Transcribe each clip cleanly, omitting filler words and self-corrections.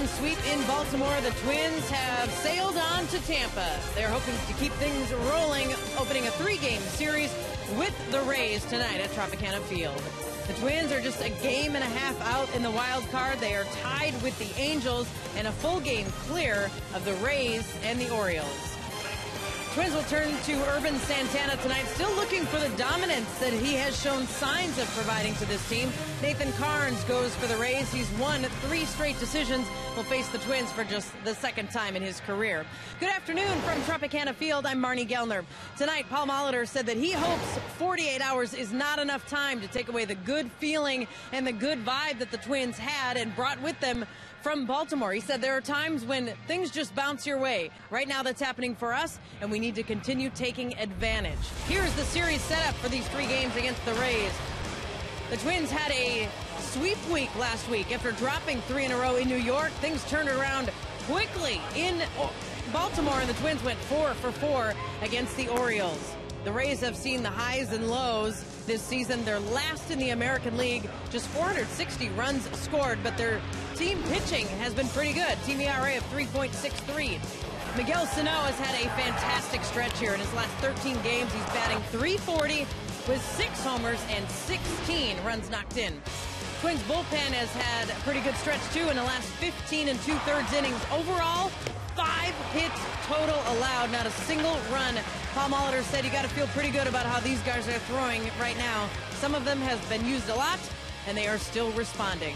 sweep in Baltimore, the Twins have sailed on to Tampa. They're hoping to keep things rolling, opening a 3-game series with the Rays tonight at Tropicana Field. The Twins are just a game and a half out in the wild card. They are tied with the Angels and a full game clear of the Rays and the Orioles. Twins will turn to Urban Santana tonight, still looking for the dominance that he has shown signs of providing to this team. Nathan Carnes goes for the Rays. He's won 3 straight decisions. Will face the Twins for just the second time in his career. Good afternoon from Tropicana Field. I'm Marnie Gellner. Tonight, Paul Molitor said that he hopes 48 hours is not enough time to take away the good feeling and the good vibe that the Twins had and brought with them from Baltimore. He said there are times when things just bounce your way. Right now that's happening for us, and we need to continue taking advantage. Here's the series setup for these 3 games against the Rays. The Twins had a sweep week last week. After dropping 3 in a row in New York, things turned around quickly in Baltimore, and the Twins went 4 for 4 against the Orioles. The Rays have seen the highs and lows this season. They're last in the American League, just 460 runs scored, but their team pitching has been pretty good. Team ERA of 3.63. Miguel Sano has had a fantastic stretch here. In his last 13 games, he's batting .340 with 6 homers and 16 runs knocked in. Twins bullpen has had a pretty good stretch, too, in the last 15 2/3 innings. Overall, 5 hits total allowed, not a single run. Paul Molitor said you got to feel pretty good about how these guys are throwing right now. Some of them have been used a lot, and they are still responding.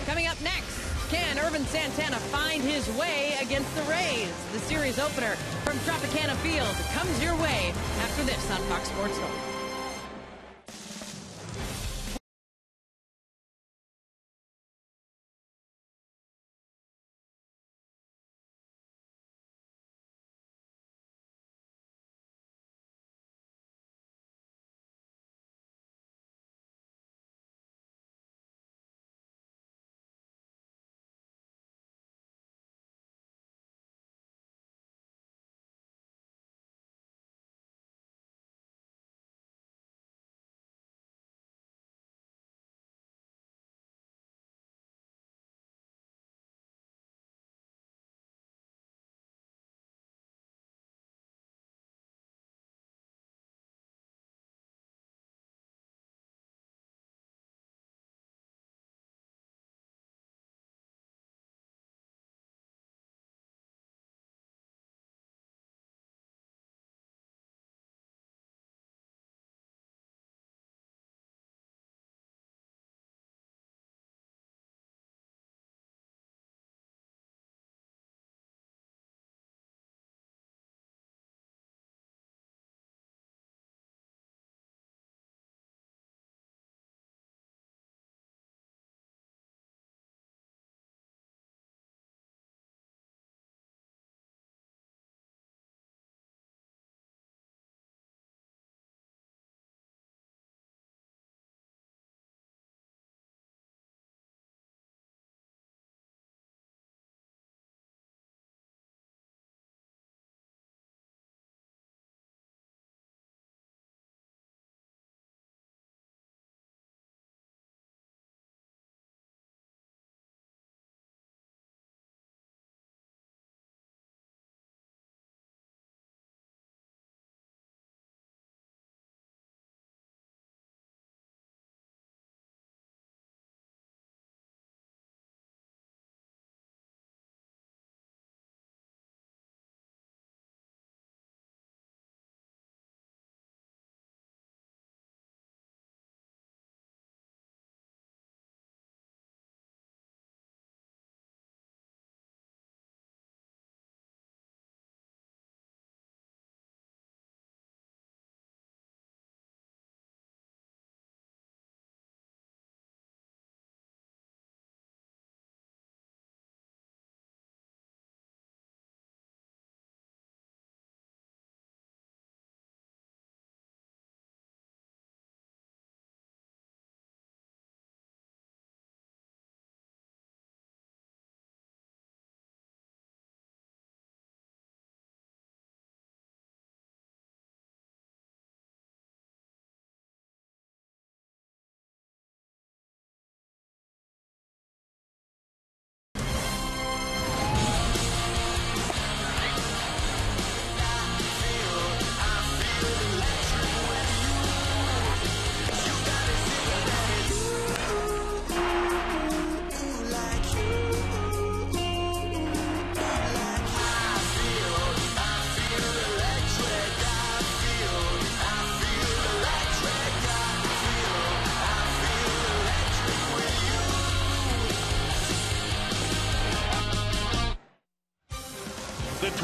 Coming up next, can Urban Santana find his way against the Rays? The series opener from Tropicana Field comes your way after this on Fox Sports North.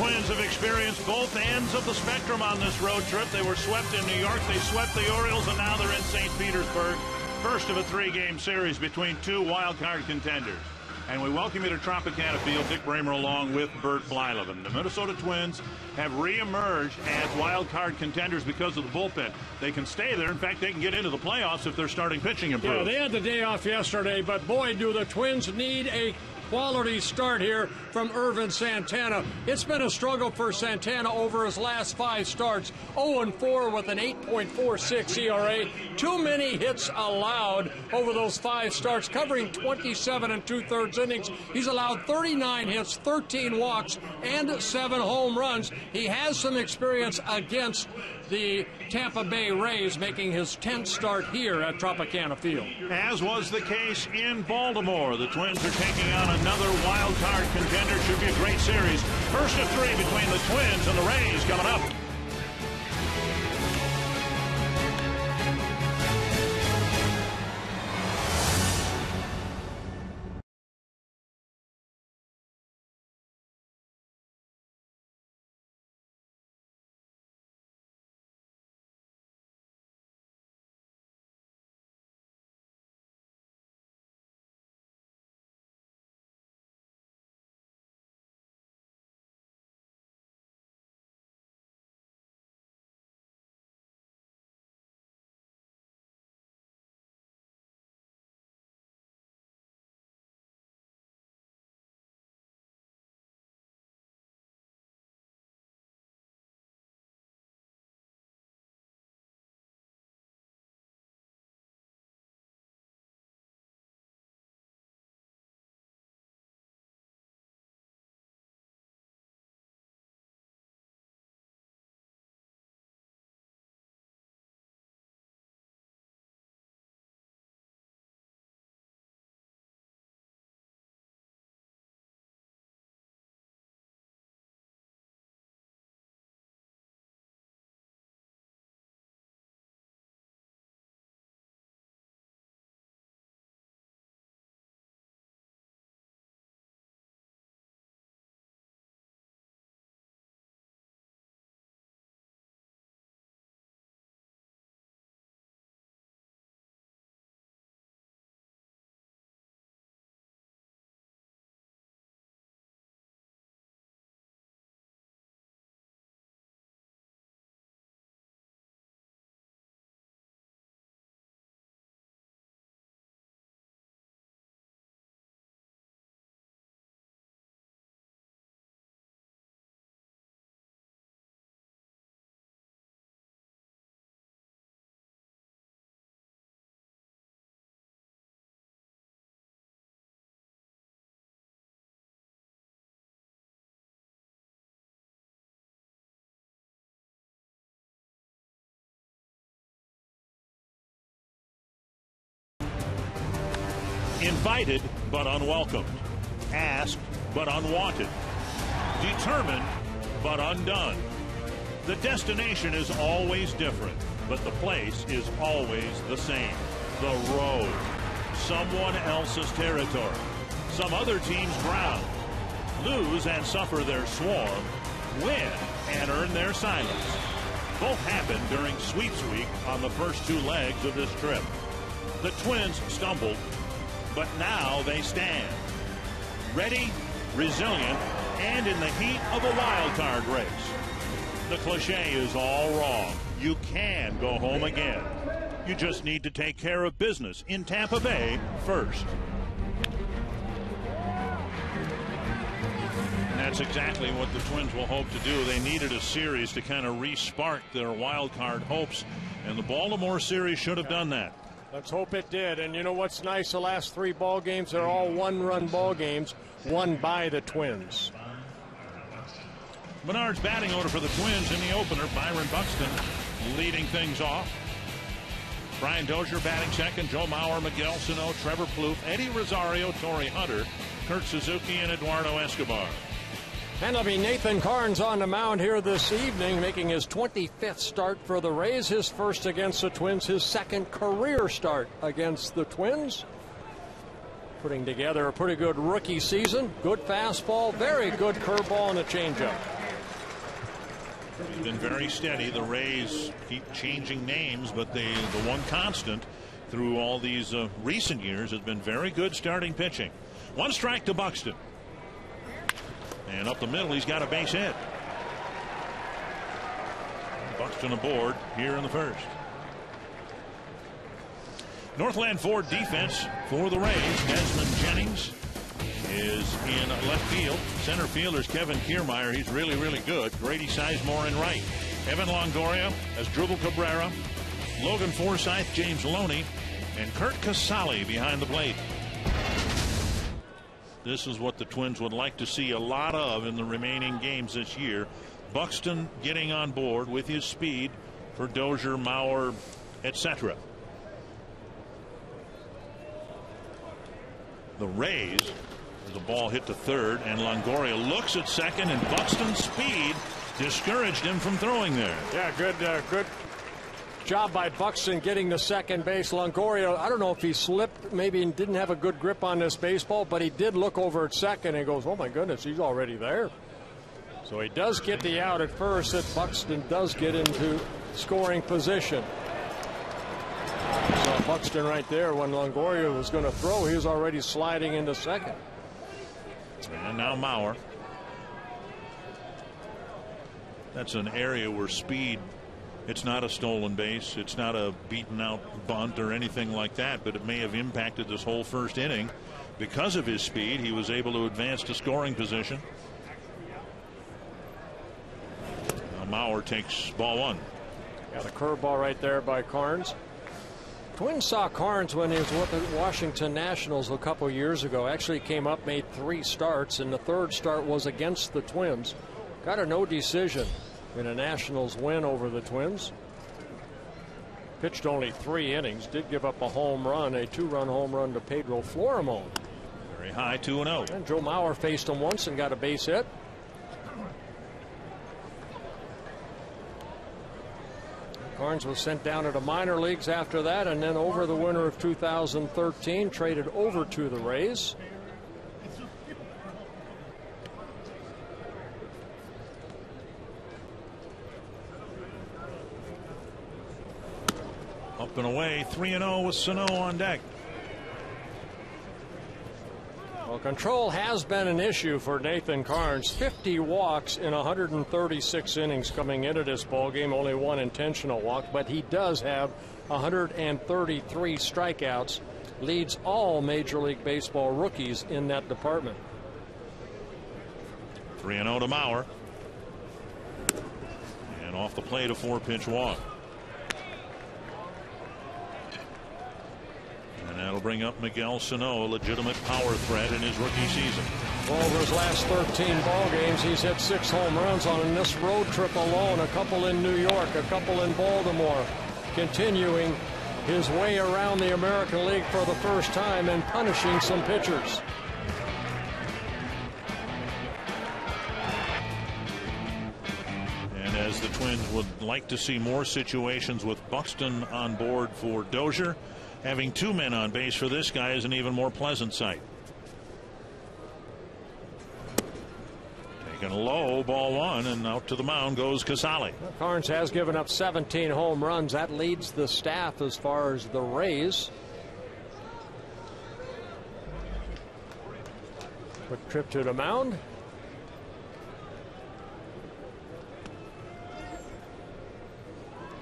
Twins have experienced both ends of the spectrum on this road trip. They were swept in New York, they swept the Orioles, and now they're in St. Petersburg. First of a three-game series between two wild-card contenders. And we welcome you to Tropicana Field. Dick Bramer along with Bert Blyleven. The Minnesota Twins have reemerged as wild-card contenders because of the bullpen. They can stay there. In fact, they can get into the playoffs if their starting pitching improves. Yeah, they had the day off yesterday, but boy, do the Twins need a quality start here from Ervin Santana. It's been a struggle for Santana over his last 5 starts. 0-4 with an 8.46 ERA. Too many hits allowed over those 5 starts, covering 27 2/3 innings. He's allowed 39 hits, 13 walks, and 7 home runs. He has some experience against the Tampa Bay Rays, making his 10th start here at Tropicana Field. As was the case in Baltimore. The Twins are taking on another wild card contender. Should be a great series. First of 3 between the Twins and the Rays coming up. Invited but unwelcomed. Asked but unwanted. Determined but undone. The destination is always different, but the place is always the same. The road. Someone else's territory. Some other team's ground. Lose and suffer their swarm. Win and earn their silence. Both happened during sweeps week on the first 2 legs of this trip. The Twins stumbled, but now they stand. Ready, resilient, and in the heat of a wild card race. The cliche is all wrong. You can go home again. You just need to take care of business in Tampa Bay first. And that's exactly what the Twins will hope to do. They needed a series to kind of re-spark their wild card hopes, and the Baltimore series should have done that. Let's hope it did. And you know what's nice? The last 3 ball games are all 1-run ball games, won by the Twins. Menard's batting order for the Twins in the opener. Byron Buxton leading things off. Brian Dozier batting second. Joe Mauer, Miguel Sano, Trevor Plouffe, Eddie Rosario, Torrey Hunter, Kurt Suzuki, and Eduardo Escobar. And it'll be Nathan Karns on the mound here this evening, making his 25th start for the Rays, his first against the Twins, his second career start against the Twins. Putting together a pretty good rookie season. Good fastball, very good curveball, and a changeup. He's been very steady. The Rays keep changing names, but the one constant through all these recent years has been very good starting pitching. One strike to Buxton. And up the middle, he's got a base hit. Buxton aboard here in the first. Northland Ford defense for the Rays. Desmond Jennings is in left field. Center fielder's Kevin Kiermaier. He's really, really good. Grady Sizemore in right. Evan Longoria as Drupal Cabrera. Logan Forsythe, James Loney, and Kurt Casale behind the plate. This is what the Twins would like to see a lot of in the remaining games this year. Buxton getting on board with his speed for Dozier, Mauer, etc. The Rays, there's a ball hit to third, and Longoria looks at second, and Buxton's speed discouraged him from throwing there. Yeah, good job by Buxton getting to second base. Longoria, I don't know if he slipped, maybe didn't have a good grip on this baseball, but he did look over at second and goes, oh my goodness, he's already there. So he does get the out at first, that Buxton does get into scoring position. So Buxton right there, when Longoria was going to throw, he was already sliding into second. And now Mauer. That's an area where speed, it's not a stolen base, it's not a beaten out bunt or anything like that, but it may have impacted this whole first inning. Because of his speed, he was able to advance to scoring position. Now Mauer takes ball one. Got a curveball right there by Carnes. Twins saw Carnes when he was with the Washington Nationals a couple years ago. Actually came up, made 3 starts, and the third start was against the Twins. Got a no decision in a Nationals win over the Twins. Pitched only 3 innings. Did give up a home run, a 2-run home run to Pedro Florimon. Very high, 2-0. And Joe Mauer faced him once and got a base hit. Carnes was sent down to the minor leagues after that, and then over the winter of 2013 traded over to the Rays. Up and away, 3-0 with Sano on deck. Well, control has been an issue for Nathan Carnes. 50 walks in 136 innings coming into this ballgame. Only 1 intentional walk, but he does have 133 strikeouts. Leads all Major League Baseball rookies in that department. 3-0 to Mauer. And off the plate, a 4-pitch walk. And that'll bring up Miguel Sano, a legitimate power threat in his rookie season. Well, over his last 13 ball games, he's hit 6 home runs on this road trip alone. A couple in New York, a couple in Baltimore. Continuing his way around the American League for the first time and punishing some pitchers. And as the Twins would like to see more situations with Buxton on board for Dozier, having 2 men on base for this guy is an even more pleasant sight. Taken low, ball 1, and out to the mound goes Casale. Carnes has given up 17 home runs. That leads the staff as far as the Rays. Quick trip to the mound.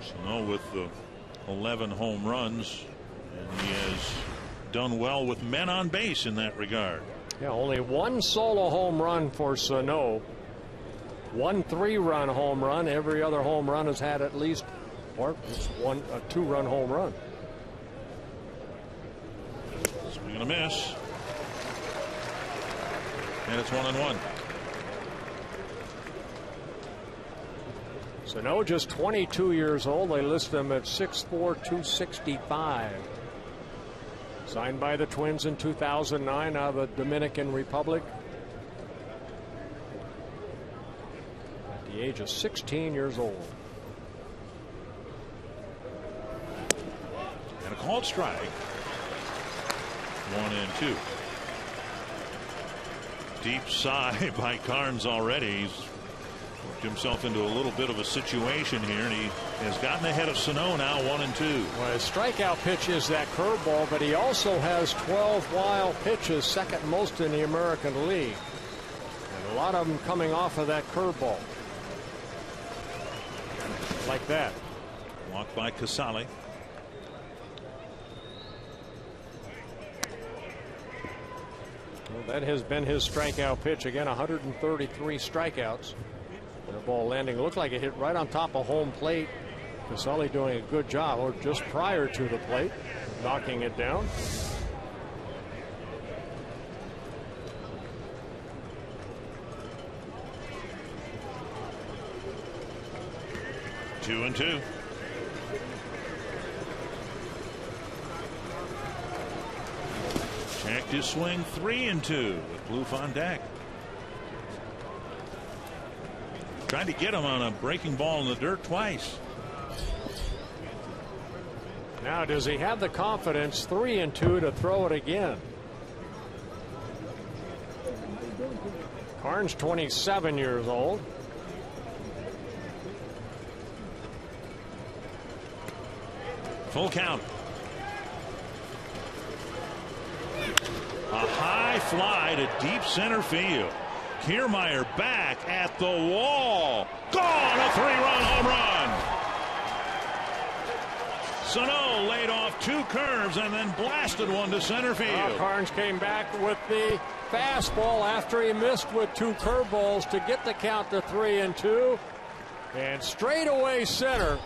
Sano with the 11 home runs. And he has done well with men on base in that regard. Yeah, only 1 solo home run for Sano. 1 3-run home run. Every other home run has had at least a 2-run home run. Swing and a miss. And it's 1-1. Sano just 22 years old. They list him at 6'4", 265. Signed by the Twins in 2009 out of the Dominican Republic. At the age of 16 years old. And a called strike. 1-2. Deep sigh by Carnes already. He's himself into a little bit of a situation here, and he has gotten ahead of Sano now 1-2. Well, his strikeout pitch is that curveball, but he also has 12 wild pitches, second most in the American League. And a lot of them coming off of that curveball. Like that. Walked by Casale. Well, that has been his strikeout pitch. Again, 133 strikeouts. And the ball landing looked like it hit right on top of home plate. Casale doing a good job, or just prior to the plate, knocking it down. Two and two. Checked his swing, 3-2 with Plouffe on deck. Tried to get him on a breaking ball in the dirt twice. Now, does he have the confidence, 3-2, to throw it again? Carnes, 27 years old. Full count. A high fly to deep center field. Kiermaier back at the wall. Gone! A 3-run home run. Sano laid off 2 curves and then blasted one to center field. Carnes came back with the fastball after he missed with 2 curveballs to get the count to 3-2. And straight away center.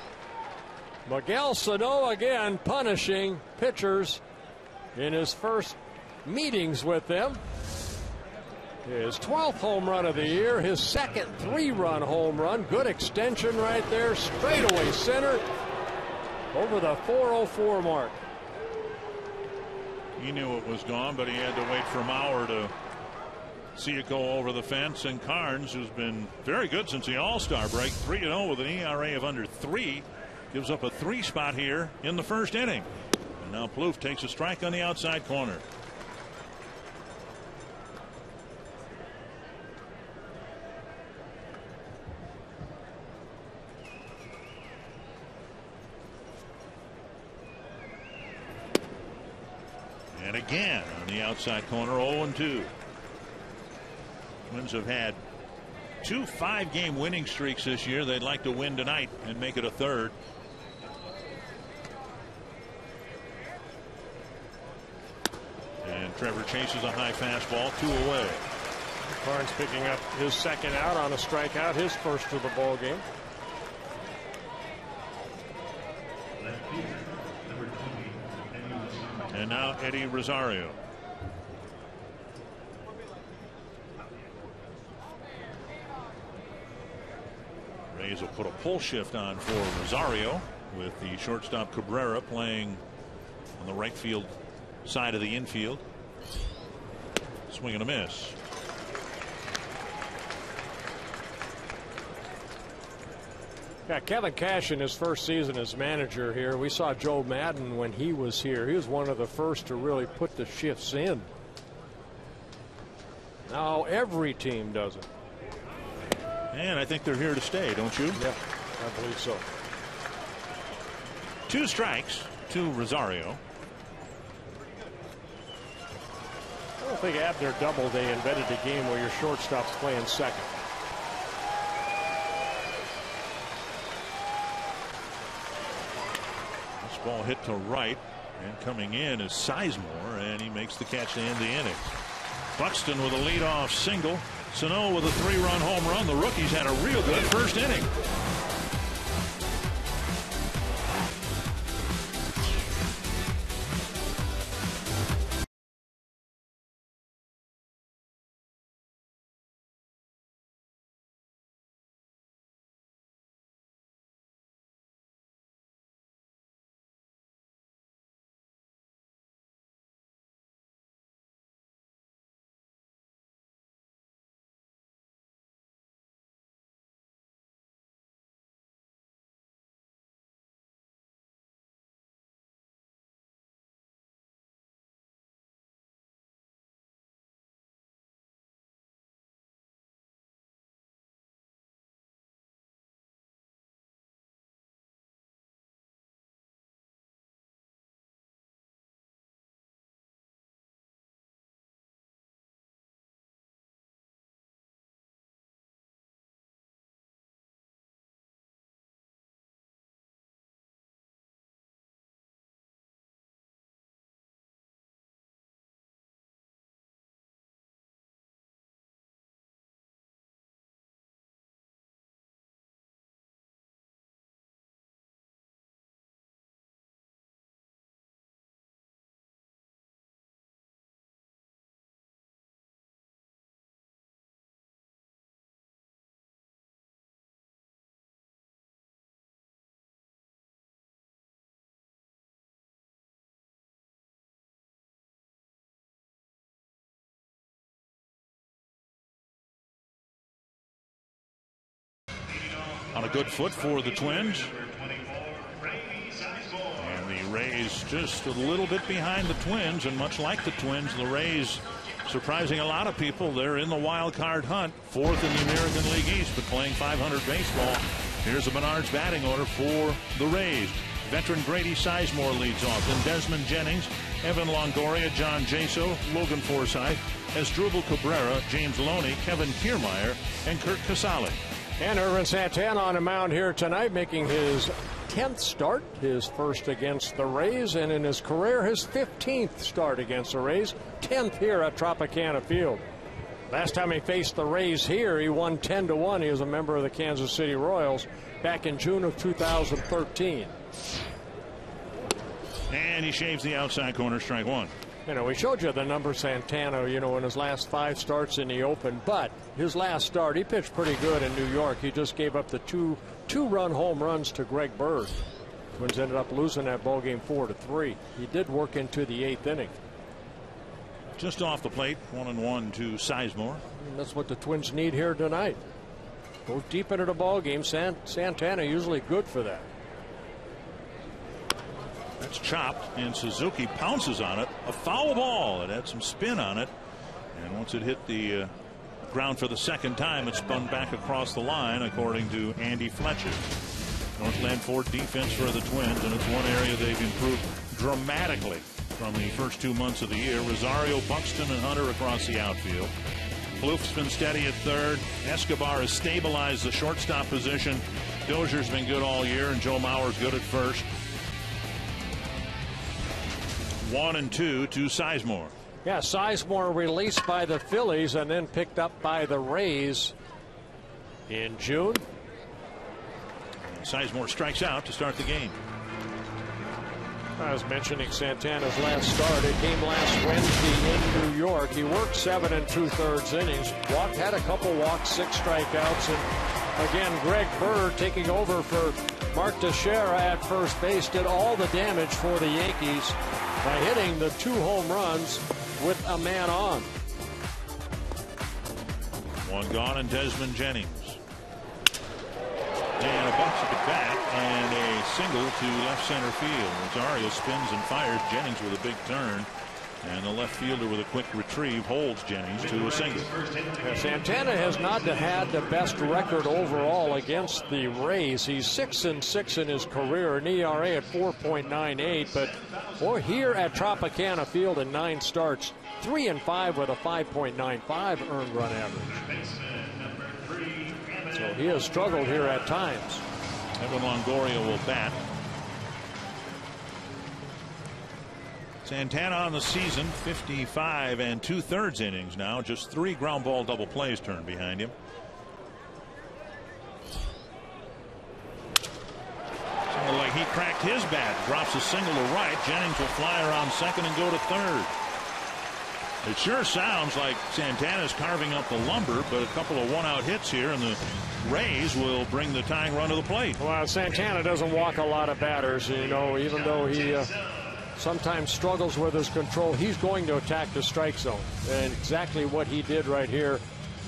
Miguel Sano again punishing pitchers in his first meetings with them. His 12th home run of the year, his second 3-run home run. Good extension right there, straightaway center over the 404 mark. He knew it was gone, but he had to wait for Mauer to see it go over the fence. And Carnes, who's been very good since the All-Star break, 3-0 with an ERA of under 3, gives up a 3 spot here in the first inning. And now Plouffe takes a strike on the outside corner. And again on the outside corner, 0-2. Twins have had 2 5-game winning streaks this year. They'd like to win tonight and make it a 3rd. And Trevor chases a high fastball, 2 away. Carnes picking up his second out on a strikeout, his first of the ball game. And now Eddie Rosario. Rays will put a pull shift on for Rosario with the shortstop Cabrera playing on the right field side of the infield. Swing and a miss. Yeah, Kevin Cash in his first season as manager here. We saw Joe Madden when he was here. He was one of the first to really put the shifts in. Now every team does it. And I think they're here to stay, don't you? Yeah, I believe so. 2 strikes to Rosario. I don't think Abner Doubleday invented a game where your shortstop's playing second. Ball hit to right, and coming in is Sizemore, and he makes the catch to end the inning. Buxton with a leadoff single. Sano with a 3-run home run. The Rockies had a real good first inning. on a good foot for the Twins. And the Rays just a little bit behind the Twins, and much like the Twins, the Rays surprising a lot of people. They're in the wild card hunt, 4th in the American League East, but playing .500 baseball. Here's the Menards batting order for the Rays. Veteran Grady Sizemore leads off. Then Desmond Jennings, Evan Longoria, John Jaso, Logan Forsythe, Asdrubal Cabrera, James Loney, Kevin Kiermaier, and Kurt Casale. And Ervin Santana on the mound here tonight, making his 10th start, his first against the Rays, and in his career, his 15th start against the Rays, 10th here at Tropicana Field. Last time he faced the Rays here, he won 10-1. He was a member of the Kansas City Royals back in June of 2013. And he shaves the outside corner, strike one. You know, we showed you the number Santana, you know, in his last 5 starts in the open, but his last start, he pitched pretty good in New York. He just gave up the two-run home runs to Greg Bird. Twins ended up losing that ball game 4-3. He did work into the 8th inning. Just off the plate, 1-1 to Sizemore. And that's what the Twins need here tonight. Go deep into the ball game. Santana usually good for that. That's chopped, and Suzuki pounces on it. A foul ball. It had some spin on it, and once it hit the ground for the second time, it spun back across the line, according to Andy Fletcher. Northland Ford defense for the Twins, and it's one area they've improved dramatically from the first 2 months of the year. Rosario, Buxton, and Hunter across the outfield. Plouffe's been steady at third. Escobar has stabilized the shortstop position. Dozier's been good all year, and Joe Mauer's good at first. 1-2 to Sizemore. Yeah, Sizemore released by the Phillies and then picked up by the Rays in June. Sizemore strikes out to start the game. I was mentioning Santana's last start. It came last Wednesday in New York. He worked 7 2/3 innings. Had a couple walks, 6 strikeouts, and again, Greg Bird taking over for Mark Teixeira at first base did all the damage for the Yankees by hitting the 2 home runs with a man on. 1 gone, and Desmond Jennings. And a bounce at the bat and a single to left center field. Rosario spins and fires Jennings with a big turn, and the left fielder with a quick retrieve holds Jennings to a single. Santana has not had the best record overall against the Rays. He's 6-6 in his career, an ERA at 4.98, but boy, here at Tropicana Field in 9 starts, 3-5 with a 5.95 earned run average. So he has struggled here at times. Evan Longoria will bat. Santana on the season, 55 2/3 innings now. Just 3 ground ball double plays turned behind him. Sounded like he cracked his bat. Drops a single to right. Jennings will fly around second and go to third. It sure sounds like Santana's carving up the lumber, but a couple of 1-out hits here, and the Rays will bring the tying run to the plate. Well, Santana doesn't walk a lot of batters, you know, even though he sometimes struggles with his control. He's going to attack the strike zone, and exactly what he did right here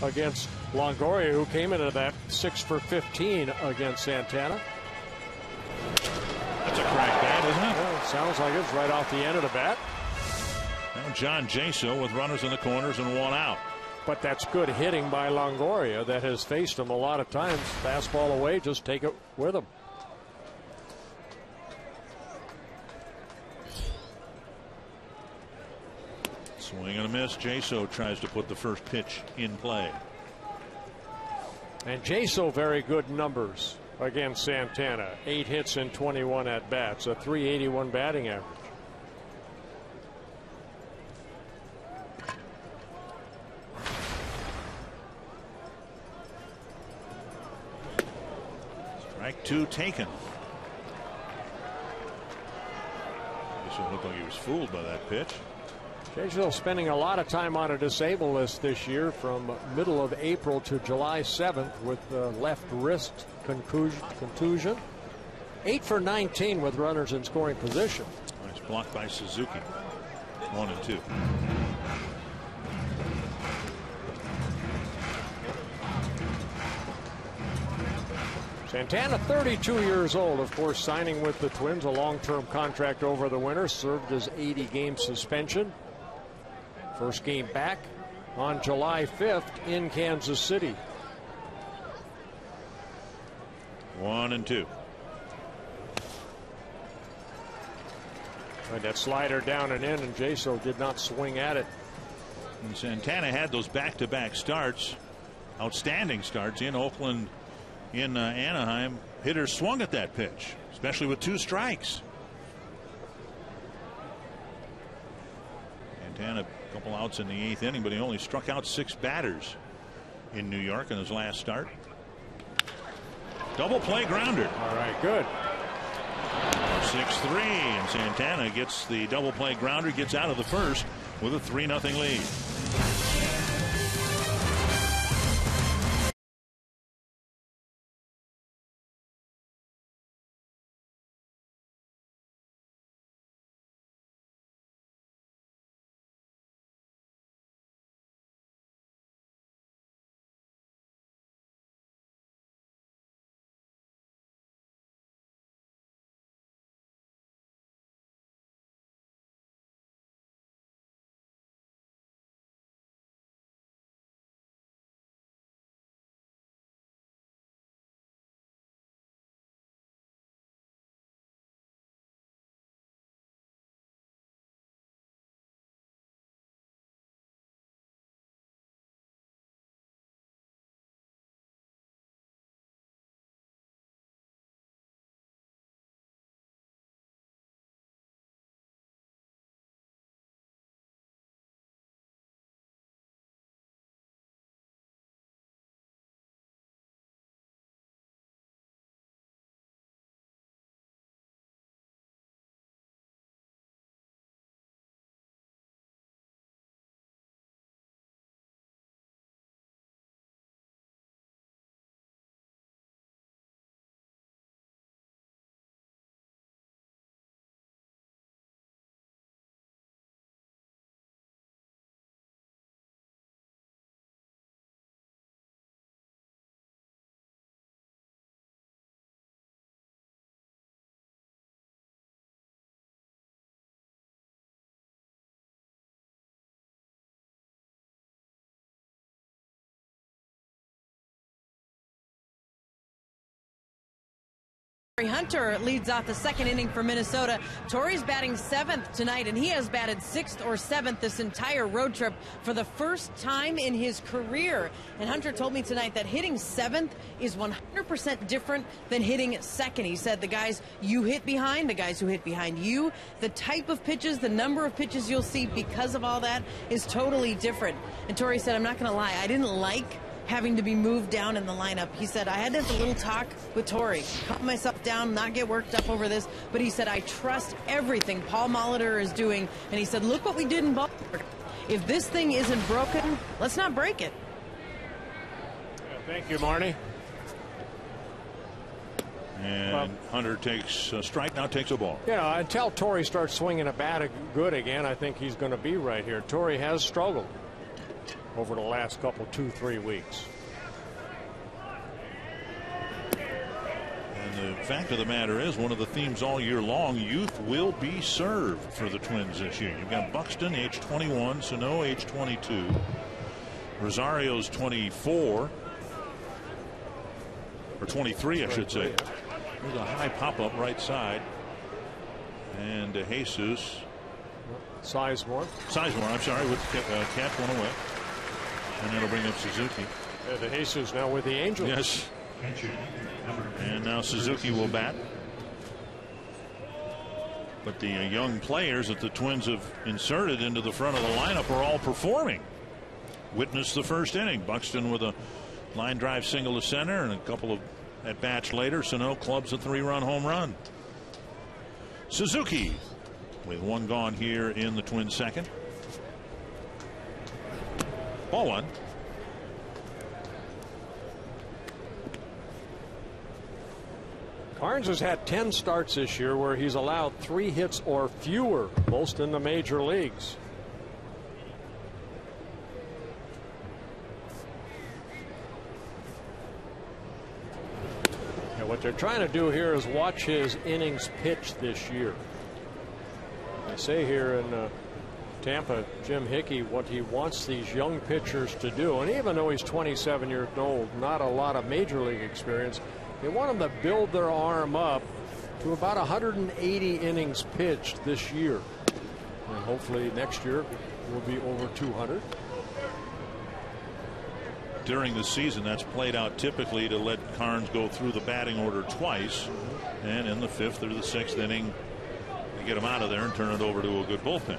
against Longoria, who came into that 6 for 15 against Santana. That's a crack bat, isn't it? Well, it sounds like it's right off the end of the bat. Now John Jaso with runners in the corners and 1 out. But that's good hitting by Longoria that has faced him a lot of times. Fastball away, just take it with him. Swing and a miss. Jaso tries to put the first pitch in play. And Jaso, very good numbers against Santana. 8 hits and 21 at bats, a .381 batting average. Strike 2 taken. Jaso looked like he was fooled by that pitch. Jaso spending a lot of time on a disabled list this year from middle of April to July 7th with left wrist contusion. 8 for 19 with runners in scoring position. Nice block by Suzuki. 1-2. Santana, 32 years old, of course, signing with the Twins, a long-term contract over the winter, served his 80-game suspension. First game back on July 5th in Kansas City. 1-2. Tried that slider down and in, and Jaso did not swing at it. And Santana had those back-to-back starts, outstanding starts in Oakland, in Anaheim. Hitters swung at that pitch, especially with 2 strikes. Santana, a couple outs in the 8th inning, but he only struck out 6 batters in New York in his last start. Double play grounder. All right, good. 6-3, and Santana gets the double play grounder, gets out of the first with a 3-0 lead. Hunter leads off the second inning for Minnesota. Torrey's batting 7th tonight, and he has batted 6th or 7th this entire road trip for the first time in his career. And Hunter told me tonight that hitting 7th is 100% different than hitting 2nd. He said the guys you hit behind, the guys who hit behind you, the type of pitches, the number of pitches you'll see because of all that is totally different. And Torrey said, I'm not going to lie, I didn't like having to be moved down in the lineup. He said, I had to have a little talk with Torrey, calm myself down, not get worked up over this. But he said, I trust everything Paul Molitor is doing. And he said, look what we did in Baltimore. If this thing isn't broken, let's not break it. Yeah, thank you, Marnie. And Hunter takes a strike, now takes a ball. Yeah, until Torrey starts swinging a bat good again, I think he's going to be right here. Torrey has struggled over the last couple, 2-3 weeks. And the fact of the matter is, one of the themes all year long, youth will be served for the Twins this year. You've got Buxton, age 21, Sano, age 22. Rosario's 24. Or 23, I should say. There's a high pop-up right side. And Jesus. Sizemore, I'm sorry, with catch one away. And that'll bring up Suzuki. De Jesus now with the Angels. Yes. And now Suzuki will bat. But the young players that the Twins have inserted into the front of the lineup are all performing. Witness the first inning. Buxton with a line drive single to center, and a couple of at bats later, Sano clubs a 3-run home run. Suzuki with one gone here in the Twins' second. Ball 1. Carnes has had 10 starts this year where he's allowed 3 hits or fewer, most in the major leagues. what they're trying to do here is watch his innings pitched this year. They say here in Tampa, Jim Hickey, what he wants these young pitchers to do, and even though he's 27 years old, not a lot of major league experience, they want them to build their arm up to about 180 innings pitched this year. And hopefully next year will be over 200. During the season, that's played out typically to let Carnes go through the batting order twice, and in the 5th or the 6th inning, they get him out of there and turn it over to a good bullpen.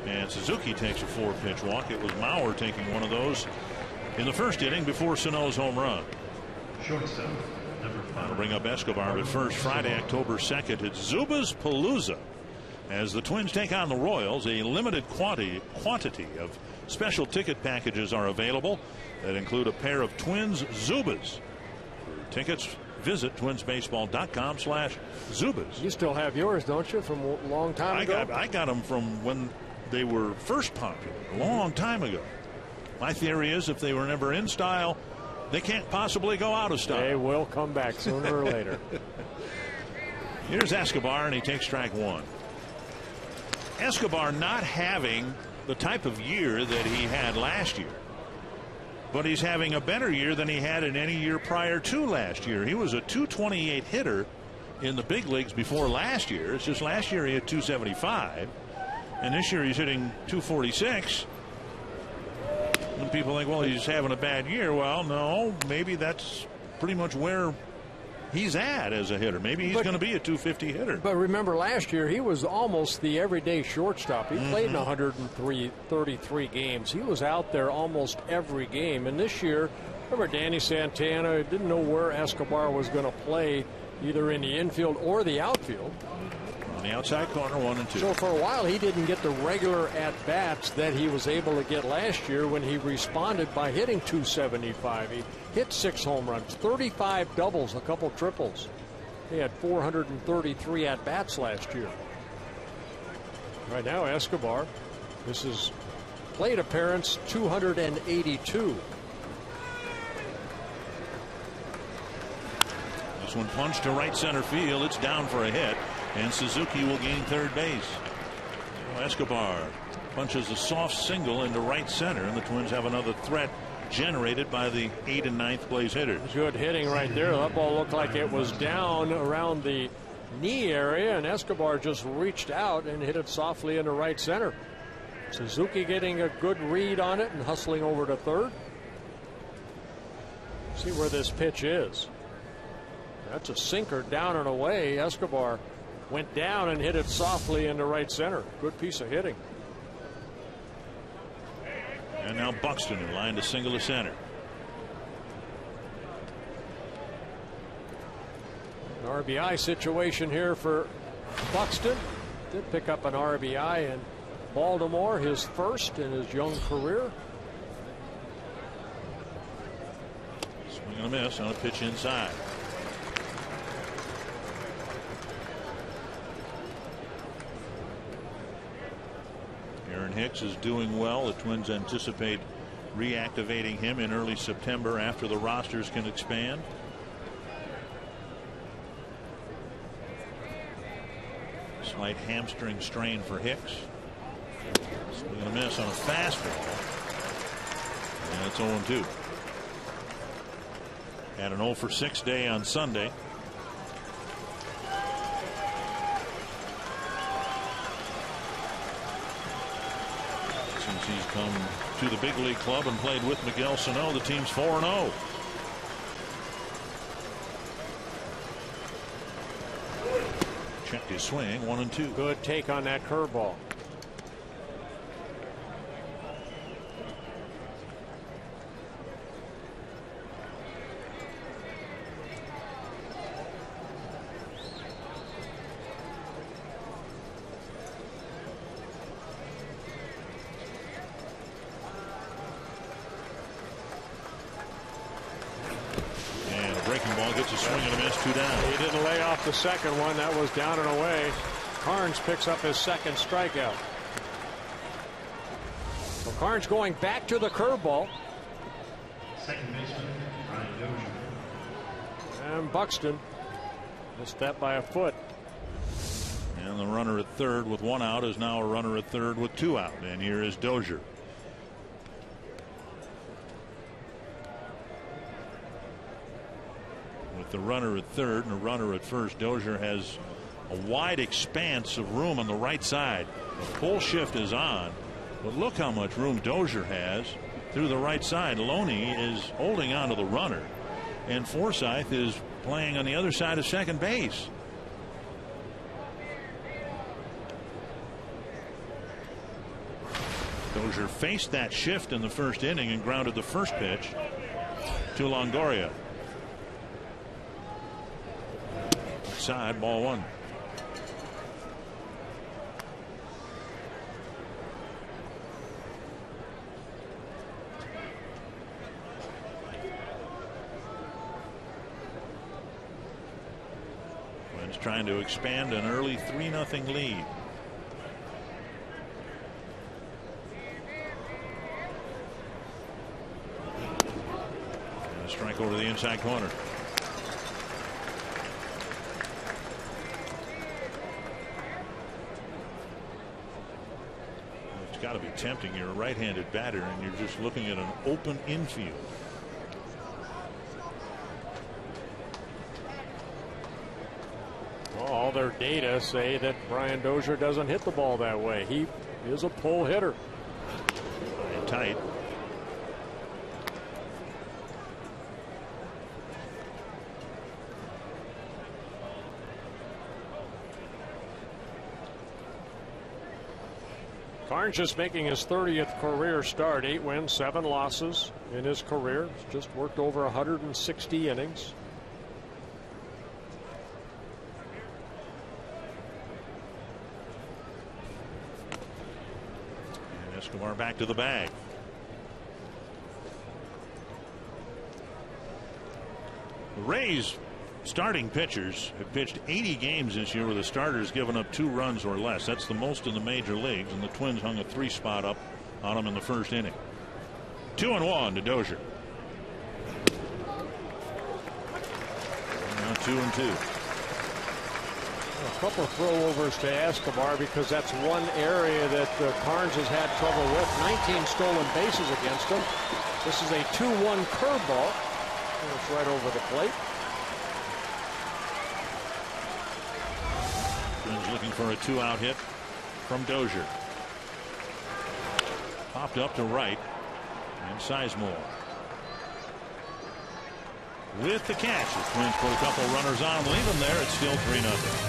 And Suzuki takes a 4-pitch walk. It was Mauer taking one of those in the 1st inning before Sano's home run. Shortstop, number 5. I'll bring up Escobar, but first, Friday, October 2nd, it's Zubaz Palooza as the Twins take on the Royals. A limited quantity of special ticket packages are available that include a pair of Twins Zubaz. For tickets, visit twinsbaseball.com/Zubaz. You still have yours, don't you, from a long time ago? I got them from when they were first popular, a long time ago. My theory is if they were never in style, they can't possibly go out of style. They will come back sooner or later. Here's Escobar, and he takes strike 1. Escobar not having the type of year that he had last year, but he's having a better year than he had in any year prior to last year. He was a .228 hitter in the big leagues before last year. It's just last year he hit .275, and this year he's hitting .246. And people think, well, he's having a bad year. Well, no, maybe that's pretty much where he's at as a hitter. Maybe he's going to be a .250 hitter. But remember, last year he was almost the everyday shortstop. He played in 133 games. He was out there almost every game. And this year, remember, Danny Santana didn't know where Escobar was going to play, either in the infield or the outfield. On the outside corner, 1 and 2. So for a while, he didn't get the regular at-bats that he was able to get last year when he responded by hitting .275. He hit 6 home runs, 35 doubles, a couple triples. He had 433 at-bats last year. Right now, Escobar, this is plate appearance 282. This one punched to right center field. It's down for a hit, and Suzuki will gain third base. Escobar punches a soft single into right center, and the Twins have another threat generated by the 8th and 9th place hitters. Good hitting right there. That ball looked like it was down around the knee area, and Escobar just reached out and hit it softly into right center. Suzuki getting a good read on it and hustling over to third. See where this pitch is. That's a sinker down and away. Escobar went down and hit it softly into right center. Good piece of hitting. And now Buxton in line to single to center. An RBI situation here for Buxton. Did pick up an RBI in Baltimore, his first in his young career. Swing and a miss on a pitch inside. Aaron Hicks is doing well. The Twins anticipate reactivating him in early September after the rosters can expand. Slight hamstring strain for Hicks. Swing and a miss on a fastball. And it's 0-2. Had an 0 for 6 day on Sunday. Since he's come to the big league club and played with Miguel Sano, the team's 4-0. Checked his swing, 1-2. Good take on that curveball. Gets a swing and a miss, 2 down. He didn't lay off the second one. That was down and away. Carnes picks up his second strikeout. So Carnes going back to the curveball. Second baseman, Brian Dozier. time Buxton missed that by a foot. And the runner at third with one out is now a runner at third with two out. And here is Dozier. With the runner at third and a runner at first, Dozier has a wide expanse of room on the right side. The pull shift is on, but look how much room Dozier has through the right side. Loney is holding on to the runner, and Forsythe is playing on the other side of second base. Dozier faced that shift in the first inning and grounded the first pitch to Longoria. Side, ball one. Twins trying to expand an early 3-0 lead. And a strike over the inside corner. Got to be tempting. You're a right-handed batter and you're just looking at an open infield. Well, all their data say that Brian Dozier doesn't hit the ball that way. He is a pull hitter. And tight. Carnes just making his 30th career start. 8 wins, 7 losses in his career. He's just worked over 160 innings. And Escobar back to the bag. The Rays starting pitchers have pitched 80 games this year where the starters given up 2 runs or less. That's the most in the major leagues, and the Twins hung a 3 spot up on them in the first inning. 2-1 to Dozier. Now 2-2. A couple of throwovers to Escobar because that's one area that Carnes has had trouble with. 19 stolen bases against him. This is a 2-1 curveball. It's right over the plate. Looking for a 2-out hit from Dozier. Popped up to right, and Sizemore with the catch. The Twins put a couple runners on, leave them there. It's still 3-0.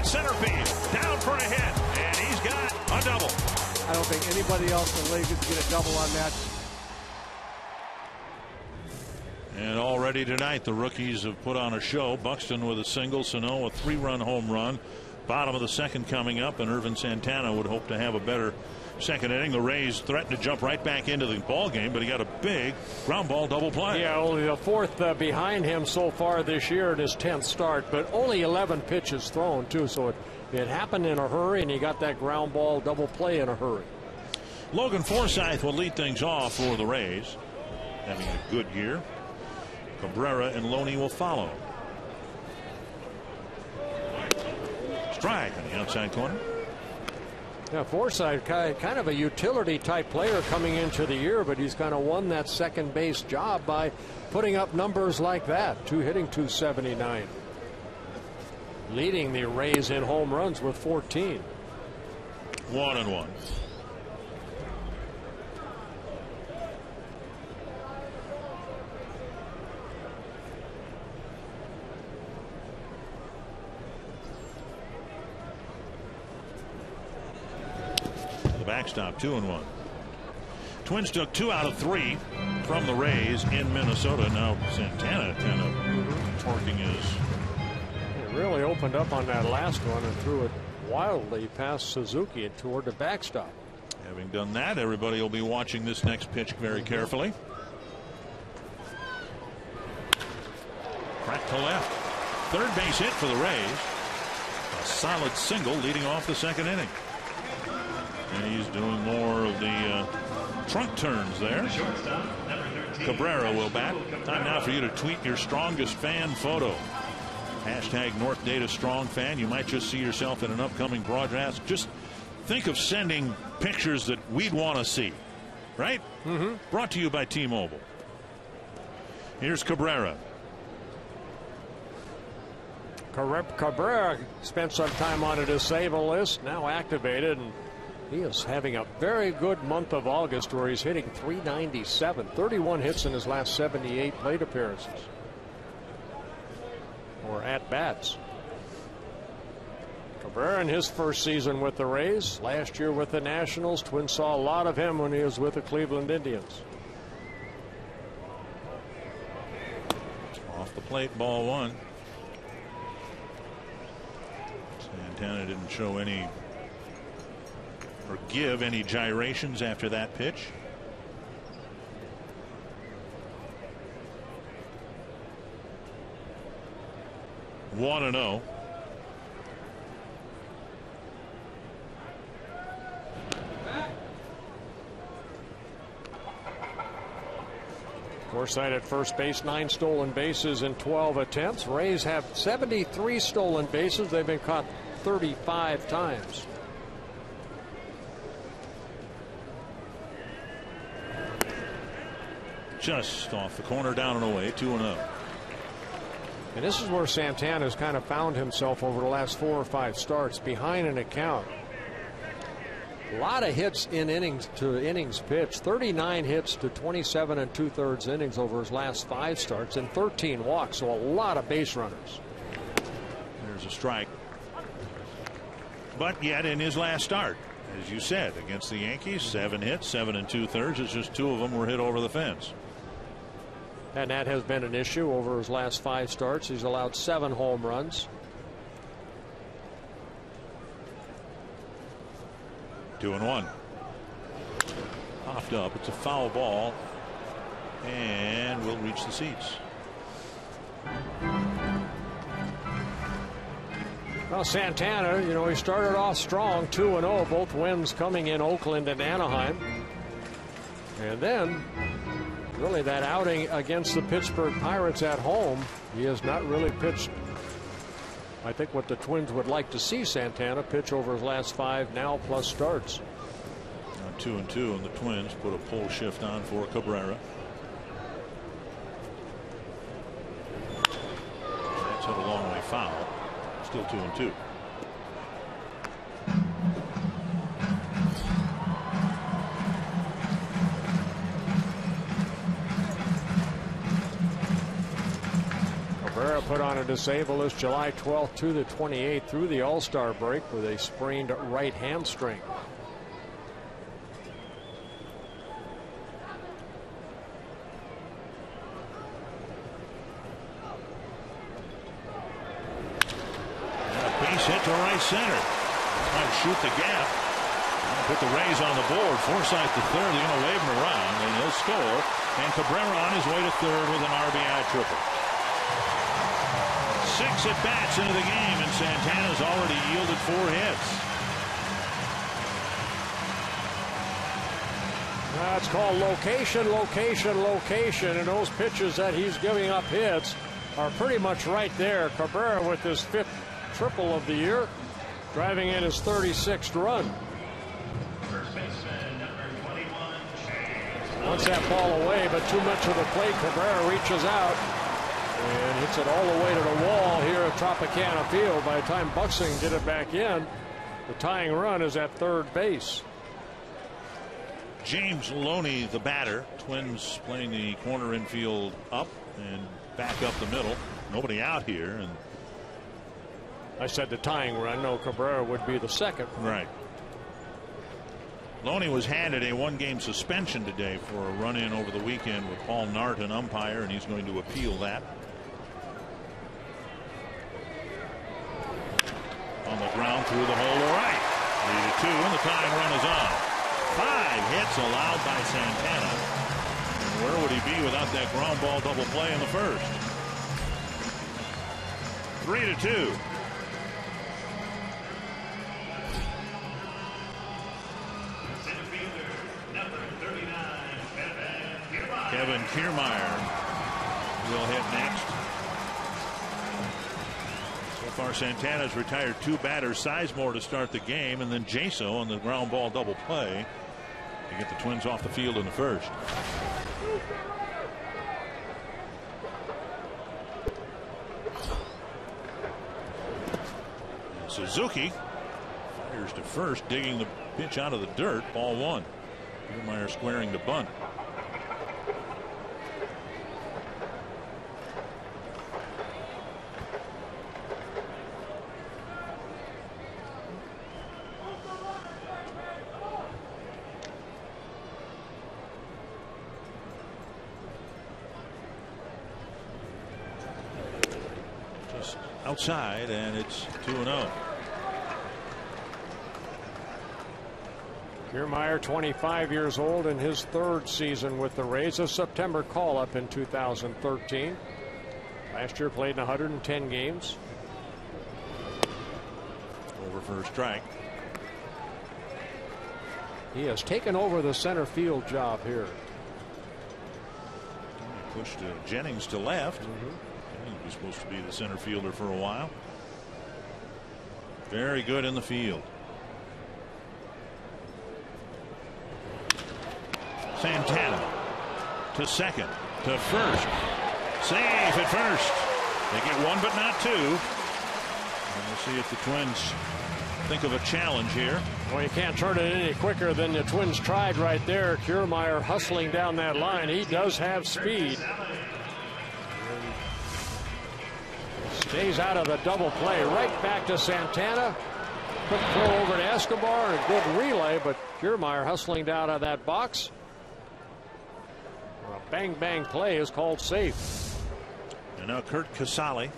right center field. Down for a hit. And he's got a double. I don't think anybody else in the league could get a double on that. And already tonight, the rookies have put on a show. Buxton with a single, Sano a 3-run home run. Bottom of the second coming up, and Irvin Santana would hope to have a better second inning. The Rays threatened to jump right back into the ball game, but he got a big ground ball double play. Yeah, only the fourth behind him so far this year in his 10th start, but only 11 pitches thrown too, so it happened in a hurry, and he got that ground ball double play in a hurry. Logan Forsythe will lead things off for the Rays, having a good year. Cabrera and Loney will follow. Strike on the outside corner. Yeah, Forsythe kind of a utility type player coming into the year, but he's kind of won that second base job by putting up numbers like that. Hitting 279. Leading the Rays in home runs with 14. 1-1. The backstop, 2-1. Twins took 2 out of 3 from the Rays in Minnesota. Now Santana kind of torquing his. It really opened up on that last one and threw it wildly past Suzuki and toward the backstop. Having done that, everybody will be watching this next pitch very carefully. Crack to left. Third base hit for the Rays. A solid single leading off the second inning. And he's doing more of the trunk turns there. Cabrera will bat. Time now for you to tweet your strongest fan photo. Hashtag North Data Strong Fan. You might just see yourself in an upcoming broadcast. Just think of sending pictures that we'd want to see. Right? Brought to you by T-Mobile. Here's Cabrera. Cabrera spent some time on a disabled list, now activated, and he is having a very good month of August where he's hitting .397, 31 hits in his last 78 plate appearances or at bats. Cabrera in his first season with the Rays, last year with the Nationals. Twins saw a lot of him when he was with the Cleveland Indians. Off the plate, ball one. Santana didn't show any or give any gyrations after that pitch. One and 0. Forsythe at first base, 9 stolen bases in 12 attempts. Rays have 73 stolen bases. They've been caught 35 times. Just off the corner, down and away, 2-0. And this is where Santana's kind of found himself over the last 4 or 5 starts, behind an account. A lot of hits in innings pitched. 39 hits to 27 2/3 innings over his last 5 starts and 13 walks. So a lot of base runners. There's a strike. But yet in his last start, as you said, against the Yankees, 7 hits, 7 2/3. It's just 2 of them were hit over the fence. And that has been an issue over his last 5 starts. He's allowed 7 home runs. 2-1. Popped up. It's a foul ball. And will reach the seats. Well, Santana, you know, he started off strong, 2-0, both wins coming in Oakland and Anaheim. And then, really, that outing against the Pittsburgh Pirates at home, he has not really pitched, I think, what the Twins would like to see Santana pitch over his last 5 now plus starts. 2-2, and the Twins put a pull shift on for Cabrera. That's hit a long way foul. Still 2-2. Cabrera put on a disabled list July 12th to the 28th through the All-Star break with a sprained right hamstring. Base hit to right center. Trying to shoot the gap. Put the Rays on the board. Forsythe to third. They're going to wave him around, and he'll score. And Cabrera on his way to third with an RBI triple. 6 at-bats into the game, and Santana's already yielded 4 hits. That's called location, location, location. And those pitches that he's giving up hits are pretty much right there. Cabrera with his 5th triple of the year, driving in his 36th run. Wants that ball away, but too much of the plate. Cabrera reaches out and hits it all the way to the wall here at Tropicana Field. By the time Buxton did it back in, the tying run is at third base. James Loney, the batter. Twins playing the corner infield up and back up the middle. Nobody out here. And I said the tying run. No, Cabrera would be the second. Right. Loney was handed a 1-game suspension today for a run-in over the weekend with Paul Nart, an umpire, and he's going to appeal that. On the ground through the hole to right. 3-2, and the tying run is on. 5 hits allowed by Santana. And where would he be without that ground ball double play in the first? 3-2. Kevin Kiermaier will hit next. So far, Santana's retired 2 batters, Sizemore to start the game, and then Jaso on the ground ball double play to get the Twins off the field in the first. And Suzuki fires to first, digging the pitch out of the dirt. Ball 1. Kiermaier squaring the bunt. Outside, and it's 2-0. Kiermaier, 25 years old, in his 3rd season with the Rays, a September call-up in 2013. Last year played in 110 games. Over for a strike. He has taken over the center field job here. Pushed Jennings to left. He was supposed to be the center fielder for a while. Very good in the field. Santana to second, to first. Safe at first. They get 1 but not 2. And we'll see if the Twins think of a challenge here. Well, you can't turn it any quicker than the Twins tried right there. Kiermaier hustling down that line. He does have speed. Stays out of the double play. Right back to Santana. Quick throw over to Escobar. A good relay, but Kiermaier hustling down out of that box. A bang bang play is called safe. And now Kurt Casale.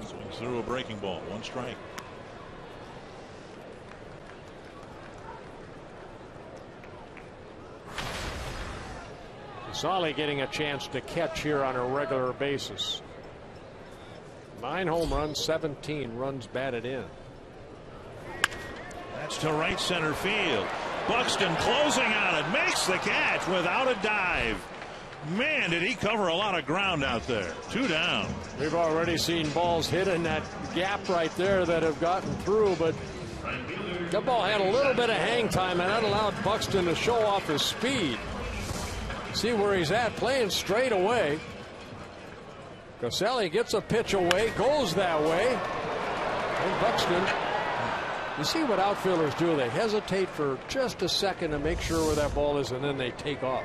Swings through a breaking ball. 1 strike. Casale getting a chance to catch here on a regular basis. 9 home runs, 17 runs batted in. That's to right center field. Buxton closing on it, makes the catch without a dive. Man, did he cover a lot of ground out there. 2 down. We've already seen balls hit in that gap right there that have gotten through, but that ball had a little bit of hang time, and that allowed Buxton to show off his speed. See where he's at, playing straight away. Casale gets a pitch away, goes that way. And Buxton You see what outfielders do. They hesitate for just a second to make sure where that ball is, and then they take off.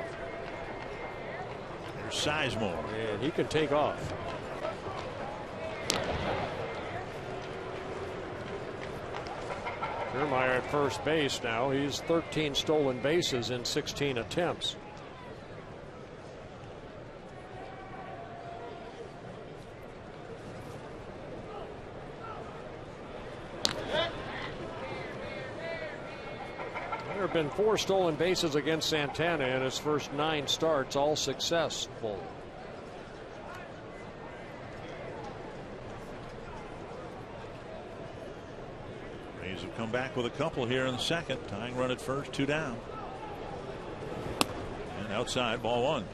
There's Sizemore. And he can take off. Kiermaier at first base now. He's 13 stolen bases in 16 attempts. There have been 4 stolen bases against Santana in his first 9 starts, all successful. Rays have come back with a couple here in the second. Tying run at first, 2 down. And outside, ball 1.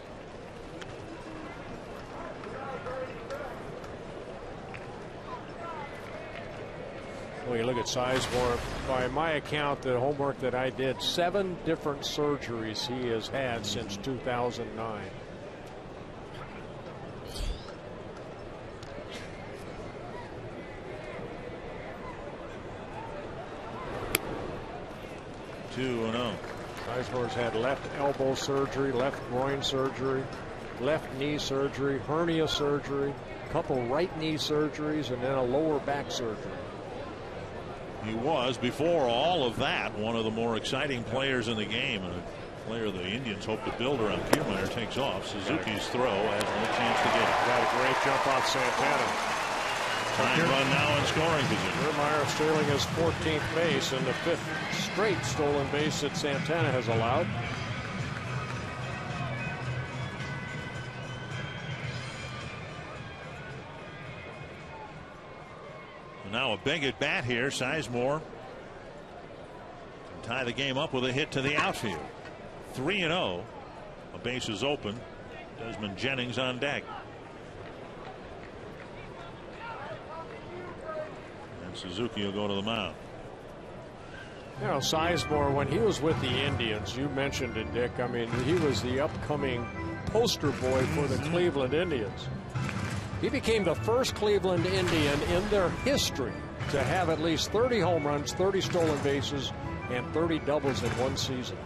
Well, you look at Sizemore. By my account, the homework that I did, 7 different surgeries he has had since 2009. Two and 0. Sizemore's had left elbow surgery, left groin surgery, left knee surgery, hernia surgery, a couple right knee surgeries, and then a lower back surgery. He was, before all of that, one of the more exciting players in the game, and a player the Indians hope to build around. Kiermaier takes off. Suzuki's throw has no chance to get it. Got a great jump off Santana. Tying run now in scoring position. Kiermaier stealing his 14th base and the 5th straight stolen base that Santana has allowed. Now a big at bat here. Sizemore can tie the game up with a hit to the outfield. 3-0. A base is open. Desmond Jennings on deck. And Suzuki will go to the mound. You know, Sizemore, when he was with the Indians, you mentioned it, Dick. I mean, he was the upcoming poster boy for the Cleveland Indians. He became the first Cleveland Indian in their history to have at least 30 home runs, 30 stolen bases, and 30 doubles in one season.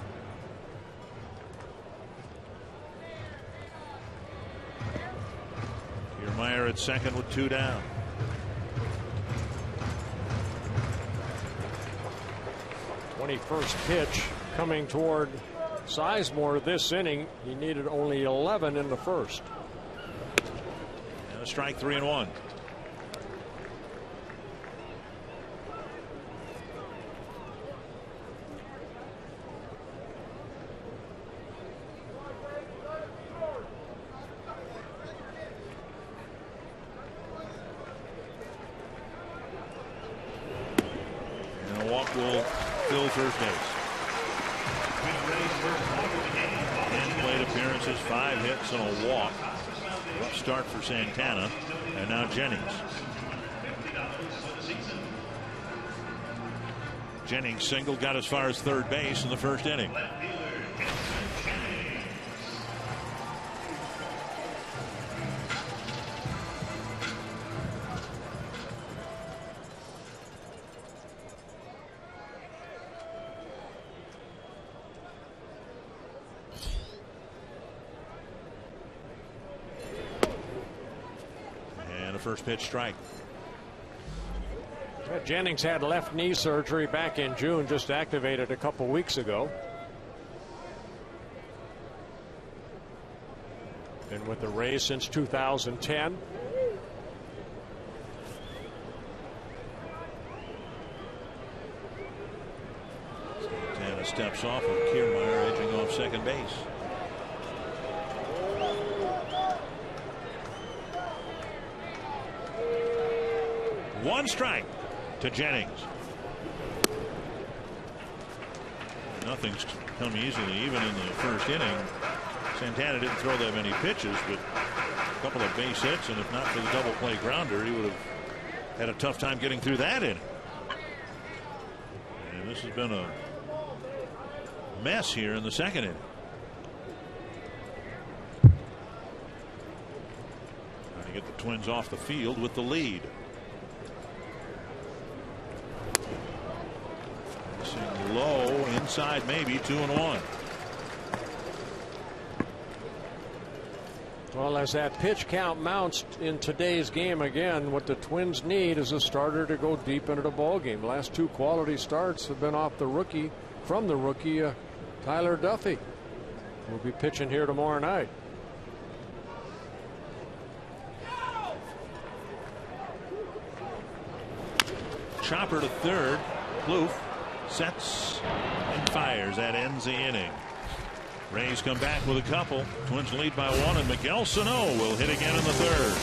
Kiermaier at second with 2 down. First pitch coming toward Sizemore this inning. He needed only 11 in the first. And a strike, 3-1. And a walk will fill first base. 10 plate appearances, 5 hits, and a walk. Rough start for Santana, and now Jennings. Jennings single, got as far as third base in the first inning. First pitch strike. Jennings had left knee surgery back in June, just activated a couple weeks ago. Been with the Rays since 2010. Santana steps off with Kiermaier edging off second base. One strike to Jennings. Nothing's come easily, even in the first inning. Santana didn't throw that many pitches, but a couple of base hits, and if not for the double play grounder, he would have had a tough time getting through that inning. And this has been a mess here in the second inning. Trying to get the Twins off the field with the lead. inside, maybe 2-1. Well, as that pitch count mounts in today's game again, what the Twins need is a starter to go deep into the ball game. Last two quality starts have been off the rookie, Tyler Duffy. Will be pitching here tomorrow night. Chopper to third. Plouffe sets and fires. That ends the inning. Rays come back with a couple. Twins lead by 1, and Miguel Sano will hit again in the third.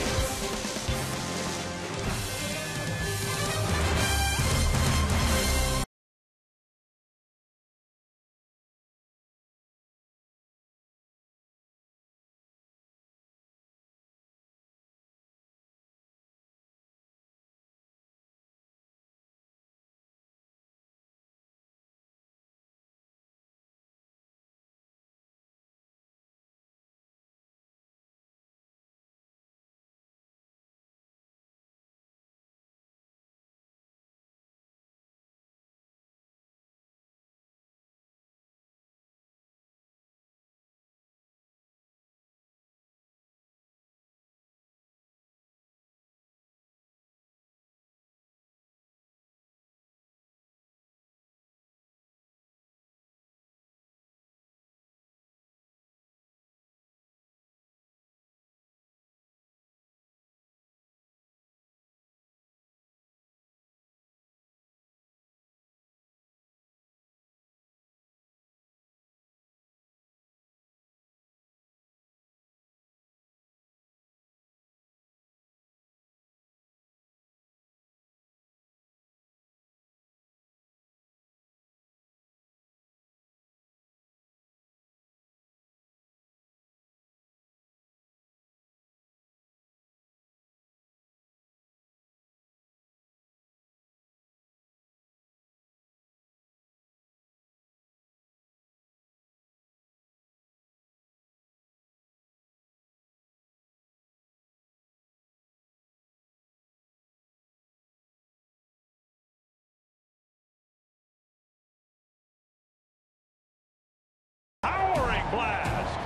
Powering blast.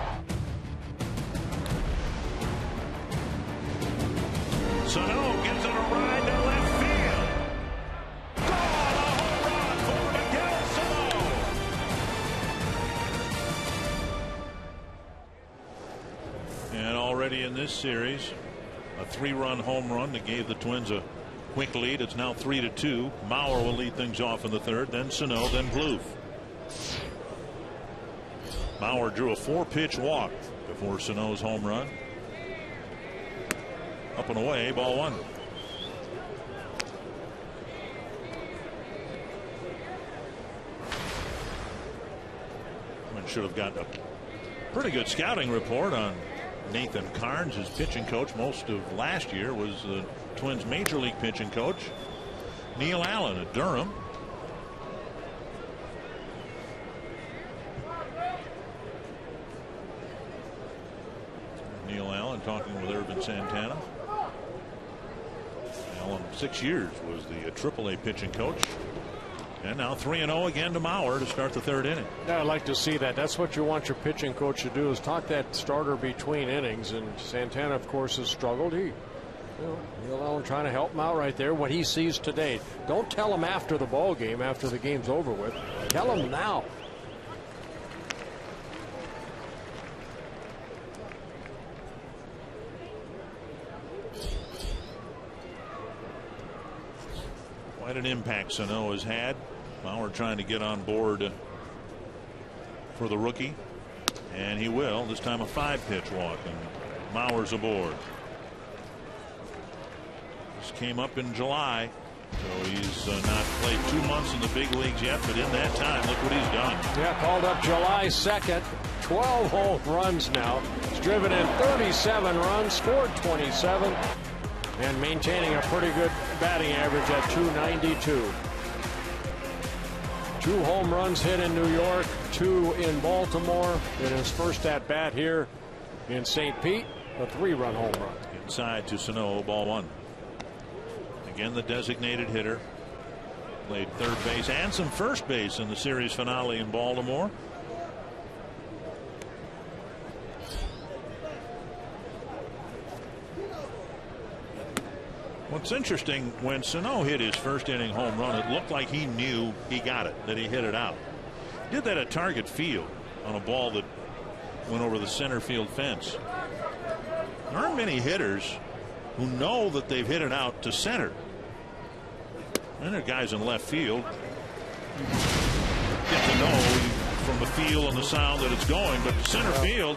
Sano gives it a ride to left field. Gone! A home run for Miguel Sano. And already in this series, a 3-run home run that gave the Twins a quick lead. It's now 3-2. Mauer will lead things off in the third, then Sano, then Plouffe. Mauer drew a 4-pitch walk before Sano's home run. Up and away, ball 1. Should have gotten a pretty good scouting report on Nathan Carnes, his pitching coach. Most of last year was the Twins' major league pitching coach. Neil Allen at Durham. Neil Allen talking with Irvin Santana. Allen, 6 years, was the AAA pitching coach. And now 3-0 again to Mauer to start the third inning. Yeah, I'd like to see that. That's what you want your pitching coach to do, is talk that starter between innings. And Santana, of course, has struggled. Neil Allen trying to help him out right there. What he sees today. Don't tell him after the ball game, after the game's over with. Tell him now. Quite an impact Sano has had. Mauer trying to get on board for the rookie, and he will. This time a 5-pitch walk, and Mauer's aboard. This came up in July, so he's not played 2 months in the big leagues yet, but in that time, look what he's done. Yeah, called up July 2nd. 12 home runs now. He's driven in 37 runs, scored 27. And maintaining a pretty good batting average at .292. 2 home runs hit in New York, 2 in Baltimore. In his first at bat here in St. Pete, a 3-run home run. Inside to Sano, ball 1. Again, the designated hitter. Played third base and some first base in the series finale in Baltimore. What's interesting, when Sano hit his first inning home run, it looked like he knew he got it, that he hit it out. Did that at Target Field on a ball that went over the center field fence. There aren't many hitters who know that they've hit it out to center. And there are guys in left field get to know from the feel and the sound that it's going, but center field,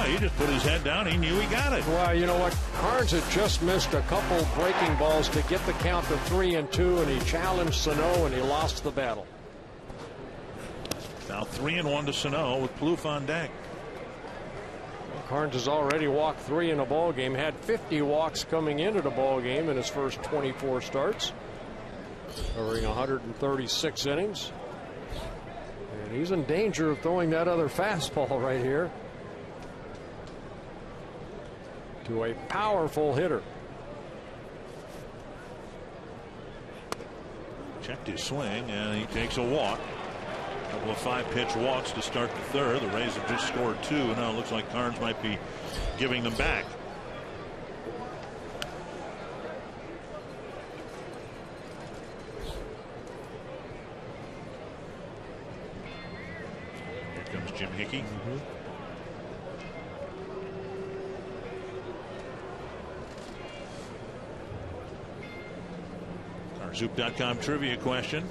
he just put his head down. He knew he got it. Well, you know what? Carnes had just missed a couple breaking balls to get the count to 3-2, and he challenged Sano, and he lost the battle. Now 3-1 to Sano with Plouffe on deck. Carnes has already walked 3 in a ball game. Had 50 walks coming into the ball game in his first 24 starts, covering 136 innings. And he's in danger of throwing that other fastball right here to a powerful hitter. Checked his swing, and he takes a walk. A couple of 5-pitch walks to start the third. The Rays have just scored 2. Now it looks like Carnes might be giving them back. Here comes Jim Hickey. Our Zoop.com trivia question,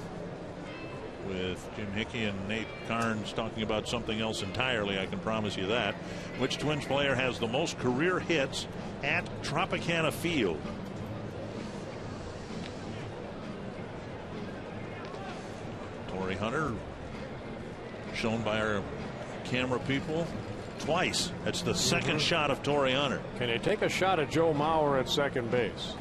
with Jim Hickey and Nate Carnes talking about something else entirely, I can promise you that. Which Twins player has the most career hits at Tropicana Field? Torrey Hunter, shown by our camera people twice. That's the second shot of Torrey Hunter. Can they take a shot at Joe Mauer at second base?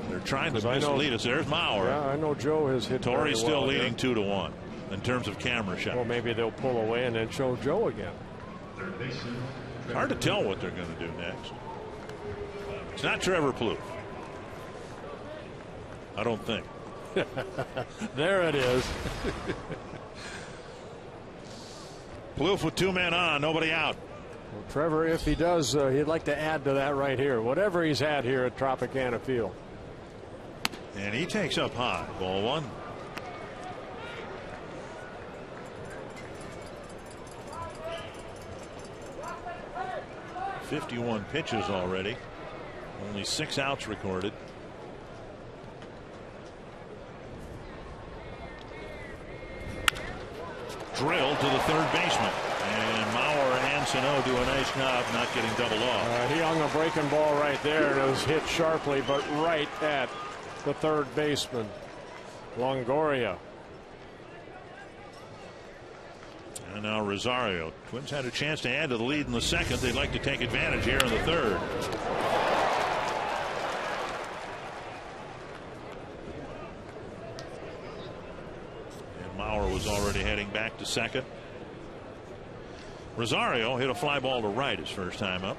They're trying to mislead us. There's Mauer. Yeah, I know Joe has hit. Torrey's still leading 2-1 in terms of camera shots. Well, maybe they'll pull away and then show Joe again. Hard to tell what they're going to do next. It's not Trevor Plouffe. I don't think. There it is. Plouffe with 2 men on, nobody out. Well, Trevor, if he does, he'd like to add to that right here. Whatever he's had here at Tropicana Field. And he takes up high. Ball 1. "51 pitches already. Only 6 outs recorded. Drilled to the third baseman. And Mauer and Sano do a nice job not getting doubled off. He hung a breaking ball right there, and it was hit sharply, but right at the third baseman, Longoria. And now Rosario. Twins had a chance to add to the lead in the second. They'd like to take advantage here in the third. And Mauer was already heading back to second. Rosario hit a fly ball to right his first time up.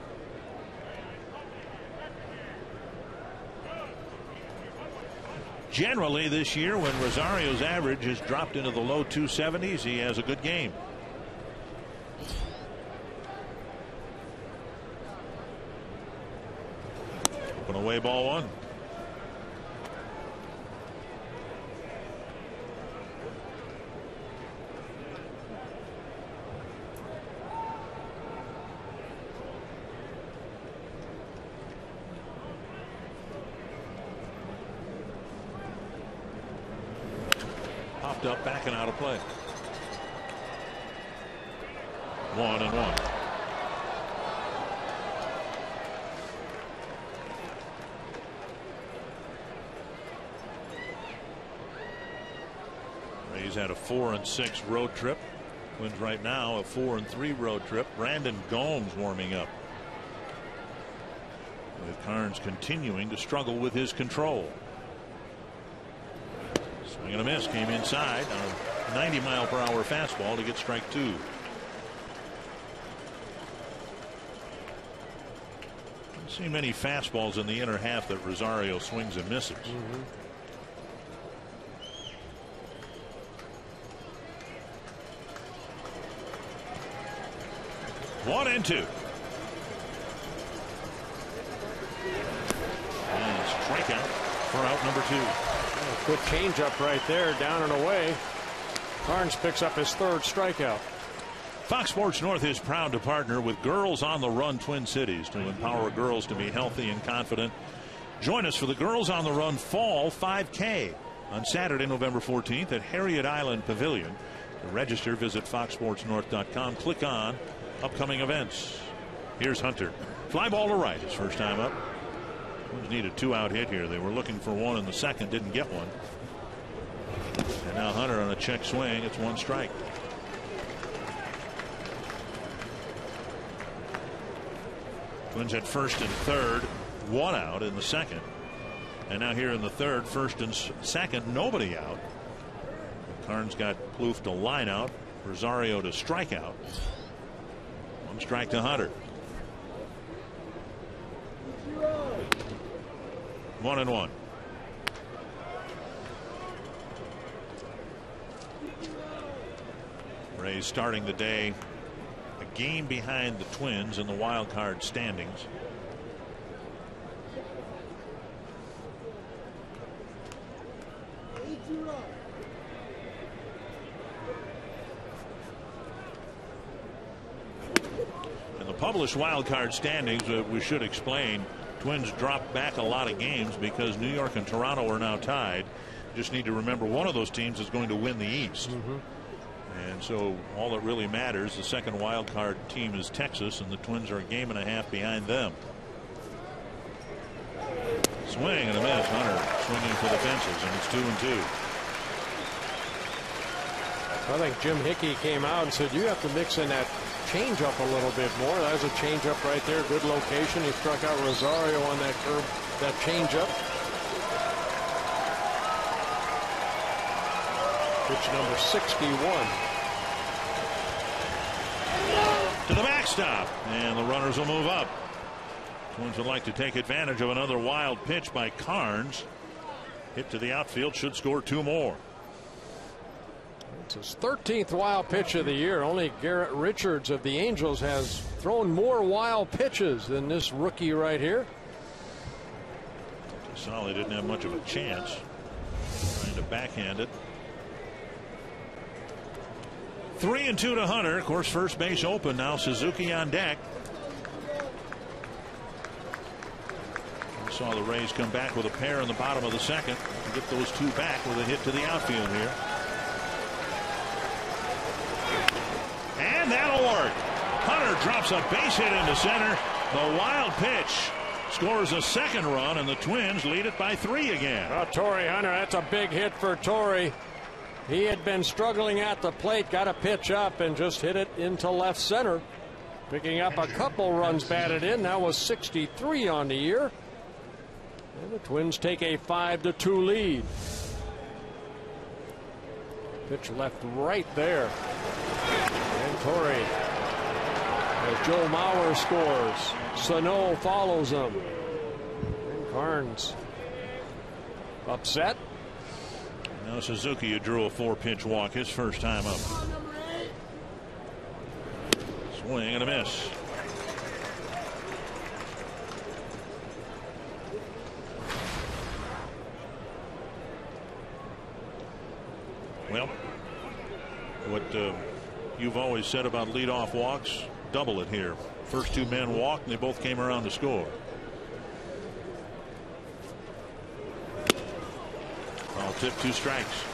Generally this year, when Rosario's average has dropped into the low 270s, he has a good game. Open away, ball 1. Up, backing out of play. 1-1. Rays had a 4-6 road trip. Twins right now a 4-3 road trip. Brandon Gomes warming up, with Carnes continuing to struggle with his control. Swing and a miss, came inside on a 90-mile-per-hour fastball to get strike 2. See many fastballs in the inner half that Rosario swings and misses. 1-2. And strikeout for out number 2. Good changeup right there, down and away. Carnes picks up his 3rd strikeout. Fox Sports North is proud to partner with Girls on the Run Twin Cities to empower girls to be healthy and confident. Join us for the Girls on the Run Fall 5K on Saturday, November 14th at Harriet Island Pavilion. To register, visit foxsportsnorth.com. Click on upcoming events. Here's Hunter. Fly ball to right. His first time up. Twins need a 2-out hit here. They were looking for one in the second, didn't get one. And now Hunter on a check swing. It's 1 strike. Twins at first and third, 1 out in the second. And now here in the third, first and second, nobody out. Carnes got Plouffe to line out, Rosario to strike out. 1 strike to Hunter. 1-1. Rays starting the day a game behind the Twins in the wild card standings. In the published wild card standings, we should explain, Twins dropped back a lot of games because New York and Toronto are now tied. Just need to remember one of those teams is going to win the East. And so all that really matters, the second wild card team is Texas, and the Twins are a game and a half behind them. Swing and a miss. Hunter swinging for the fences, and it's 2-2. I think Jim Hickey came out and said, you have to mix in that changeup a little bit more. That was a changeup right there. Good location. He struck out Rosario on that curve, that changeup. Pitch number 61. To the backstop, and the runners will move up. Twins would like to take advantage of another wild pitch by Carnes. Hit to the outfield, should score 2 more. It's his 13th wild pitch of the year. Only Garrett Richards of the Angels has thrown more wild pitches than this rookie right here. Solly didn't have much of a chance. Trying to backhand it. 3-2 to Hunter. Of course, first base open now. Suzuki on deck. We saw the Rays come back with a pair in the bottom of the second. Get those 2 back with a hit to the outfield here. And that'll work. Hunter drops a base hit into center. The wild pitch scores a second run, and the Twins lead it by 3 again. Torrey Hunter, that's a big hit for Torrey. He had been struggling at the plate, got a pitch up and just hit it into left center. Picking up a couple runs batted in. That was 63 on the year. And the Twins take a 5-2 lead. Pitch left right there. And Torrey, as Joe Mauer scores, Sano follows him. And Carnes upset. Now Suzuki, who drew a 4-pitch walk, his first time up. Swing and a miss. Well, what you've always said about leadoff walks, double it here. First 2 men walked, and they both came around to score. Foul tip, 2 strikes.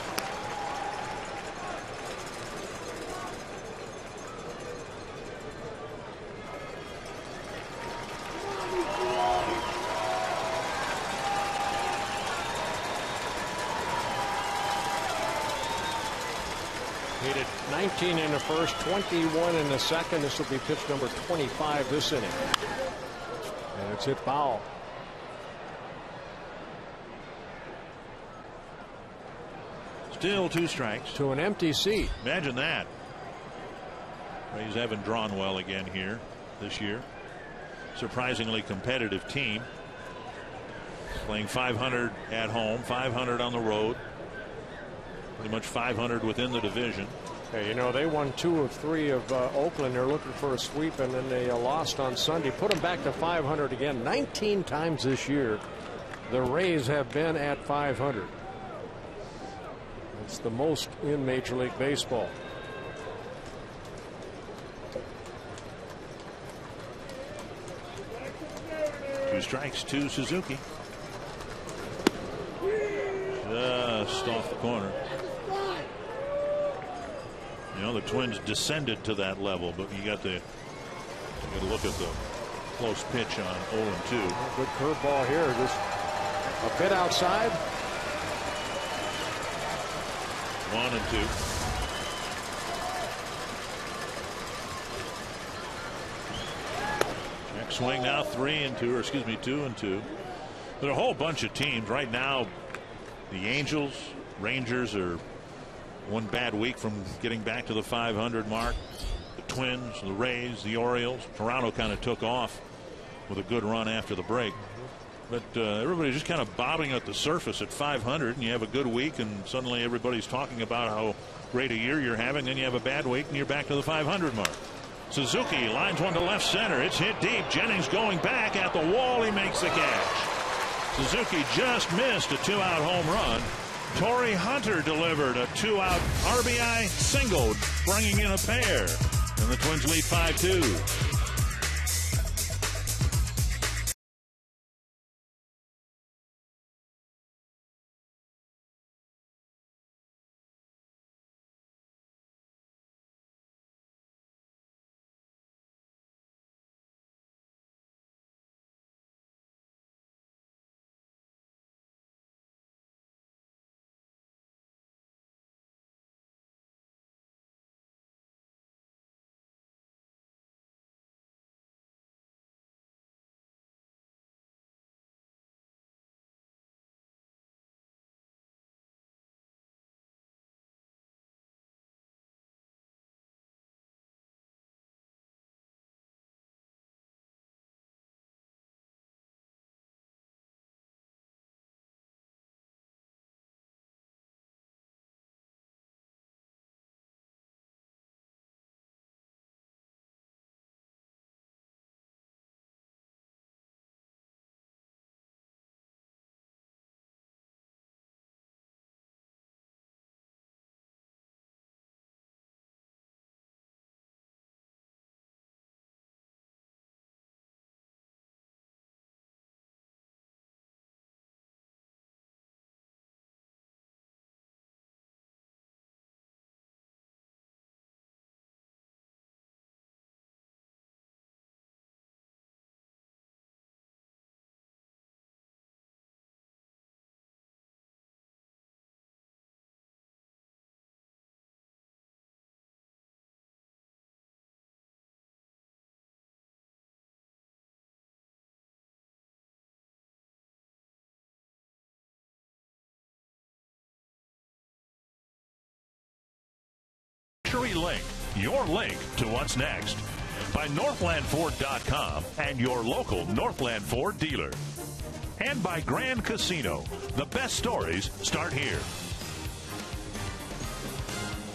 He hit 19 in the first, 21 in the second. This will be pitch number 25 this inning. And it's hit foul. Still 2 strikes. To an empty seat. Imagine that. Rays haven't drawn well again here this year. surprisingly competitive team. Playing 500 at home, 500 on the road. Pretty much 500 within the division. Hey, you know, they won 2 of 3 of Oakland. They're looking for a sweep, and then they lost on Sunday. Put them back to 500 again. 19 times this year the Rays have been at 500. It's the most in Major League Baseball. Two strikes to Suzuki. Just off the corner. You know, the Twins descended to that level, but you got to look at the close pitch on 0-2. Good curveball here, just a bit outside. 1-2. Check swing now, 3-2, or excuse me, 2-2. There are a whole bunch of teams right now. The Angels, Rangers are one bad week from getting back to the 500 mark. The Twins, the Rays, the Orioles. Toronto kind of took off with a good run after the break. But everybody's just kind of bobbing at the surface at 500, and you have a good week, and suddenly everybody's talking about how great a year you're having. Then you have a bad week, and you're back to the 500 mark. Suzuki lines one to left center. It's hit deep. Jennings going back at the wall. He makes the catch. Suzuki just missed a 2-out home run. Torrey Hunter delivered a 2-out RBI single, bringing in a pair, and the Twins lead 5-2. Link, your link to what's next, by NorthlandFord.com and your local Northland Ford dealer, and by Grand Casino. The best stories start here.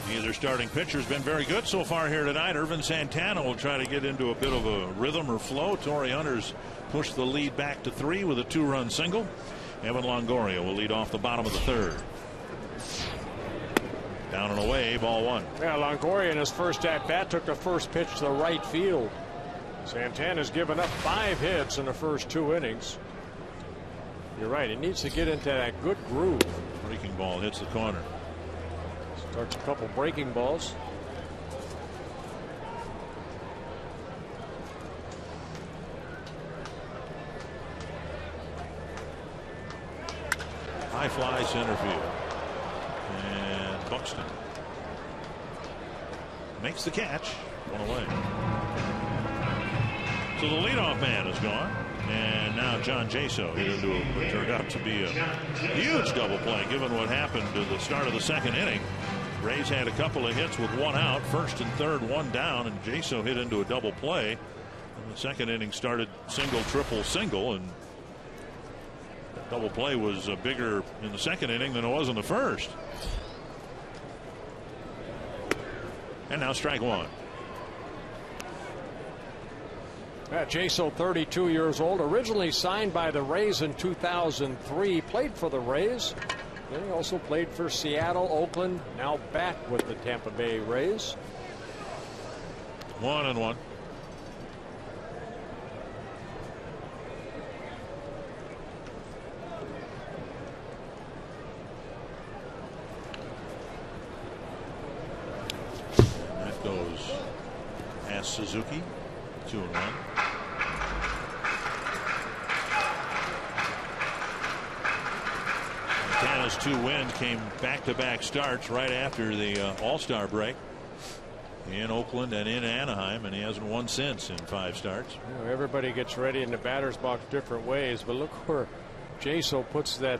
Neither starting pitcher's been very good so far here tonight. Irvin Santana will try to get into a bit of a rhythm or flow. Torrey Hunter's pushed the lead back to 3 with a 2-run single. Evan Longoria will lead off the bottom of the 3rd. Down and away, ball 1. Yeah, Longoria in his first at-bat took the first pitch to the right field. Santana's given up 5 hits in the first 2 innings. You're right, he needs to get into that good groove. Breaking ball hits the corner. Starts a couple breaking balls. High fly center field. And Buxton makes the catch. One away. So the leadoff man is gone. And now John Jaso hit into what turned out to be a huge double play given what happened to the start of the 2nd inning. Rays had a couple of hits with 1 out, 1st and 3rd, 1 down, and Jaso hit into a double play. The second inning started single, triple, single, and that double play was bigger in the second inning than it was in the first. And now strike one. Jaso, 32 years old, originally signed by the Rays in 2003, played for the Rays. Then he also played for Seattle, Oakland, now back with the Tampa Bay Rays. 1-1. That goes past Suzuki. 2-1. Montana's 2 wins came back-to-back starts right after the All-Star break in Oakland and in Anaheim, and he hasn't won since in 5 starts. You know, everybody gets ready in the batter's box different ways, but look where Jaso puts that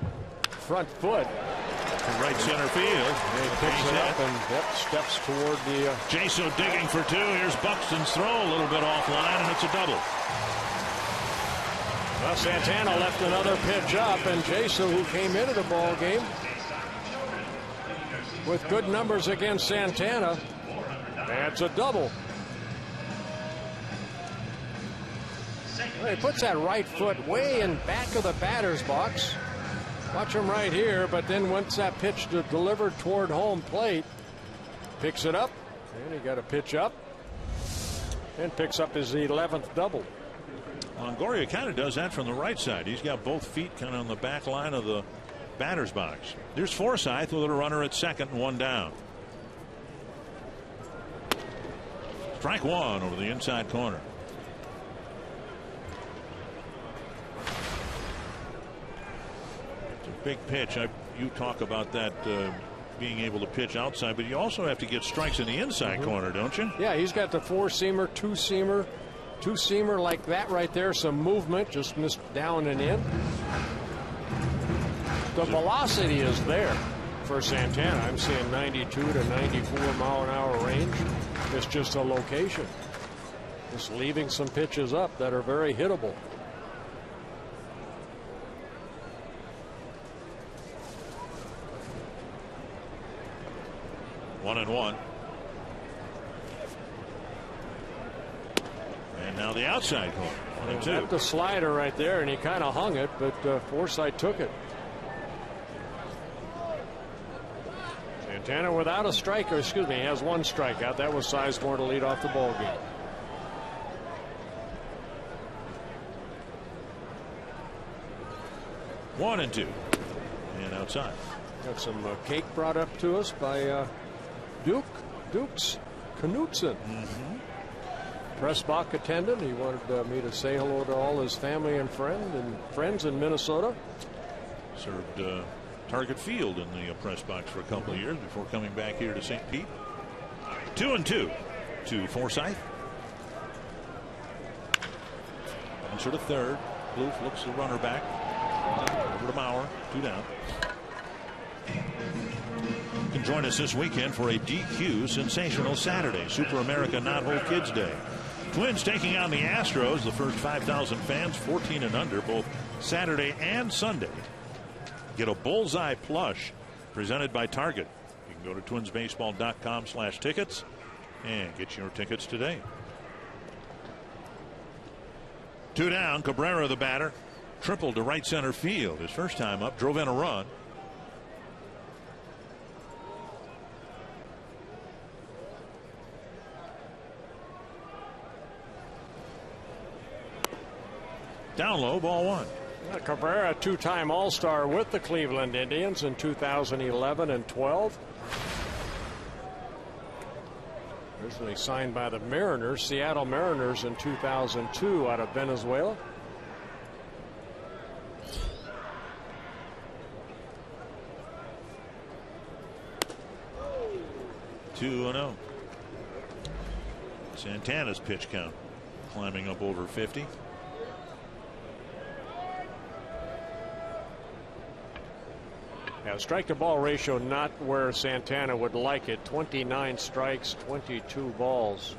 front foot. To right center field. He picks it up and steps toward the. Jaso digging for 2. Here's Buxton's throw, a little bit offline, and it's a double. Well, Santana left another pitch up, and Jaso, who came into the ball game with good numbers against Santana, adds a double. Well, he puts that right foot way in back of the batter's box. Watch him right here, but then once that pitch is delivered toward home plate, picks it up, and he got a pitch up, and picks up his 11th double. Longoria kind of does that from the right side. He's got both feet kind of on the back line of the batter's box. There's Forsythe with a runner at second and 1 down. Strike 1 over the inside corner. It's a big pitch. You talk about that being able to pitch outside, but you also have to get strikes in the inside corner, don't you? Yeah, he's got the 4-seamer, 2-seamer. 2-seamer like that right there. Some movement, just missed down and in. The velocity is there for Santana. I'm seeing 92 to 94 mile an hour range. It's just a location. Just leaving some pitches up that are very hittable. One and 1. And now the outside corner. 1-2. Got the slider right there, and he kind of hung it, but Forsythe took it. Santana without a strike, or excuse me, he has 1 strikeout. That was Sizemore to lead off the ball game. One and 2. And outside. Got some cake brought up to us by Dukes Knutson. Pressbox attendant. He wanted me to say hello to all his family and friends in Minnesota. Served Target Field in the press box for a couple of years before coming back here to St. Pete. 2-2 to Forsythe. Answer to third. Bloof looks the runner back. Over to Maurer. 2 down. You can join us this weekend for a DQ sensational Saturday. Super America Not Whole Kids Day. Twins taking on the Astros. The first 5,000 fans, 14 and under, both Saturday and Sunday, get a bullseye plush presented by Target. You can go to twinsbaseball.com/tickets and get your tickets today. 2 down. Cabrera, the batter, tripled to right center field. His first time up, drove in a run. Down low, ball 1. Cabrera, 2-time All-Star with the Cleveland Indians in 2011 and 12. Originally signed by the Mariners, Seattle Mariners in 2002 out of Venezuela. Two and 0. Santana's pitch count climbing up over 50. Yeah, strike to ball ratio not where Santana would like it. 29 strikes, 22 balls.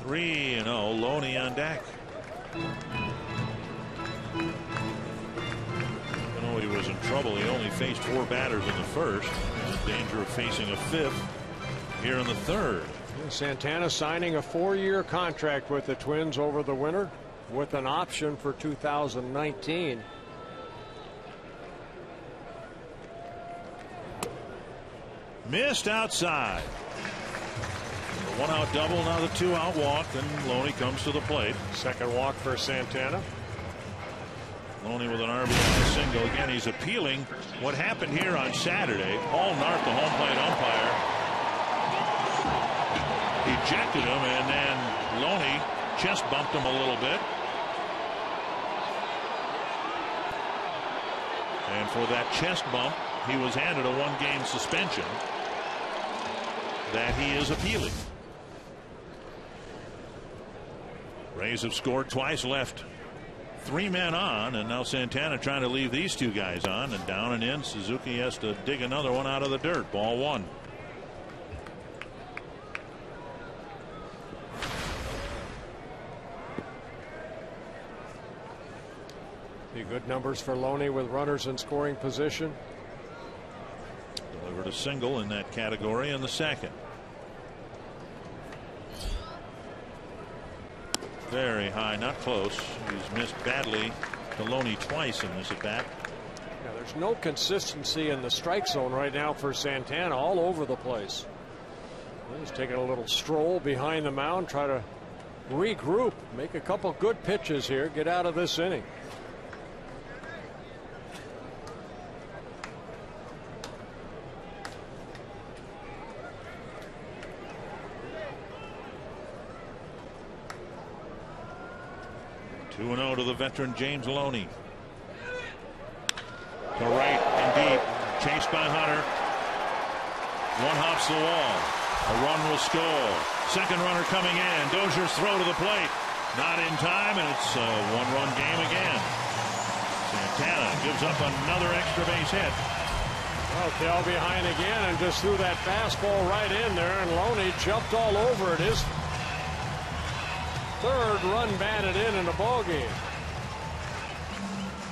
3-0. Loney on deck. He was in trouble. He only faced 4 batters in the first. In danger of facing a 5th here in the 3rd. Santana signing a 4-year contract with the Twins over the winter with an option for 2019. Missed outside. The 1-out double, now the 2-out walk, and Loney comes to the plate. Second walk for Santana. Loney with an RBI single. Again, he's appealing what happened here on Saturday. Paul Nart, the home plate umpire, ejected him, and then Loney chest bumped him a little bit. And for that chest bump, he was handed a 1-game suspension that he is appealing. Rays have scored twice, left 3 men on, and now Santana trying to leave these 2 guys on, and down and in. Suzuki has to dig another one out of the dirt. Ball 1. The good numbers for Loney with runners in scoring position. Delivered a single in that category in the 2nd. Very high, not close. He's missed badly to Loney twice in this at bat. Yeah, there's no consistency in the strike zone right now for Santana, all over the place. He's taking a little stroll behind the mound, try to regroup, make a couple good pitches here, get out of this inning. To the veteran James Loney. To right and deep. Chased by Hunter. One hops the wall. A run will score. Second runner coming in. Dozier's throw to the plate. Not in time, and it's a 1-run game again. Santana gives up another extra base hit. Well, fell behind again and just threw that fastball right in there, and Loney jumped all over it. His 3rd run batted in the ball game.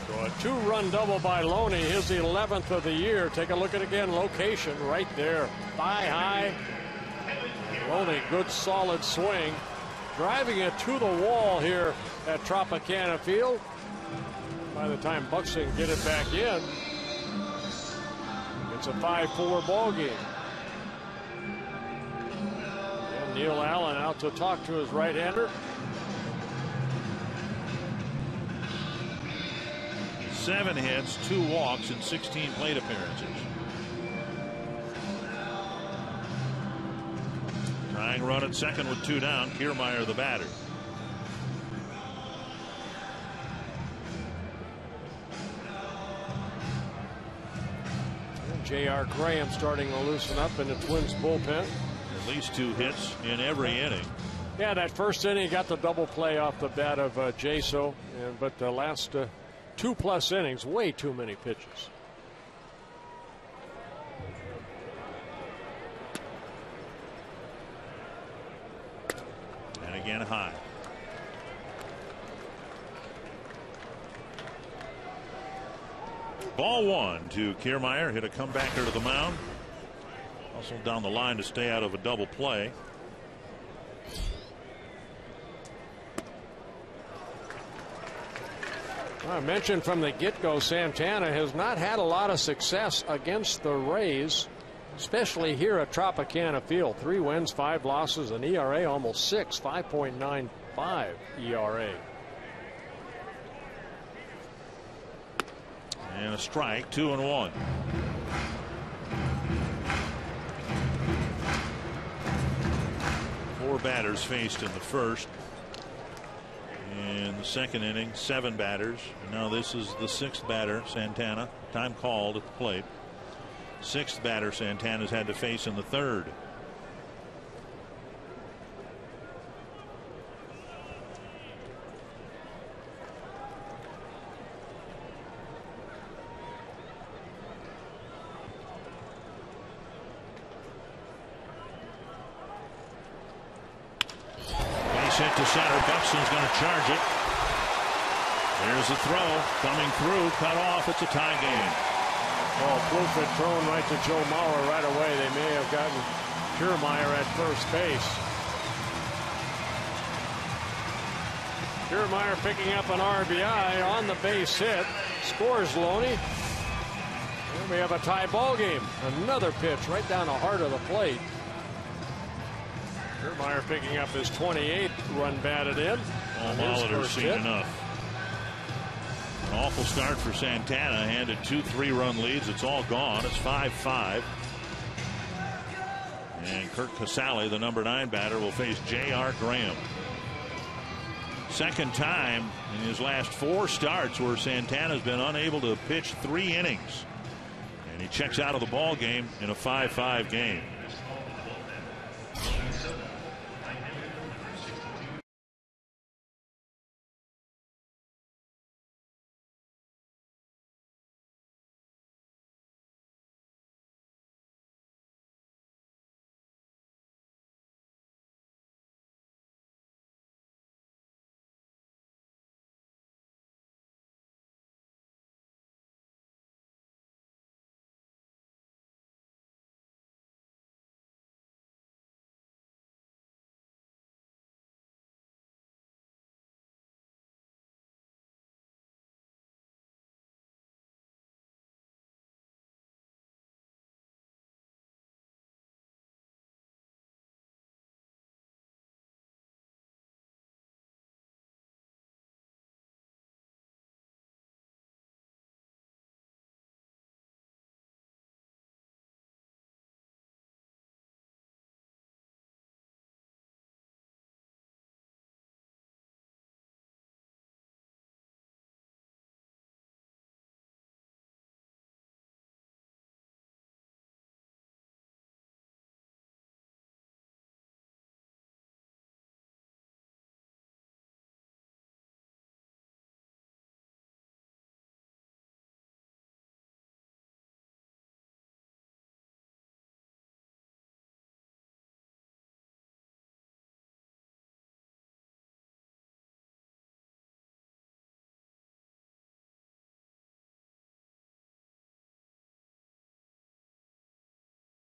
So a 2-run double by Loney, his 11th of the year. Take a look at again, location right there, thigh high. Loney, good solid swing, driving it to the wall here at Tropicana Field. By the time Buxton get it back in, it's a 5-4 ball game. And Neil Allen out to talk to his right-hander. 7 hits, 2 walks, and 16 plate appearances. Tying run at second with 2 down. Kiermaier the batter. J.R. Graham starting to loosen up in the Twins bullpen. At least 2 hits in every inning. Yeah, that first inning got the double play off the bat of Jaso, but the last 2+ innings, way too many pitches. And again high. Ball 1 to Kiermaier. Hit a comebacker to the mound. Also down the line to stay out of a double play. I mentioned from the get-go, Santana has not had a lot of success against the Rays, especially here at Tropicana Field. 3 wins, 5 losses, an ERA almost 6, 5.95 ERA. And a strike, 2-1. Four batters faced in the first. In the second inning, 7 batters. And now this is the 6th batter, Santana. Time called at the plate. 6th batter Santana's had to face in the third. center. Buxton's going to charge it. There's a throw coming through, cut off. It's a tie game. Well, Bluford thrown right to Joe Mauer right away. They may have gotten Kiermaier at first base. Kiermaier picking up an RBI on the base hit. Scores Loney. And we have a tie ball game. Another pitch right down the heart of the plate. Kiermaier picking up his 28th run batted in. Molitor's seen enough. An awful start for Santana. Handed 2 3-run leads. It's all gone. It's 5-5. And Kurt Casale, the number 9 batter, will face J.R. Graham. Second time in his last 4 starts where Santana's been unable to pitch 3 innings. And he checks out of the ball game in a 5-5 game.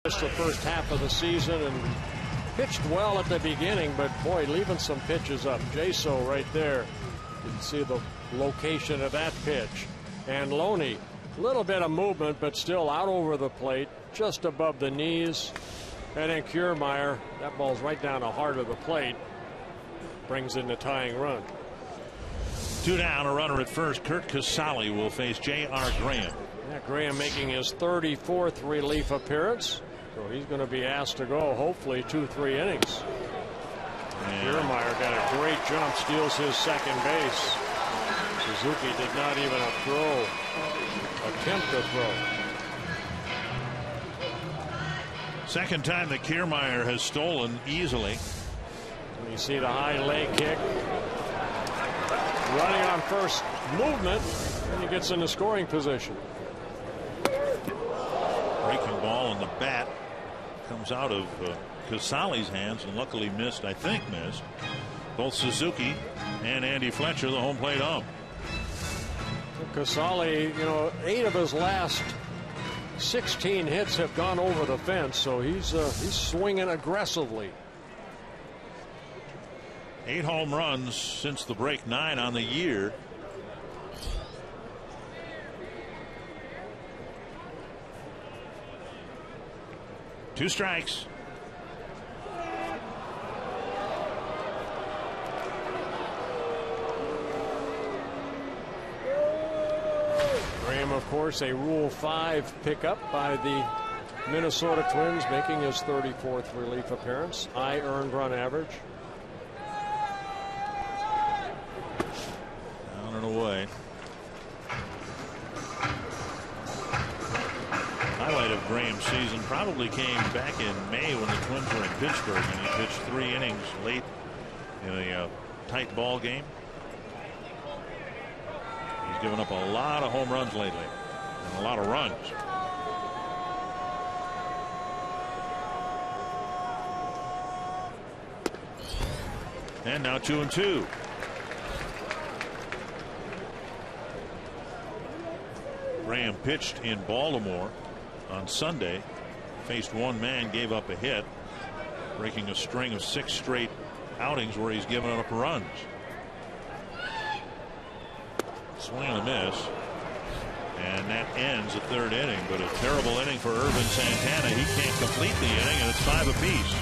Just the first half of the season and pitched well at the beginning, but boy, leaving some pitches up. Jaso right there. You can see the location of that pitch. And Loney, a little bit of movement, but still out over the plate, just above the knees. And then Kiermaier, that ball's right down the heart of the plate, brings in the tying run. 2 down, a runner at first. Kurt Casale will face J.R. Graham. Yeah, Graham making his 34th relief appearance. So he's going to be asked to go, hopefully, 2-3 innings. Kiermaier got a great jump, steals his second base. Suzuki did not even attempt to throw. Second time that Kiermaier has stolen easily. And you see the high leg kick. Running on first movement, and he gets in the scoring position. Breaking ball on the bat comes out of Casale's hands and luckily missed, I think missed, both Suzuki and Andy Fletcher, the home plate ump. Casale, 8 of his last 16 hits have gone over the fence, so he's swinging aggressively. 8 home runs since the break, 9 on the year. Two strikes. Graham, of course, a Rule 5 pickup by the Minnesota Twins, making his 34th relief appearance. High earned run average. Down and away. Highlight of Graham's season probably came back in May when the Twins were in Pittsburgh and he pitched 3 innings late in a tight ball game. He's given up a lot of home runs lately and a lot of runs. And now 2-2. Graham pitched in Baltimore on Sunday. Faced one man, gave up a hit, breaking a string of 6 straight outings where he's given up runs. Swing and a miss. And that ends the 3rd inning, but a terrible inning for Irvin Santana. He can't complete the inning, and it's 5 apiece.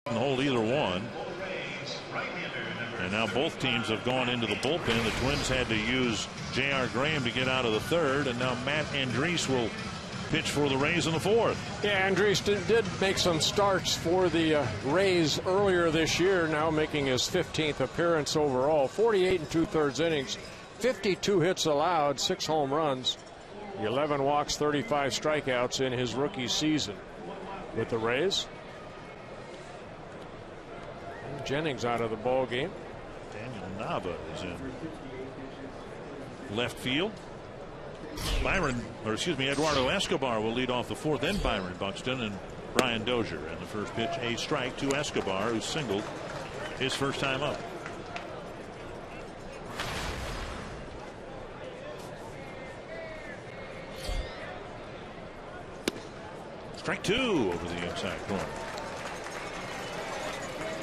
Hold either one. And now both teams have gone into the bullpen. The Twins had to use J.R. Graham to get out of the 3rd, and now Matt Andriese will pitch for the Rays in the 4th. Yeah, Andriese did make some starts for the Rays earlier this year, now making his 15th appearance overall. 48 2/3 innings, 52 hits allowed, 6 home runs, 11 walks, 35 strikeouts in his rookie season with the Rays. Jennings out of the ball game. Daniel Nava is in left field. Eduardo Escobar will lead off the 4th, then Byron Buxton and Brian Dozier. And the first pitch, a strike to Escobar, who singled his first time up. Strike 2 over the inside corner.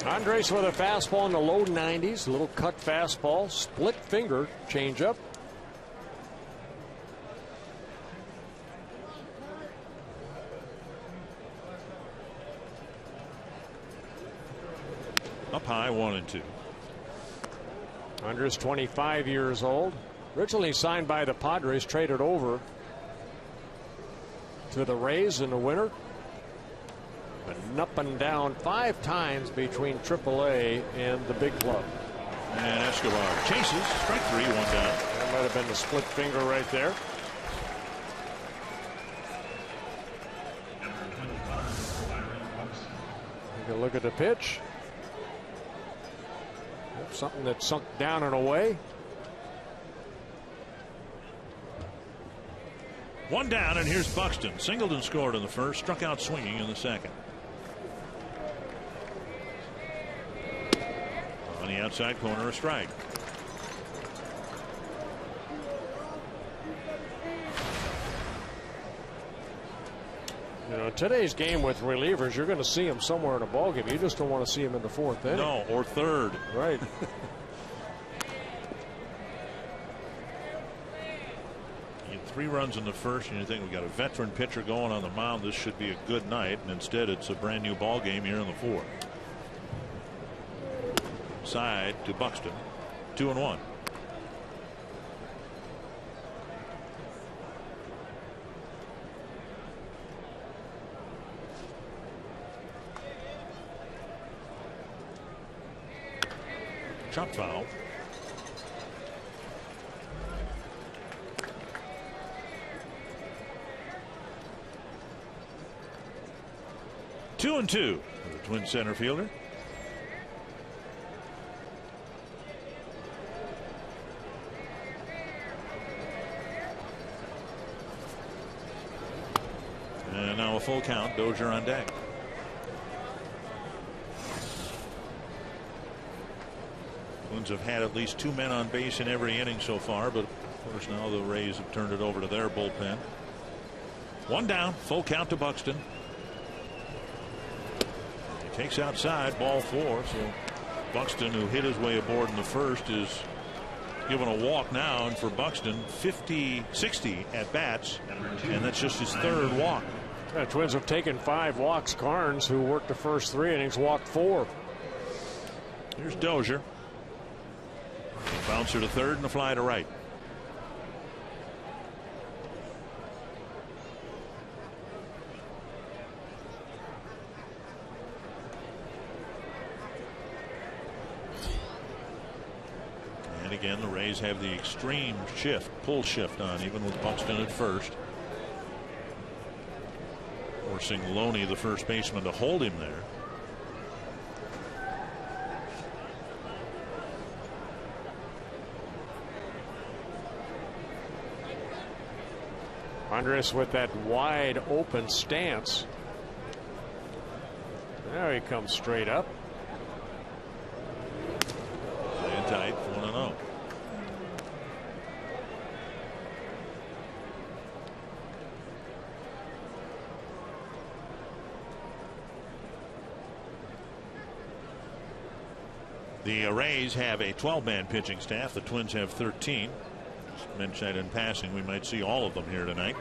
Andriese with a fastball in the low 90s, a little cut fastball, split finger changeup. Up high, 1-2. Andriese 25 years old. Originally signed by the Padres, traded over to the Rays in the winter. Been up and down 5 times between AAA and the big club. And Escobar chases, strike 3, 1 down. That might have been the split finger right there. Take a look at the pitch. Something that sunk down and away. 1 down, and here's Buxton. Singled and scored in the first, struck out swinging in the second. On the outside corner, a strike. You know, today's game with relievers, you're going to see them somewhere in a ballgame. You just don't want to see them in the 4th inning. No, or 3rd. Right. You get 3 runs in the first, and you think we got a veteran pitcher going on the mound. This should be a good night, and instead it's a brand new ball game here in the 4th. Side to Buxton, 2-1. Chop foul. Two and two for the Twin center fielder. And now a full count. Dozier on deck. Twins have had at least 2 men on base in every inning so far, but of course now the Rays have turned it over to their bullpen. One down, full count to Buxton. He takes outside, ball 4. So Buxton, who hit his way aboard in the first, is given a walk now, and for Buxton 60 at bats, and that's just his 3rd walk. The Twins have taken 5 walks. Carnes, who worked the first 3 innings, walked 4. Here's Dozier. Bouncer to third and a fly to right. And again, the Rays have the extreme pull shift on, even with Buxton at first. Forcing Loney, the first baseman, to hold him there. Andres with that wide open stance. There he comes straight up. Playing tight, 1-0. The Rays have a 12-man pitching staff. The Twins have 13. Just mentioned in passing, we might see all of them here tonight.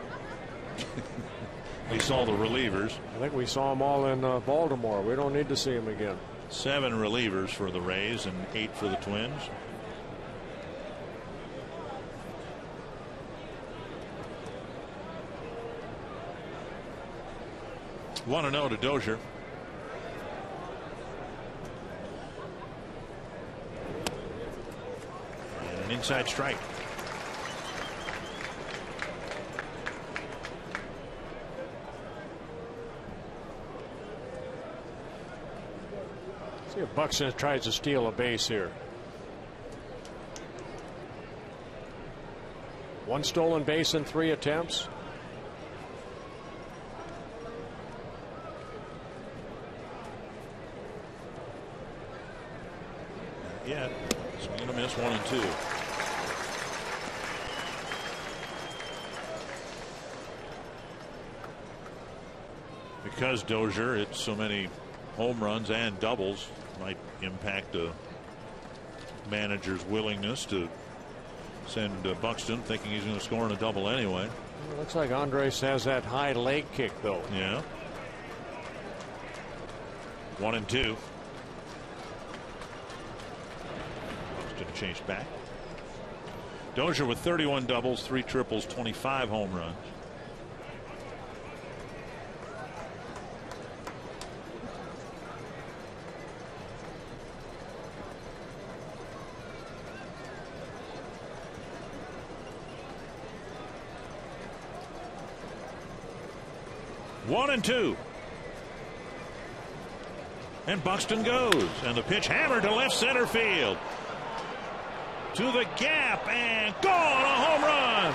We saw the relievers. I think we saw them all in Baltimore. We don't need to see them again. 7 relievers for the Rays and 8 for the Twins. One and 0 to Dozier. And an inside strike. See if Buxton tries to steal a base here. 1 stolen base in 3 attempts. Yeah, swing and a miss, 1 and 2. Because Dozier hit so many home runs and doubles, might impact a manager's willingness to send Buxton, thinking he's going to score in a double anyway. It looks like Andres has that high leg kick, though. Yeah. 1 and 2. Buxton chased back. Dozier with 31 doubles, 3 triples, 25 home runs. One and 2. And Buxton goes. And the pitch hammered to left center field. To the gap and gone. A home run.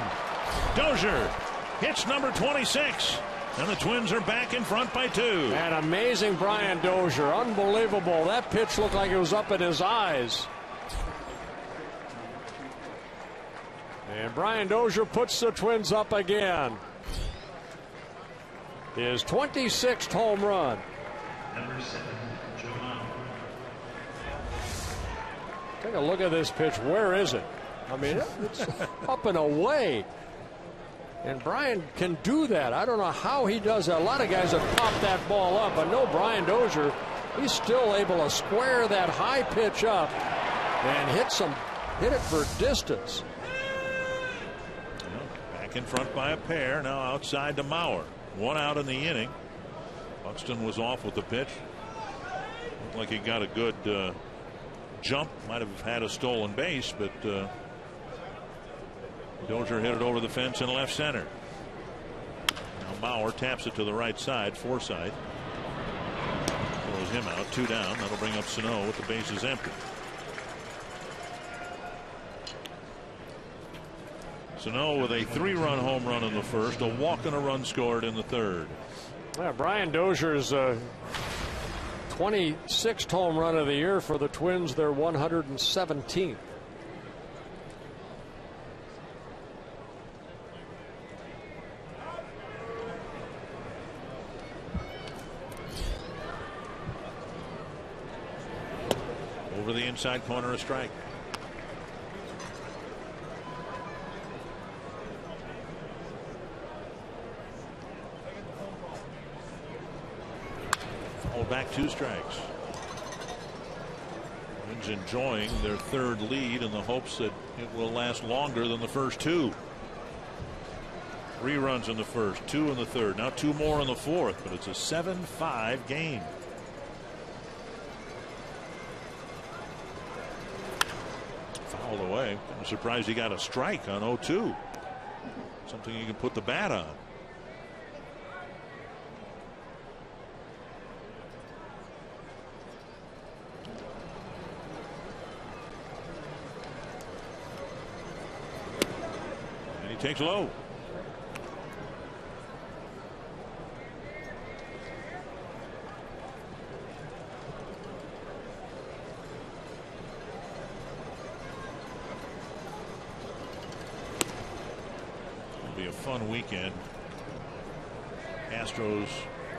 Dozier hits number 26. And the Twins are back in front by 2. And amazing Brian Dozier. Unbelievable. That pitch looked like it was up in his eyes. And Brian Dozier puts the Twins up again. His 26th home run. Number 7, Johan. Take a look at this pitch. Where is it? I mean, it's up and away. And Brian can do that. I don't know how he does that. A lot of guys have popped that ball up, but no, Brian Dozier, he's still able to square that high pitch up and hit it for distance. Back in front by a pair. Now outside to Mauer. 1 out in the inning. Buxton was off with the pitch. Looked like he got a good jump, might have had a stolen base, but Dozier hit it over the fence in left center. Now Mauer taps it to the right side. Forsythe throws him out. 2 down. That'll bring up Sano with the bases empty. Sano with a 3-run home run in the first, a walk and a run scored in the third. Yeah, Brian Dozier's 26th home run of the year for the Twins. They're 117th. Over the inside corner, a strike. Back 2 strikes. Twins enjoying their 3rd lead in the hopes that it will last longer than the first 2. 3 runs in the first, 2 in the third, now 2 more in the fourth, but it's a 7-5 game. Fouled away. I'm surprised he got a strike on 0-2. Something you can put the bat on. Takes low. It'll be a fun weekend. Astros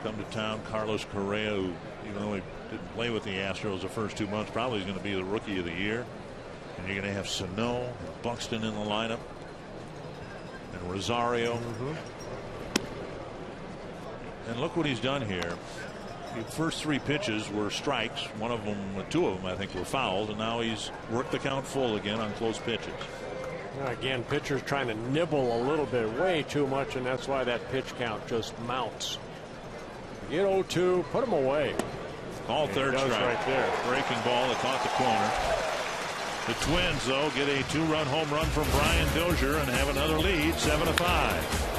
come to town. Carlos Correa, who, even though he didn't play with the Astros the first 2 months, probably is going to be the rookie of the year. And you're going to have Sano and Buxton in the lineup. And Rosario. And look what he's done here. The first 3 pitches were strikes. 2 of them I think were fouled, and now he's worked the count full again on close pitches. Again, pitchers trying to nibble a little bit, way too much, and that's why that pitch count just mounts. Get 0-2, put him away. All third strike right there. Breaking ball that caught the corner. The Twins, though, get a 2-run home run from Brian Dozier and have another lead, 7-5.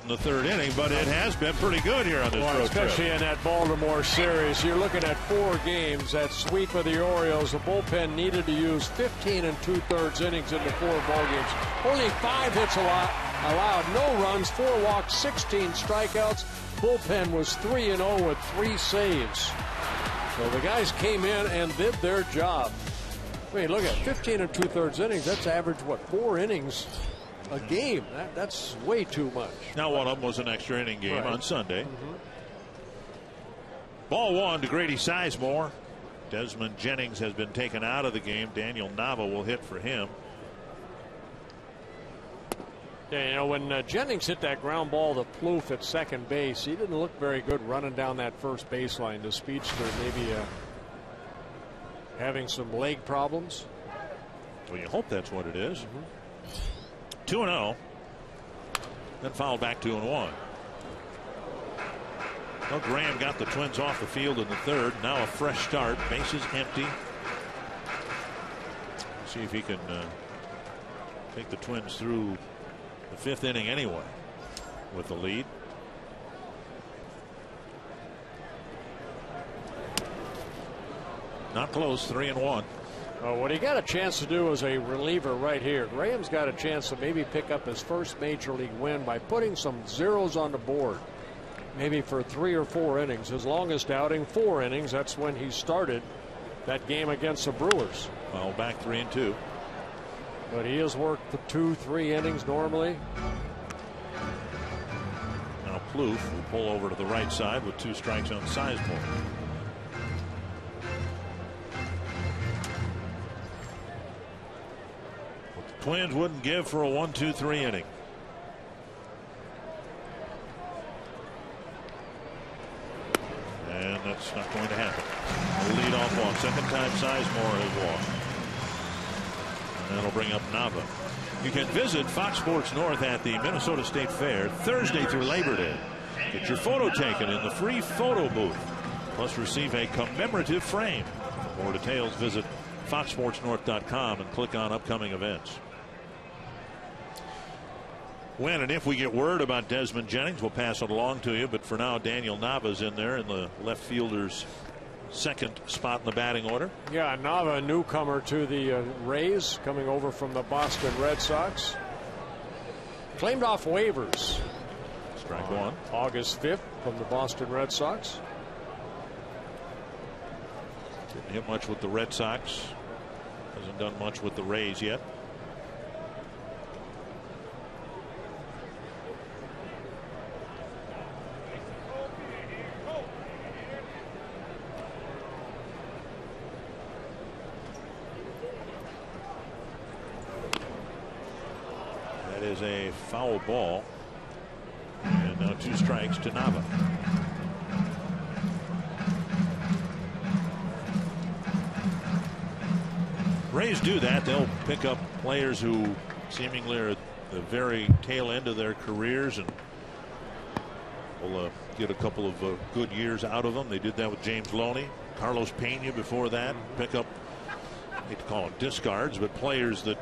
In the third inning, but it has been pretty good here on this road especially trip. In that Baltimore series. You're looking at 4 games. That sweep of the Orioles, the bullpen needed to use 15 2/3 innings in the 4 ball games. Only 5 hits allowed, no runs, 4 walks, 16 strikeouts. Bullpen was 3-0 with 3 saves. So the guys came in and did their job. I mean, look at 15 2/3 innings. That's average, what, 4 innings a game. That's way too much. Now one of them was an extra inning game on Sunday. Ball one to Grady Sizemore. Desmond Jennings has been taken out of the game. Daniel Nava will hit for him. Yeah, you know, when Jennings hit that ground ball to Plouffe at second base, he didn't look very good running down that first baseline. The speedster maybe having some leg problems. Well, you hope that's what it is. 2-0. Then fouled back 2-1. Well, Graham got the Twins off the field in the third. Now a fresh start. Bases empty. See if he can take the Twins through the fifth inning anyway with the lead. Not close. 3-1. What he got a chance to do as a reliever right here. Graham's got a chance to maybe pick up his first major league win by putting some zeros on the board. Maybe for 3 or 4 innings. His longest outing, 4 innings. That's when he started that game against the Brewers. Well, back 3-2. But he has worked for 2-3 innings normally. Now Plouffe will pull over to the right side with 2 strikes on Sizemore. What the Twins wouldn't give for a 1-2-3 inning. And that's not going to happen. The leadoff walk. Second time Sizemore has walked. And that'll bring up Nava. You can visit Fox Sports North at the Minnesota State Fair Thursday through Labor Day. Get your photo taken in the free photo booth. Plus receive a commemorative frame. For more details, visit foxsportsnorth.com and click on upcoming events. When and if we get word about Desmond Jennings, we'll pass it along to you. But for now, Daniel Nava's in there in the left fielder's second spot in the batting order. Yeah, Nava, a newcomer to the Rays, coming over from the Boston Red Sox. Claimed off waivers. Strike one. August 5th from the Boston Red Sox. Didn't hit much with the Red Sox. Hasn't done much with the Rays yet. Is a foul ball, and now 2 strikes to Nava. Rays do that. They'll pick up players who seemingly are at the very tail end of their careers and will get a couple of good years out of them. They did that with James Loney, Carlos Pena before that. Pick up, I hate to call them discards, but players that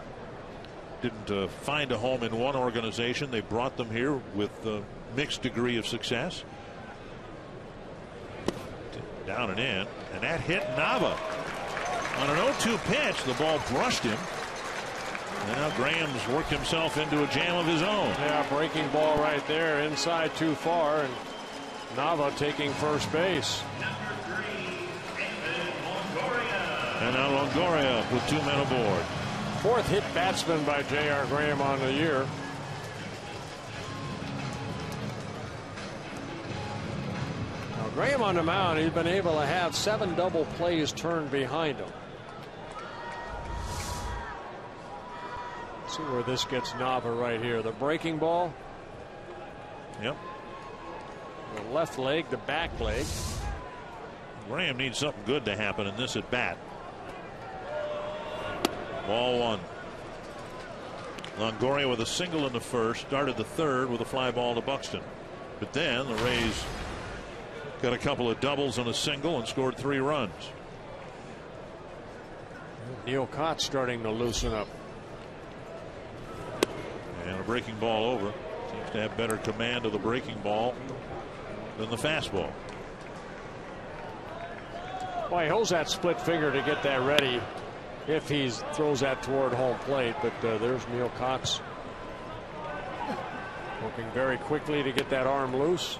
didn't find a home in one organization. They brought them here with a mixed degree of success. Down and in, and that hit Nava on an 0-2 pitch. The ball brushed him, and now Graham's worked himself into a jam of his own. Yeah, breaking ball right there, inside too far, and Nava taking first base. And now Longoria with 2 men aboard. 4th hit batsman by J.R. Graham on the year. Now Graham on the mound, he's been able to have 7 double plays turned behind him. Let's see where this gets Nava right here. The breaking ball. Yep. The left leg, the back leg. Graham needs something good to happen in this at bat. Ball 1. Longoria with a single in the first, started the third with a fly ball to Buxton. But then the Rays got a couple of doubles and a single and scored 3 runs. Neil Cott starting to loosen up. And a breaking ball over. Seems to have better command of the breaking ball than the fastball. Well, he holds that split finger to get that ready if he throws that toward home plate. But there's Neil Cox working very quickly to get that arm loose.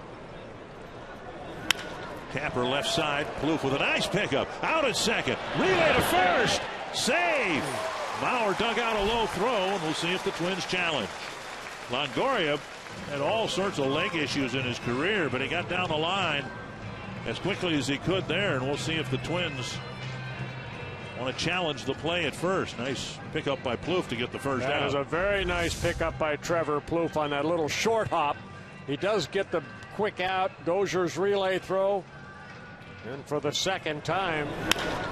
Tapper left side. Plouffe with a nice pickup. Out at second. Relay to first. Save. Bauer dug out a low throw, and we'll see if the Twins challenge. Longoria had all sorts of leg issues in his career, but he got down the line as quickly as he could there, and we'll see if the Twins want to challenge the play at first. Nice pickup by Plouffe to get the first out. That was a very nice pickup by Trevor Plouffe on that little short hop. He does get the quick out. Dozier's relay throw. And for the second time,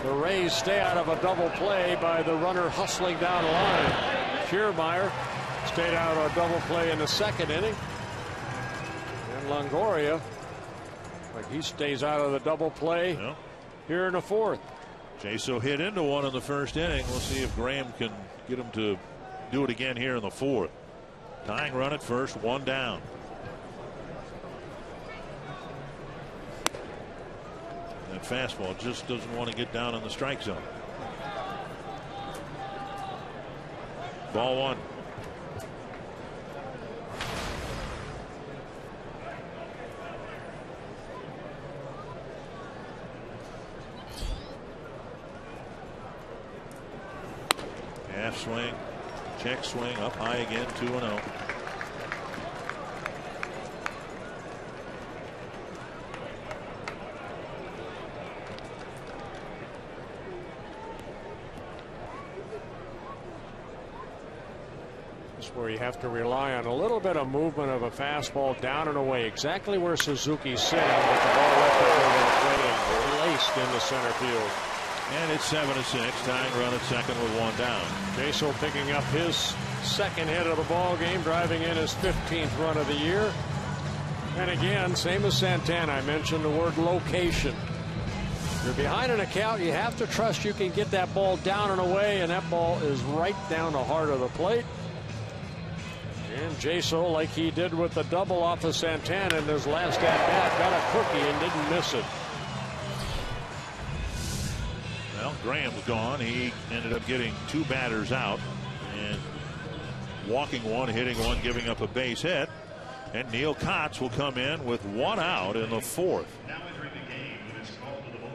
the Rays stay out of a double play by the runner hustling down the line. Kiermaier stayed out of a double play in the second inning. And Longoria, like he stays out of the double play here in the fourth. Jaso hit into one in the first inning. We'll see if Graham can get him to do it again here in the fourth. Tying run at first, one down. That fastball just doesn't want to get down in the strike zone. Ball one. Half swing, check swing, up high again, 2-0. Where you have to rely on a little bit of movement of a fastball down and away, exactly where Suzuki's sitting, with the ball left over the plate and laced into center field. And it's 7-6, tying run at second with one down. Jaso picking up his second hit of the ball game, driving in his 15th run of the year. And again, same as Santana, I mentioned the word location. You're behind an account, you have to trust you can get that ball down and away, and that ball is right down the heart of the plate. And Jaso, like he did with the double off of Santana in his last at-bat, got a cookie and didn't miss it. Well, Graham's gone. He ended up getting two batters out and walking one, hitting one, giving up a base hit. And Neil Kotz will come in with one out in the fourth. Now entering the game with his call to the bullpen.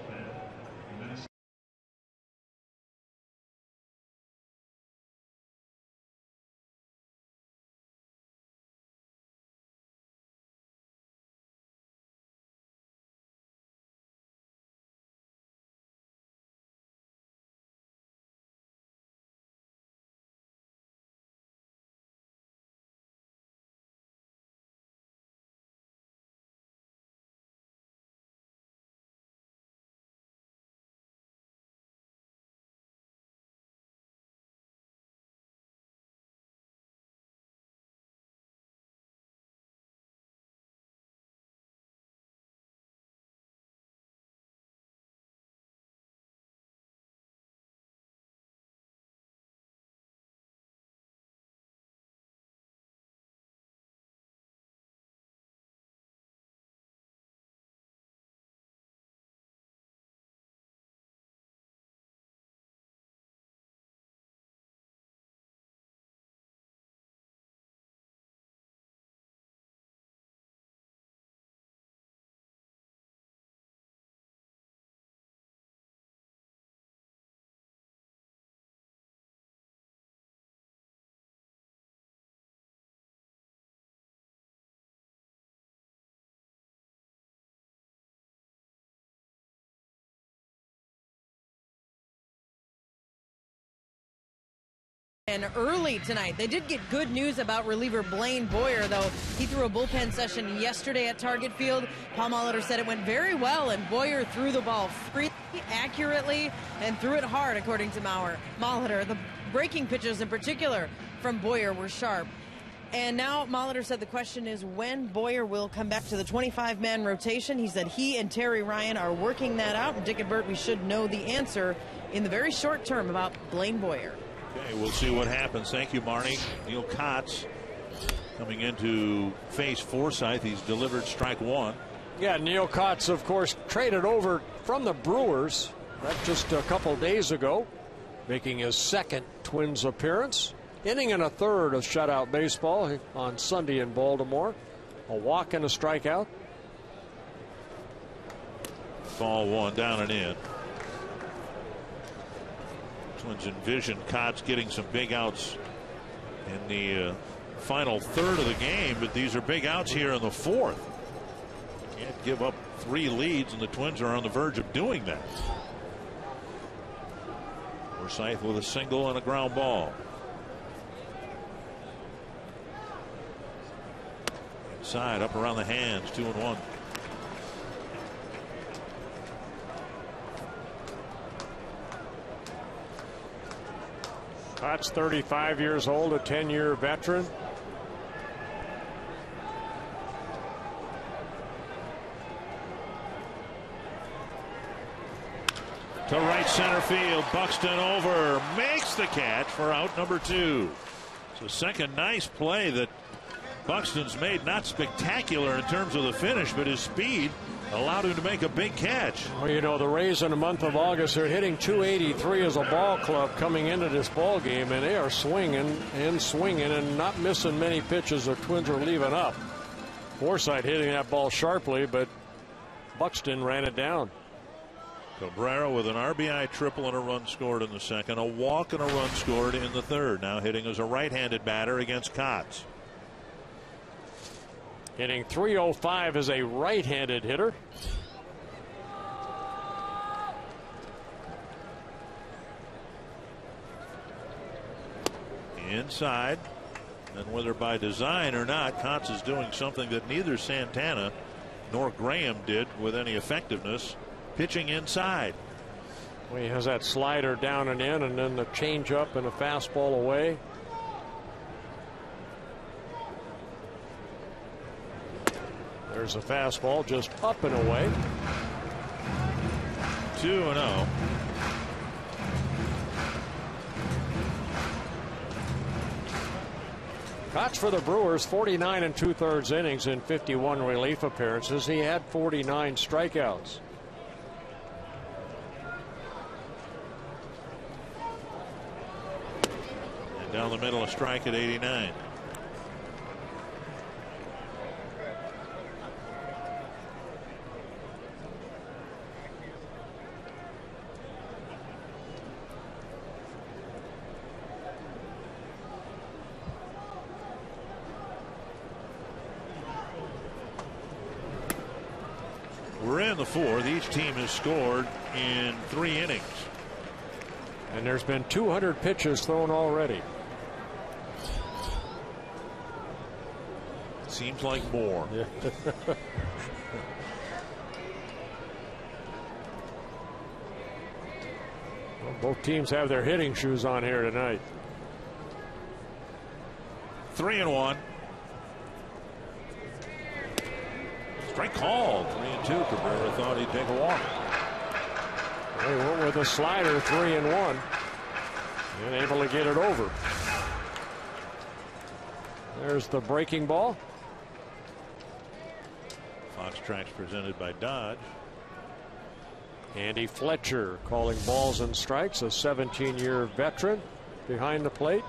And early tonight, they did get good news about reliever Blaine Boyer, though. He threw a bullpen session yesterday at Target Field. Paul Molitor said it went very well, and Boyer threw the ball freely, accurately, and threw it hard, according to Molitor. The breaking pitches in particular from Boyer were sharp. And now Molitor said the question is when Boyer will come back to the 25-man rotation. He said he and Terry Ryan are working that out. And Dick and Bert, we should know the answer in the very short term about Blaine Boyer. Okay, we'll see what happens. Thank you, Marnie. Neil Kotz coming in to face Forsythe. He's delivered strike one. Yeah, Neil Kotz, of course, traded over from the Brewers just a couple days ago, making his second Twins appearance. Inning and a third of shutout baseball on Sunday in Baltimore. A walk and a strikeout. Ball one, down and in. Twins envisioned Cots getting some big outs in the final third of the game, but these are big outs here in the fourth. Can't give up 3 leads, and the Twins are on the verge of doing that. Forsythe with a single and a ground ball. Inside, up around the hands, 2-1. Cots 35 years old, a 10-year veteran. To right center field, Buxton over, makes the catch for out number 2. It's the second nice play that Buxton's made. Not spectacular in terms of the finish, but his speed allowed him to make a big catch. Well, you know, the Rays in the month of August, they're hitting .283 as a ball club coming into this ball game, and they are swinging and not missing many pitches. The Twins are leaving up. Forsythe hitting that ball sharply, but Buxton ran it down. Cabrera with an RBI triple and a run scored in the second, a walk and a run scored in the third. Now hitting as a right-handed batter against Cots. Hitting .305 as a right-handed hitter. Inside, and whether by design or not, Cots is doing something that neither Santana nor Graham did with any effectiveness. Pitching inside. Well, he has that slider down and in, and then the changeup and a fastball away. There's a fastball just up and away. 2-0. Cots for the Brewers, 49 2/3 innings in 51 relief appearances. He had 49 strikeouts. Down the middle, a strike at 89. We're in the fourth. Each team has scored in 3 innings. And there's been 200 pitches thrown already. Seems like more. Yeah. Well, both teams have their hitting shoes on here tonight. 3-1. Strike called. 3-2. Cabrera thought he'd take a walk. They went with a slider, 3-1, and able to get it over. There's the breaking ball. Fox Tracks presented by Dodge. Andy Fletcher calling balls and strikes, a 17-year veteran behind the plate.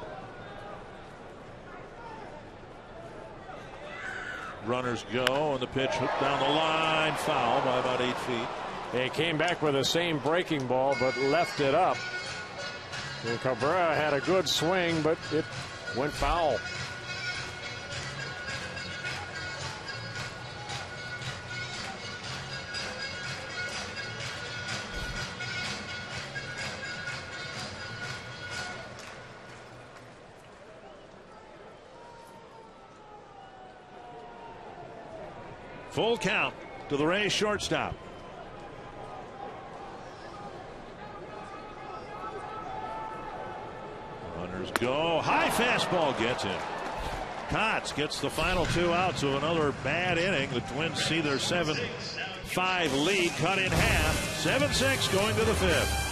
Runners go, and the pitch hooked down the line, foul by about 8 feet. They came back with the same breaking ball, but left it up. And Cabrera had a good swing, but it went foul. Full count to the Rays shortstop. Runners go. High fastball gets him. Cots gets the final 2 outs of another bad inning. The Twins see their 7-5 lead cut in half. 7-6 going to the 5th.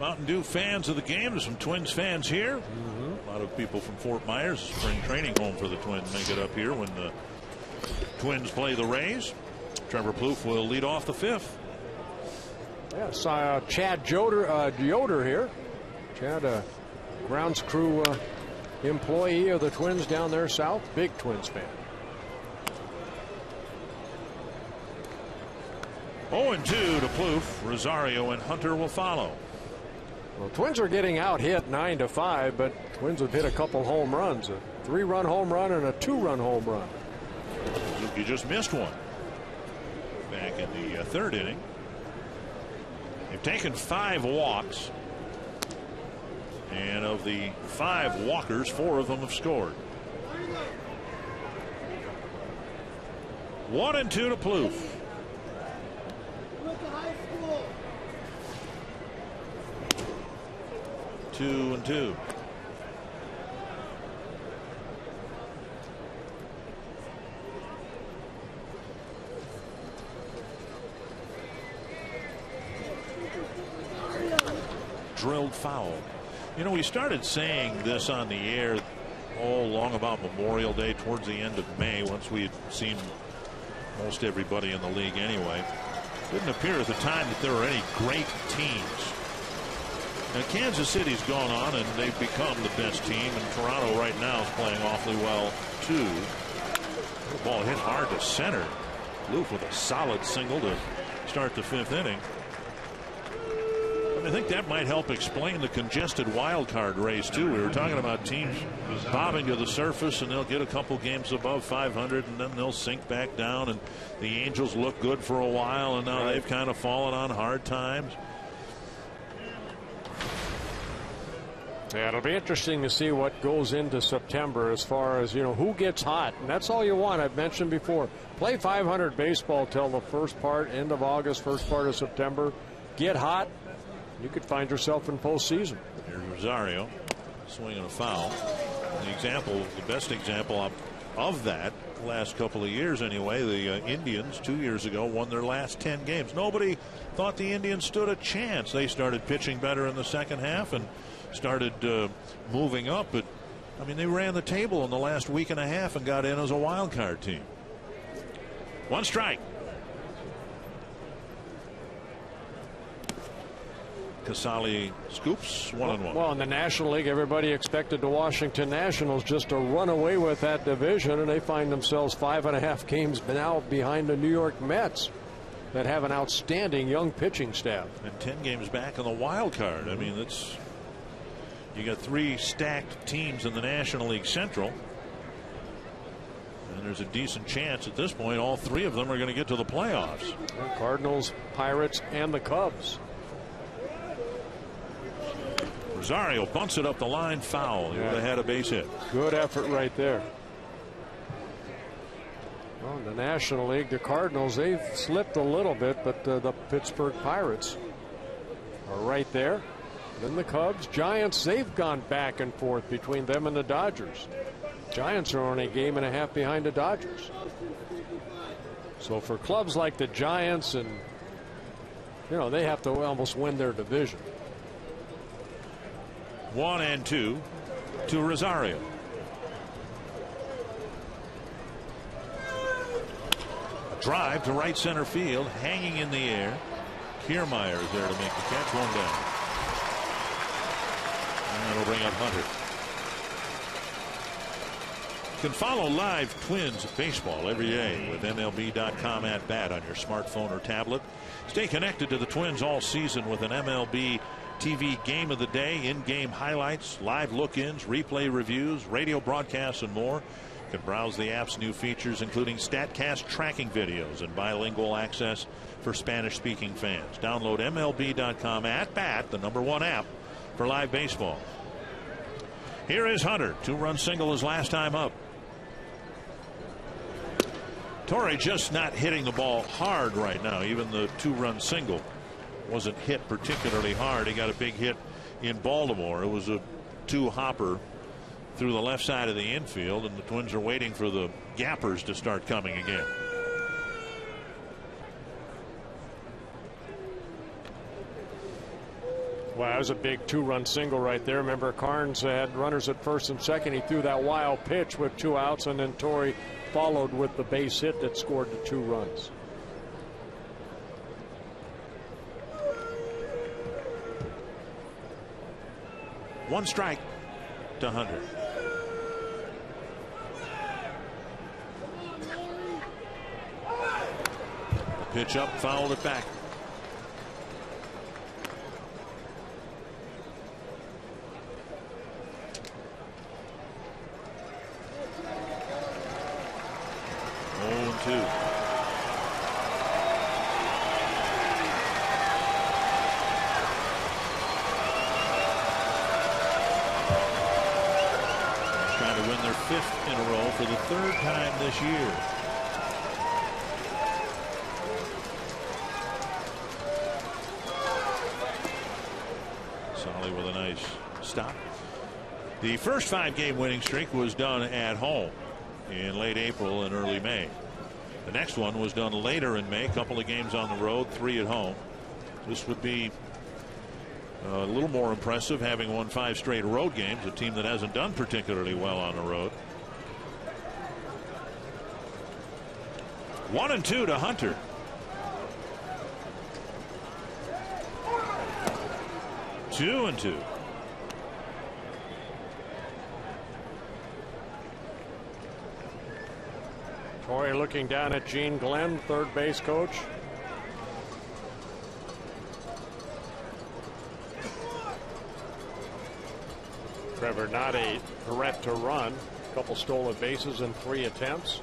Mountain Dew fans of the game. There's some Twins fans here. A lot of people from Fort Myers, spring training home for the Twins, make it up here when the Twins play the Rays. Trevor Plouffe will lead off the fifth. Yes, Chad Yoder here. Chad, a grounds crew employee of the Twins down there south. Big Twins fan. 0-2 to Plouffe. Rosario and Hunter will follow. Well, Twins are getting out hit 9-5, but Twins have hit a couple home runs. A 3-run home run and a 2-run home run. You just missed one back in the third inning. They've taken 5 walks, and of the 5 walkers, 4 of them have scored. 1-2 to Plouffe. 2-2. Drilled foul. You know, we started saying this on the air all along about Memorial Day towards the end of May, once we had seen most everybody in the league anyway. Didn't appear at the time that there were any great teams. Now, Kansas City's gone on and they've become the best team, and Toronto right now is playing awfully well too. The ball hit hard to center. Plouffe with a solid single to start the 5th inning. I think that might help explain the congested wild card race too. We were talking about teams bobbing to the surface, and they'll get a couple games above 500 and then they'll sink back down, and the Angels look good for a while, and now they've kind of fallen on hard times. Yeah, it'll be interesting to see what goes into September as far as, you know, who gets hot. And that's all you want. I've mentioned before. Play 500 baseball till the first part, end of August, first part of September. Get hot. You could find yourself in postseason. Here's Rosario swinging a foul. The best example of that, the last couple of years anyway, the Indians 2 years ago won their last 10 games. Nobody thought the Indians stood a chance. They started pitching better in the second half and started moving up. But I mean, they ran the table in the last week and a half and got in as a wild card team. 1 strike. Casali scoops 1-1. Well, in the National League, everybody expected the Washington Nationals just to run away with that division, and they find themselves 5.5 games now behind the New York Mets that have an outstanding young pitching staff. And 10 games back in the wild card. I mean, you got 3 stacked teams in the National League Central. And there's a decent chance at this point all 3 of them are going to get to the playoffs. The Cardinals, Pirates, and the Cubs. Rosario bunts it up the line, foul. He would have had a base hit. Good effort right there. Well, in the National League, the Cardinals, they've slipped a little bit, but the Pittsburgh Pirates are right there. Then the Cubs, Giants, they've gone back and forth between them and the Dodgers. Giants are only a game and a half behind the Dodgers. So for clubs like the Giants, and you know, they have to almost win their division. 1-2 to Rosario. A drive to right center field, hanging in the air. Kiermaier is there to make the catch. 1 down. And it'll bring up Hunter. You can follow live Twins baseball every day with MLB.com at bat on your smartphone or tablet. Stay connected to the Twins all season with an MLB TV game of the day, in-game highlights, live look-ins, replay reviews, radio broadcasts, and more. You can browse the app's new features, including StatCast tracking videos and bilingual access for Spanish-speaking fans. Download MLB.com at bat, the #1 app for live baseball. Here is Hunter. 2-run single his last time up. Torrey just not hitting the ball hard right now. Even the 2-run single wasn't hit particularly hard. He got a big hit in Baltimore. It was a 2-hopper through the left side of the infield, and the Twins are waiting for the gappers to start coming again. Well, that was a big 2-run single right there. Remember, Carnes had runners at first and second. He threw that wild pitch with 2 outs, and then Torrey followed with the base hit that scored the 2 runs. One strike to Hunter. The pitch up, fouled it back. Trying to win their 5th in a row for the 3rd time this year. Solly with a nice stop. The first 5-game winning streak was done at home in late April and early May. The next one was done later in May, a couple of games on the road, 3 at home. This would be a little more impressive, having won 5 straight road games, a team that hasn't done particularly well on the road. 1-2 to Hunter. Two and two. Torrey looking down at Gene Glenn, third base coach. Trevor not a threat to run. A couple stolen bases in 3 attempts.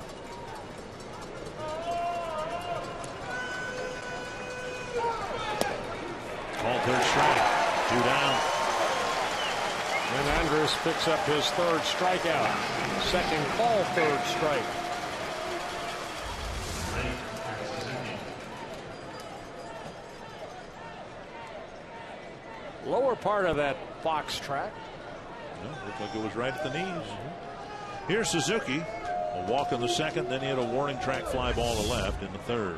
Called third strike. 2 down. And Andrus picks up his 3rd strikeout. Second call, 3rd strike. Lower part of that box track. Yeah, looked like it was right at the knees. Here's Suzuki. A walk in the 2nd, then he had a warning track fly ball to left in the 3rd.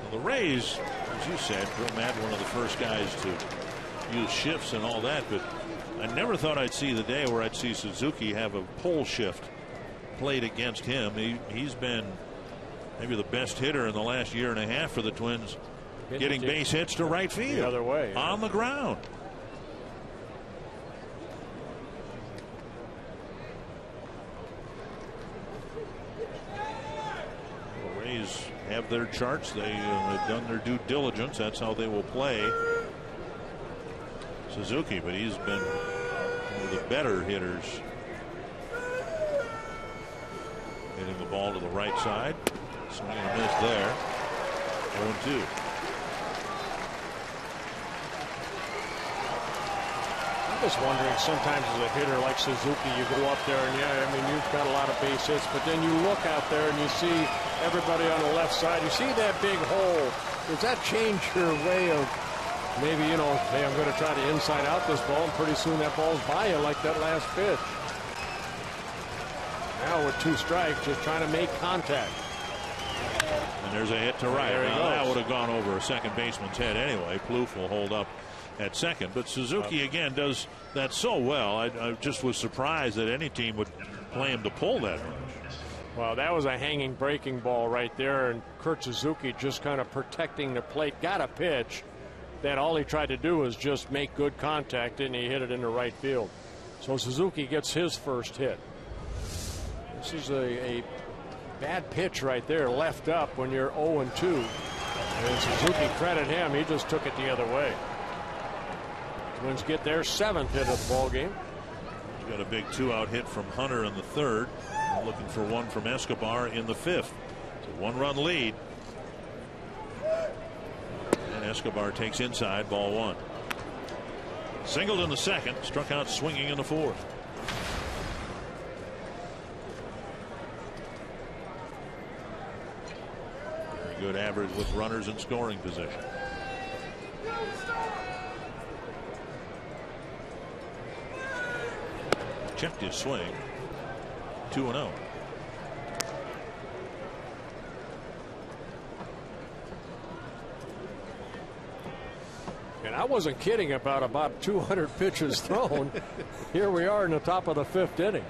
Well, the Rays, as you said, Bill Matt, one of the first guys to use shifts and all that, but I never thought I'd see the day where I'd see Suzuki have a pole shift played against him. He's been maybe the best hitter in the last year and a half for the Twins, getting base hits to right field. The other way. Yeah. On the ground. The Rays have their charts. They have done their due diligence. That's how they will play Suzuki, but he's been one of the better hitters. Hitting the ball to the right side. Swing and a miss there. 0-2. I'm just wondering, sometimes as a hitter like Suzuki, you go up there and, yeah, I mean, you've got a lot of base hits, but then you look out there and you see everybody on the left side. You see that big hole. Does that change your way of maybe, you know, hey, I'm going to try to inside out this ball, and pretty soon that ball's by you like that last pitch. Now with 2 strikes, just trying to make contact. And there's a hit to right. Well, that would have gone over a second baseman's head anyway. Plouffe will hold up at second. But Suzuki again does that so well. I just was surprised that any team would play him to pull that much. Well, that was a hanging breaking ball right there, and Kurt Suzuki just kind of protecting the plate. Got a pitch that all he tried to do was just make good contact, and he hit it into right field. So Suzuki gets his first hit. This is a bad pitch right there, left up when you're 0-2. And Suzuki, credit him, he just took it the other way. Twins get their 7th hit of the ball game. He's got a big 2-out hit from Hunter in the 3rd. Looking for one from Escobar in the 5th. It's a 1-run lead. And Escobar takes inside, ball 1. Singled in the 2nd, struck out swinging in the 4th. Very good average with runners in scoring position. Checked his swing. 2-0. And I wasn't kidding about 200 pitches thrown. Here we are in the top of the 5th inning.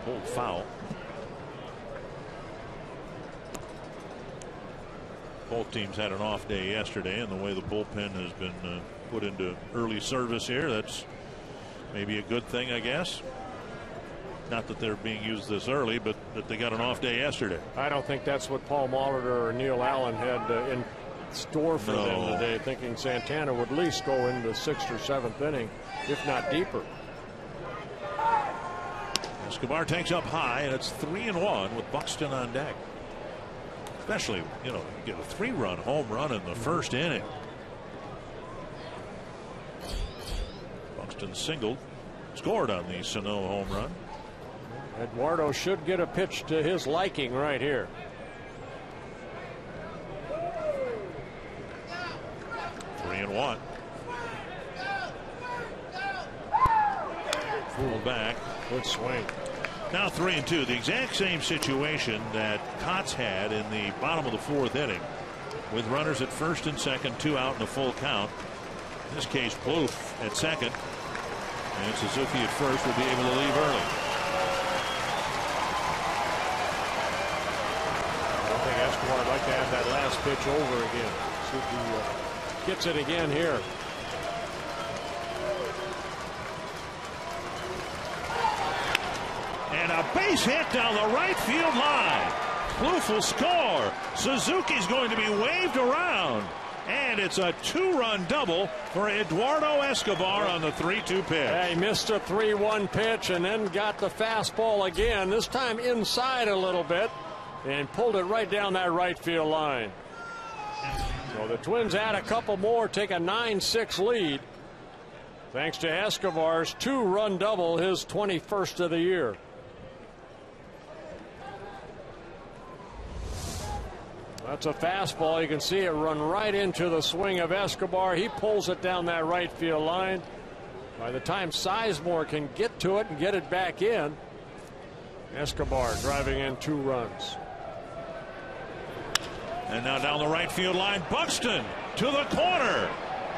Pulled foul. Both teams had an off day yesterday, and the way the bullpen has been put into early service here, that's maybe a good thing, I guess. Not that they're being used this early, but that they got an off day yesterday. I don't think that's what Paul Molitor or Neil Allen had in store for them today, thinking Santana would at least go into the 6th or 7th inning, if not deeper. Escobar takes up high, and it's 3-1 with Buxton on deck. Especially, you get a 3-run home run in the 1st inning. Buxton singled, scored on the Sano home run. Eduardo should get a pitch to his liking right here. Three and one. Pulled back. Good swing. Now 3-2. The exact same situation that Kotz had in the bottom of the 4th inning, with runners at 1st and 2nd, 2 out and a full count. In this case, Plouffe at 2nd, and Suzuki at 1st will be able to leave early. I think Escobar would like to have that last pitch over again. See if he gets it again here. And a base hit down the right field line. Plouffe will score. Suzuki's going to be waved around. And it's a 2-run double for Eduardo Escobar on the 3-2 pitch. Yeah, he missed a 3-1 pitch and then got the fastball again, this time inside a little bit, and pulled it right down that right field line. So the Twins add a couple more, take a 9-6 lead, thanks to Escobar's 2-run double, his 21st of the year. That's a fastball. You can see it run right into the swing of Escobar. He pulls it down that right field line. By the time Sizemore can get to it and get it back in, Escobar driving in 2 runs. And now down the right field line, Buxton to the corner.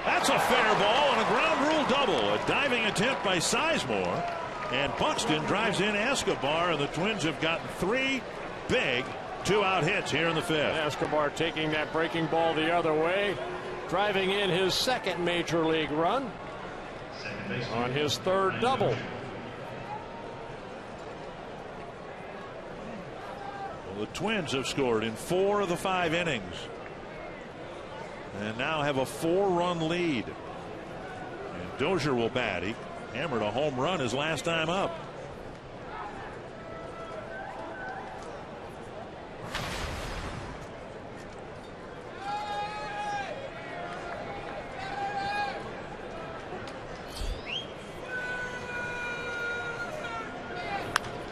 That's a fair ball and a ground rule double. A diving attempt by Sizemore. And Buxton drives in Escobar, and the Twins have gotten 3 big 2-out hits here in the 5th. Escobar taking that breaking ball the other way, driving in his 2nd major league run on his 3rd double. Well, the Twins have scored in 4 of the 5 innings and now have a 4-run lead. And Dozier will bat. He hammered a home run his last time up.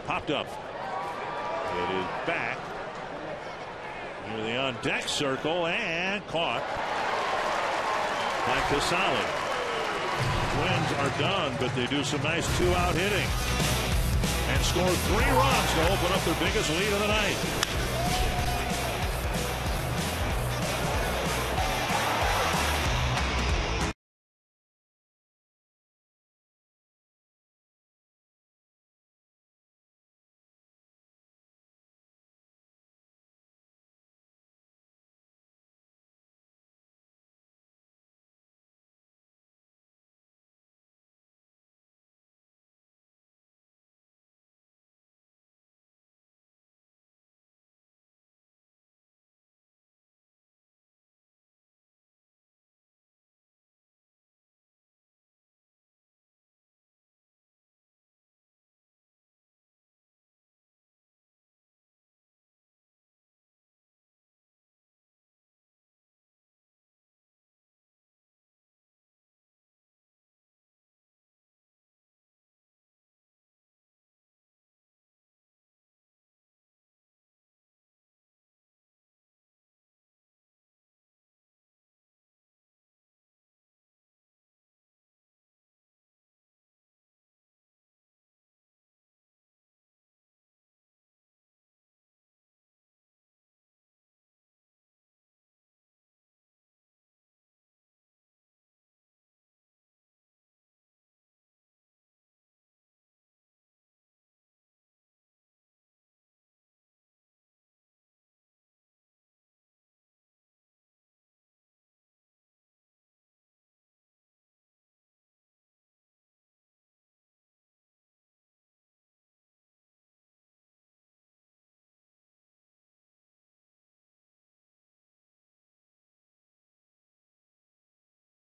Popped up. It is back near the on deck circle and caught by Casale. Twins are done, but they do some nice 2-out hitting and score 3 runs to open up their biggest lead of the night.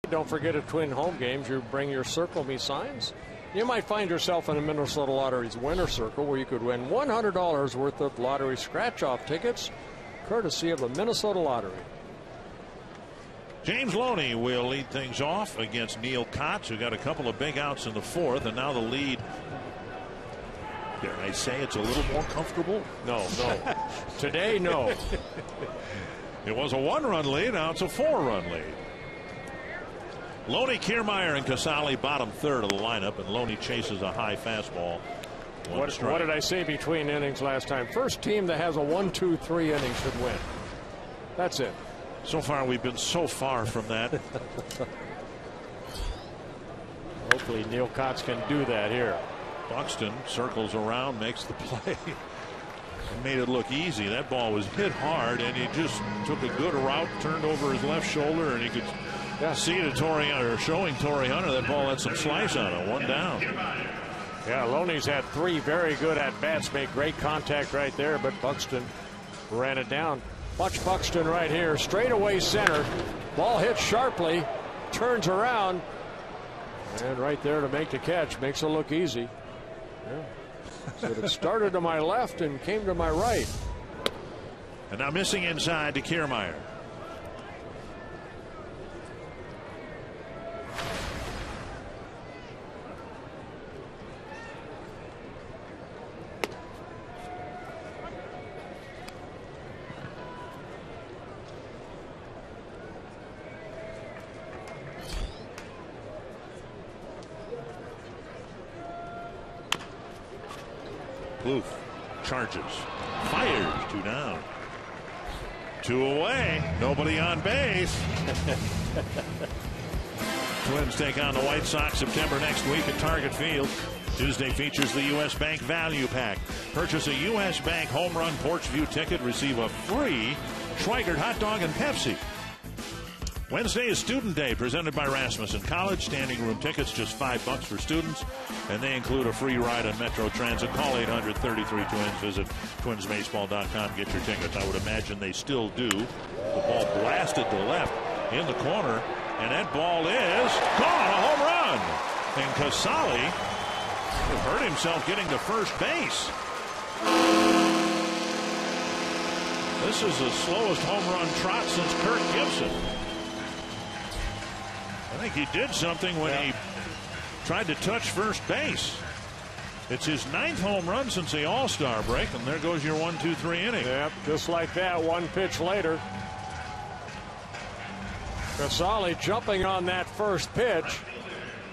Don't forget at Twin home games, you bring your Circle Me signs. You might find yourself in a Minnesota Lottery's winner circle where you could win $100 worth of lottery scratch-off tickets, courtesy of the Minnesota Lottery. James Loney will lead things off against Neil Kotz, who got a couple of big outs in the fourth, and now the lead. Dare I say it's a little more comfortable? No. Today, no. It was a 1-run lead. Now it's a 4-run lead. Loney, Kiermaier, and Casale bottom third of the lineup, and Loney chases a high fastball. What did I say between innings last time? First team that has a 1-2-3 inning should win. That's it. So far, we've been so far from that. Hopefully, Neil Kotz can do that here. Buxton circles around, makes the play. Made it look easy. That ball was hit hard, and he just took a good route, turned over his left shoulder, and he could see to Torrey Hunter, showing Torrey Hunter that ball had some slice on it. 1 down. Yeah, Loney's had 3 very good at-bats, made great contact right there, but Buxton ran it down. Watch Buxton right here, straight away center. Ball hits sharply, turns around, and right there to make the catch. Makes it look easy. Yeah. So it started to my left and came to my right. And now missing inside to Kiermaier. Plouffe charges, fires, 2 down, 2 away, nobody on base. Twins take on the White Sox September next week at Target Field. Tuesday features the U.S. Bank Value Pack. Purchase a U.S. Bank Home Run Porch View ticket, receive a free Schweigert hot dog and Pepsi. Wednesday is Student Day, presented by Rasmussen College. Standing room tickets just $5 for students, and they include a free ride on Metro Transit. Call 800-33-TWINS. Visit twinsbaseball.com. Get your tickets. I would imagine they still do. The ball blasted to left in the corner, and that ball is gone. A home run. And Casale hurt himself getting to first base. This is the slowest home run trot since Kirk Gibson. I think he did something when he tried to touch first base. It's his 9th home run since the All-Star break, and there goes your 1-2-3 inning. Yep, just like that, 1 pitch later. Casale jumping on that first pitch.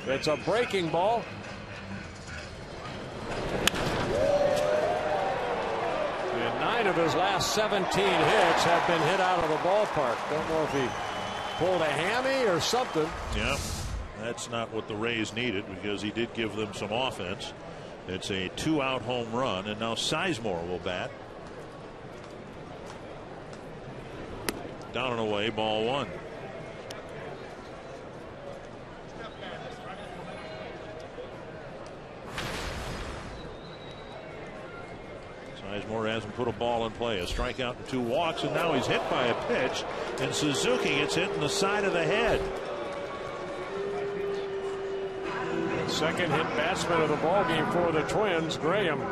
It's a breaking ball. And 9 of his last 17 hits have been hit out of the ballpark. Don't know if he pulled a hammy or something. Yeah, that's not what the Rays needed, because he did give them some offense. It's a 2-out home run, and now Sizemore will bat. Down and away, ball 1. Sizemore hasn't put a ball in play. A strikeout and 2 walks, and now he's hit by a pitch, and Suzuki gets hit in the side of the head. Second hit batsman of the ballgame for the Twins. Graham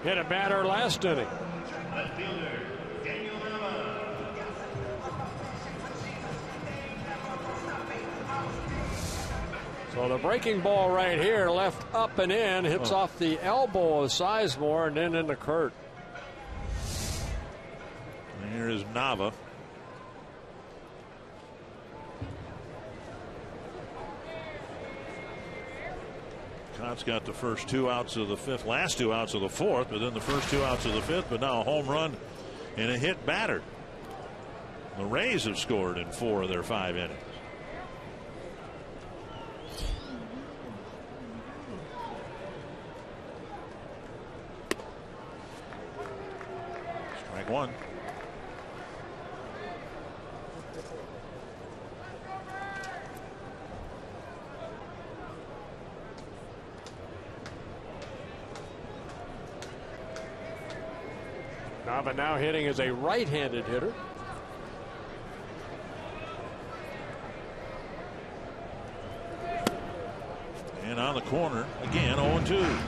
hit a batter last inning. So the breaking ball right here, left up and in, hits off the elbow of Sizemore and then into Kurt. And here is Nava. Cott's got the first 2 outs of the 5th, last 2 outs of the 4th, but then the first 2 outs of the 5th, but now a home run and a hit batter. The Rays have scored in 4 of their 5 innings. Strike 1. Nava now hitting as a right-handed hitter. And on the corner again, 0-2.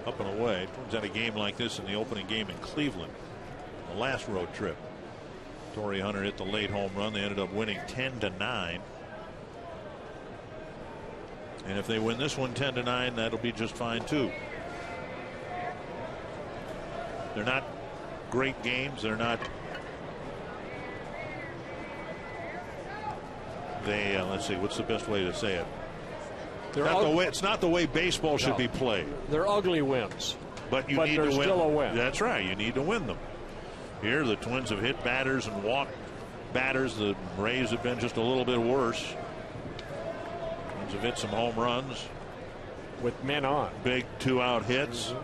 Up and away. Twins had a game like this in the opening game in Cleveland, the last road trip. Torrey Hunter hit the late home run. They ended up winning 10-9. And if they win this one 10-9, that'll be just fine too. They're not great games. They're not. Let's see. What's the best way to say it? It's not the way baseball should be played. They're ugly wins. But you need to win. Still a win. That's right. You need to win them. Here, the Twins have hit batters and walked batters. The Rays have been just a little bit worse. Twins have hit some home runs with men on. Big 2-out hits.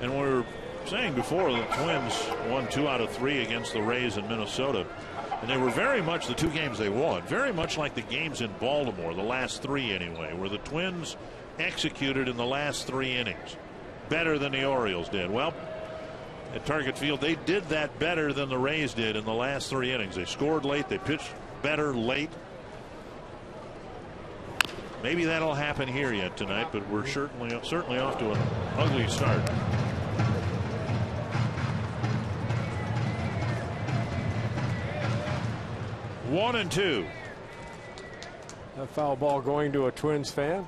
And we were saying before, the Twins won 2 out of 3 against the Rays in Minnesota. And they were very much, the 2 games they won, very much like the games in Baltimore, the last 3 anyway, where the Twins executed in the last 3 innings better than the Orioles did. Well, at Target Field, they did that better than the Rays did in the last 3 innings. They scored late, they pitched better late. Maybe that'll happen here yet tonight, but we're certainly off to an ugly start. One and 2. A foul ball going to a Twins fan.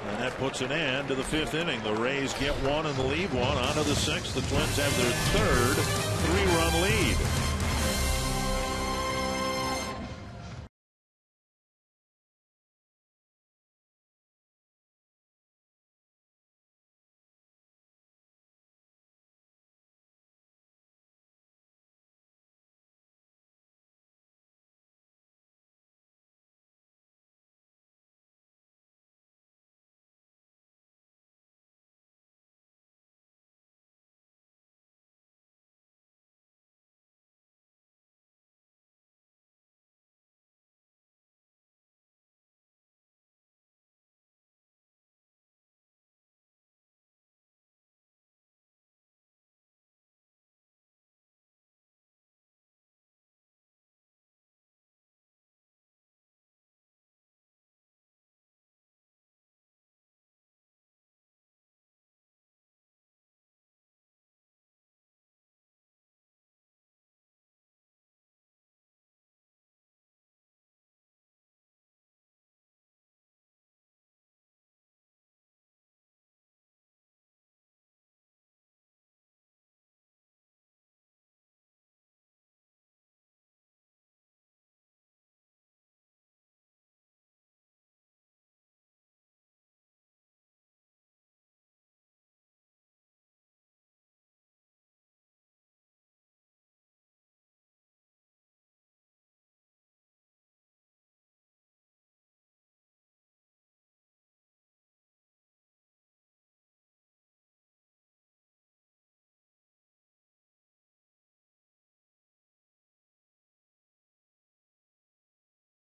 And that puts an end to the 5th inning. The Rays get 1 and the lead 1. On to the 6th. The Twins have their 3rd 3-run lead.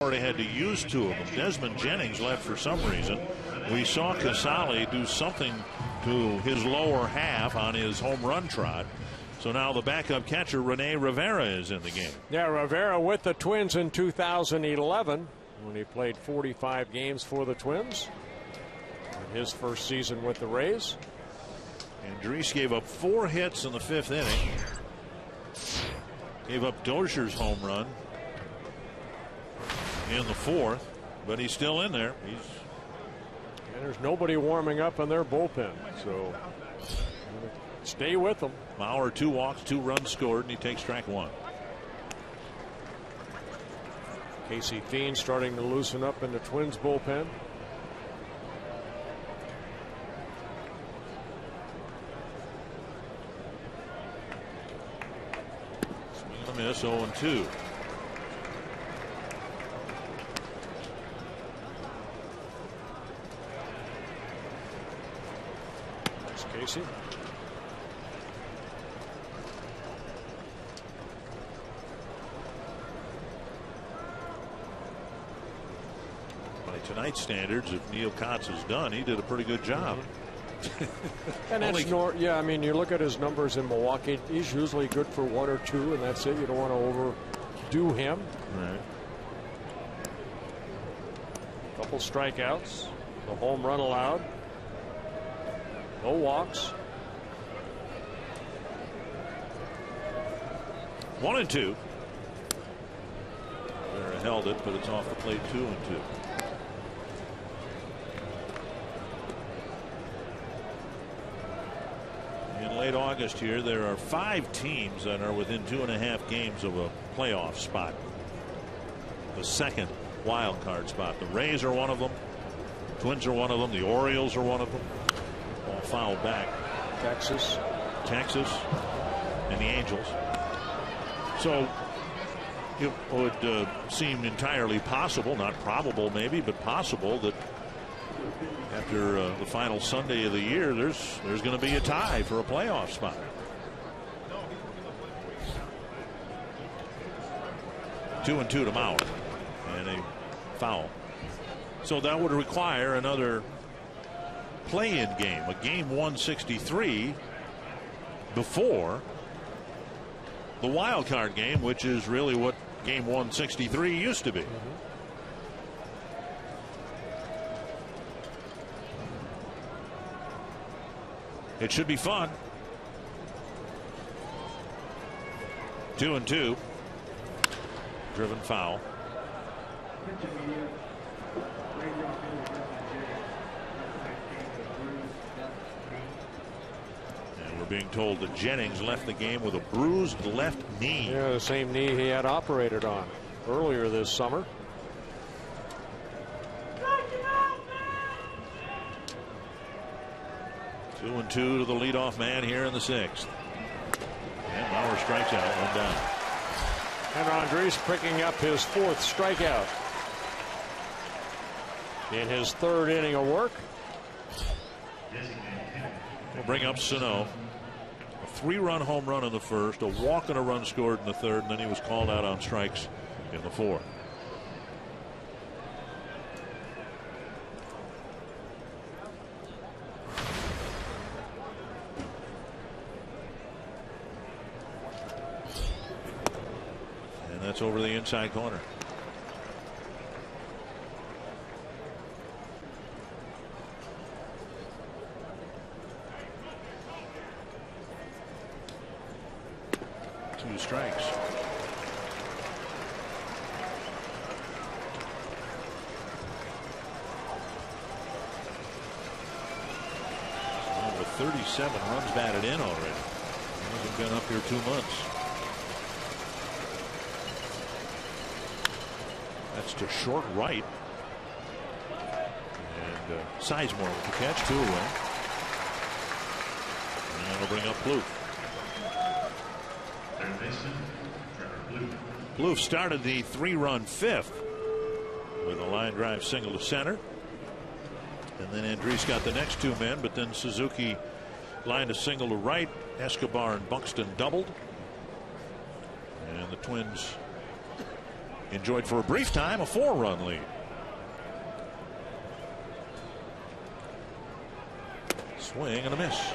Already had to use 2 of them. Desmond Jennings left for some reason. We saw Casale do something to his lower half on his home run trot. So now the backup catcher, Rene Rivera, is in the game. Yeah, Rivera with the Twins in 2011 when he played 45 games for the Twins in his first season with the Rays. Andriese gave up 4 hits in the 5th inning. Gave up Dozier's home run in the 4th, but he's still in there. And there's nobody warming up in their bullpen, so stay with them. Mauer 2 walks, 2 runs scored, and he takes strike 1. Casey Fiend starting to loosen up in the Twins bullpen. A miss, 0-2. There's Casey. By tonight's standards, if Neil Kotz is done, he did a pretty good job. And that's yeah, I mean, you look at his numbers in Milwaukee, he's usually good for 1 or 2, and that's it. You don't want to overdo him. Right. Couple strikeouts, the home run allowed, no walks. 1-2. Rivera held it, but it's off the plate. 2-2. In late August here, there are 5 teams that are within 2.5 games of a playoff spot. The second wild card spot. The Rays are one of them. Twins are one of them. The Orioles are one of them. All fouled back. Texas, and the Angels. So it would seem entirely possible, not probable maybe, but possible, that after the final Sunday of the year, there's going to be a tie for a playoff spot. Two and 2 to Mauer, and a foul. So that would require another play-in game, a game 163 before the wild card game, which is really what game 163 used to be. It should be fun. 2-2. Driven foul. And we're being told that Jennings left the game with a bruised left knee. Yeah, the same knee he had operated on earlier this summer. Two and 2 to the leadoff man here in the 6th. And Mauer strikes out, 1 down. And Andres picking up his 4th strikeout in his 3rd inning of work. We'll bring up Sano. A 3-run home run in the 1st, a walk and a run scored in the 3rd, and then he was called out on strikes in the 4th. That's over the inside corner. Two strikes. With 37 runs batted in already. He hasn't been up here 2 months. That's to short right. And Sizemore with the catch, 2 away. And that'll bring up Plouffe. Plouffe started the 3-run 5th with a line drive single to center. And then Andres got the next 2 men, but then Suzuki lined a single to right. Escobar and Buxton doubled. And the Twins enjoyed for a brief time a 4-run lead. Swing and a miss.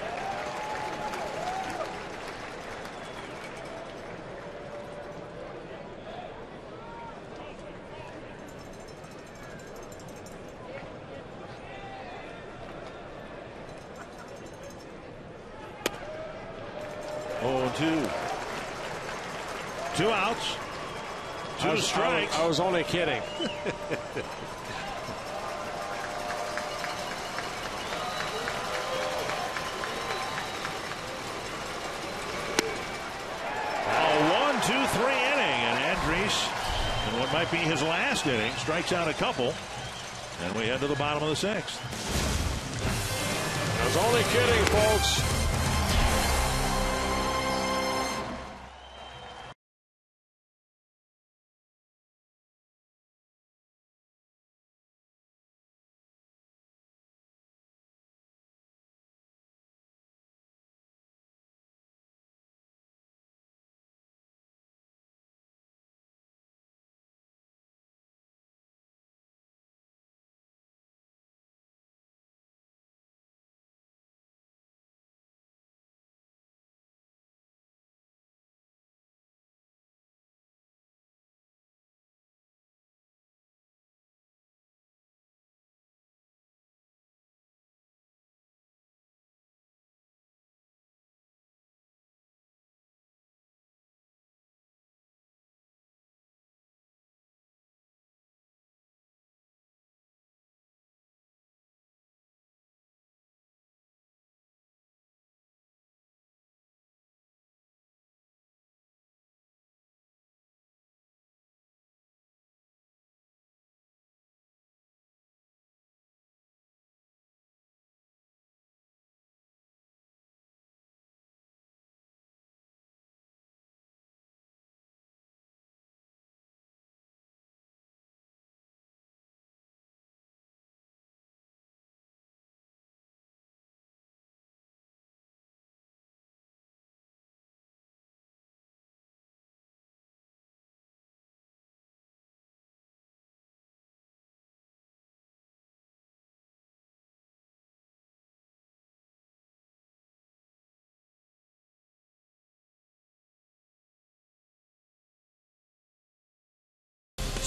Oh, 2 outs. 2 strikes. I was only kidding. A 1-2-3 inning, and Andres, in what might be his last inning, strikes out a couple, and we head to the bottom of the 6th. I was only kidding, folks.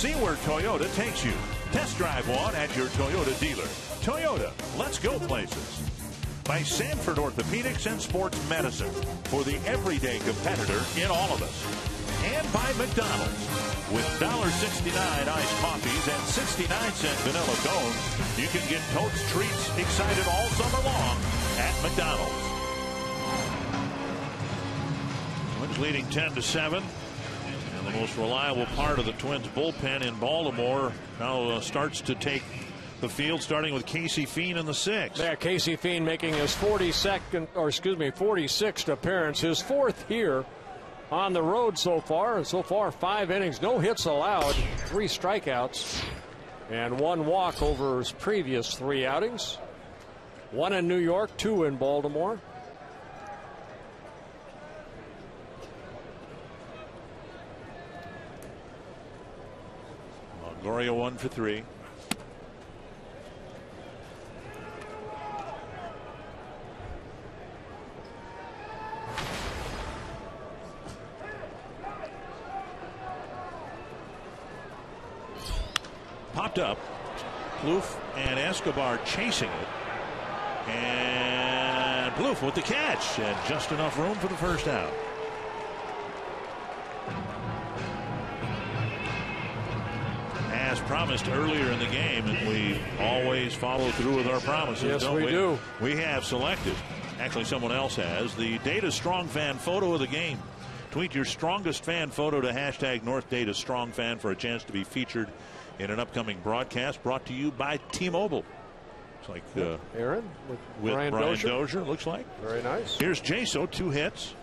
See where Toyota takes you. Test drive one at your Toyota dealer. Toyota, let's go places. By Sanford Orthopedics and Sports Medicine, for the everyday competitor in all of us. And by McDonald's, with $1.69 iced coffees and 69-cent vanilla cones, you can get totes, treats, excited all summer long at McDonald's. Twins leading 10-7. And the most reliable part of the Twins bullpen in Baltimore now starts to take the field, starting with Casey Fiend in the sixth. Yeah, Casey Fiend making his 46th appearance, his fourth here on the road so far. And so far, 5 innings, no hits allowed, 3 strikeouts, and 1 walk over his previous 3 outings. 1 in New York, 2 in Baltimore. Longoria 1 for 3. Popped up. Plouffe and Escobar chasing it. And Plouffe with the catch. And just enough room for the first out. As promised earlier in the game, and we always follow through with our promises. Yes, don't we do. We have selected, actually someone else has, the Data Strong Fan photo of the game. Tweet your strongest fan photo to hashtag North Data Strong Fan for a chance to be featured in an upcoming broadcast brought to you by T-Mobile. It's like Aaron with Brian Dozier. Dozier, looks like. Very nice. Here's Jaso, 2 hits.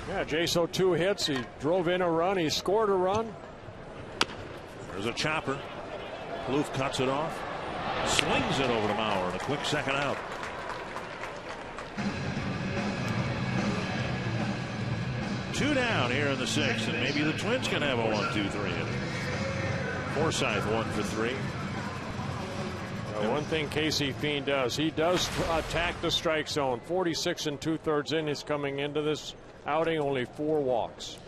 Yeah, Jaso 2 hits. He drove in a run. He scored a run. There's a chopper. Plouffe cuts it off. Swings it over to Mauer in a quick second out. Two down here in the 6th, and maybe the Twins can have a 1-2-3 inning. Forsythe 1 for 3. One thing Casey Fiend does, he does attack the strike zone. 46 2/3 innings coming into this outing, only 4 walks.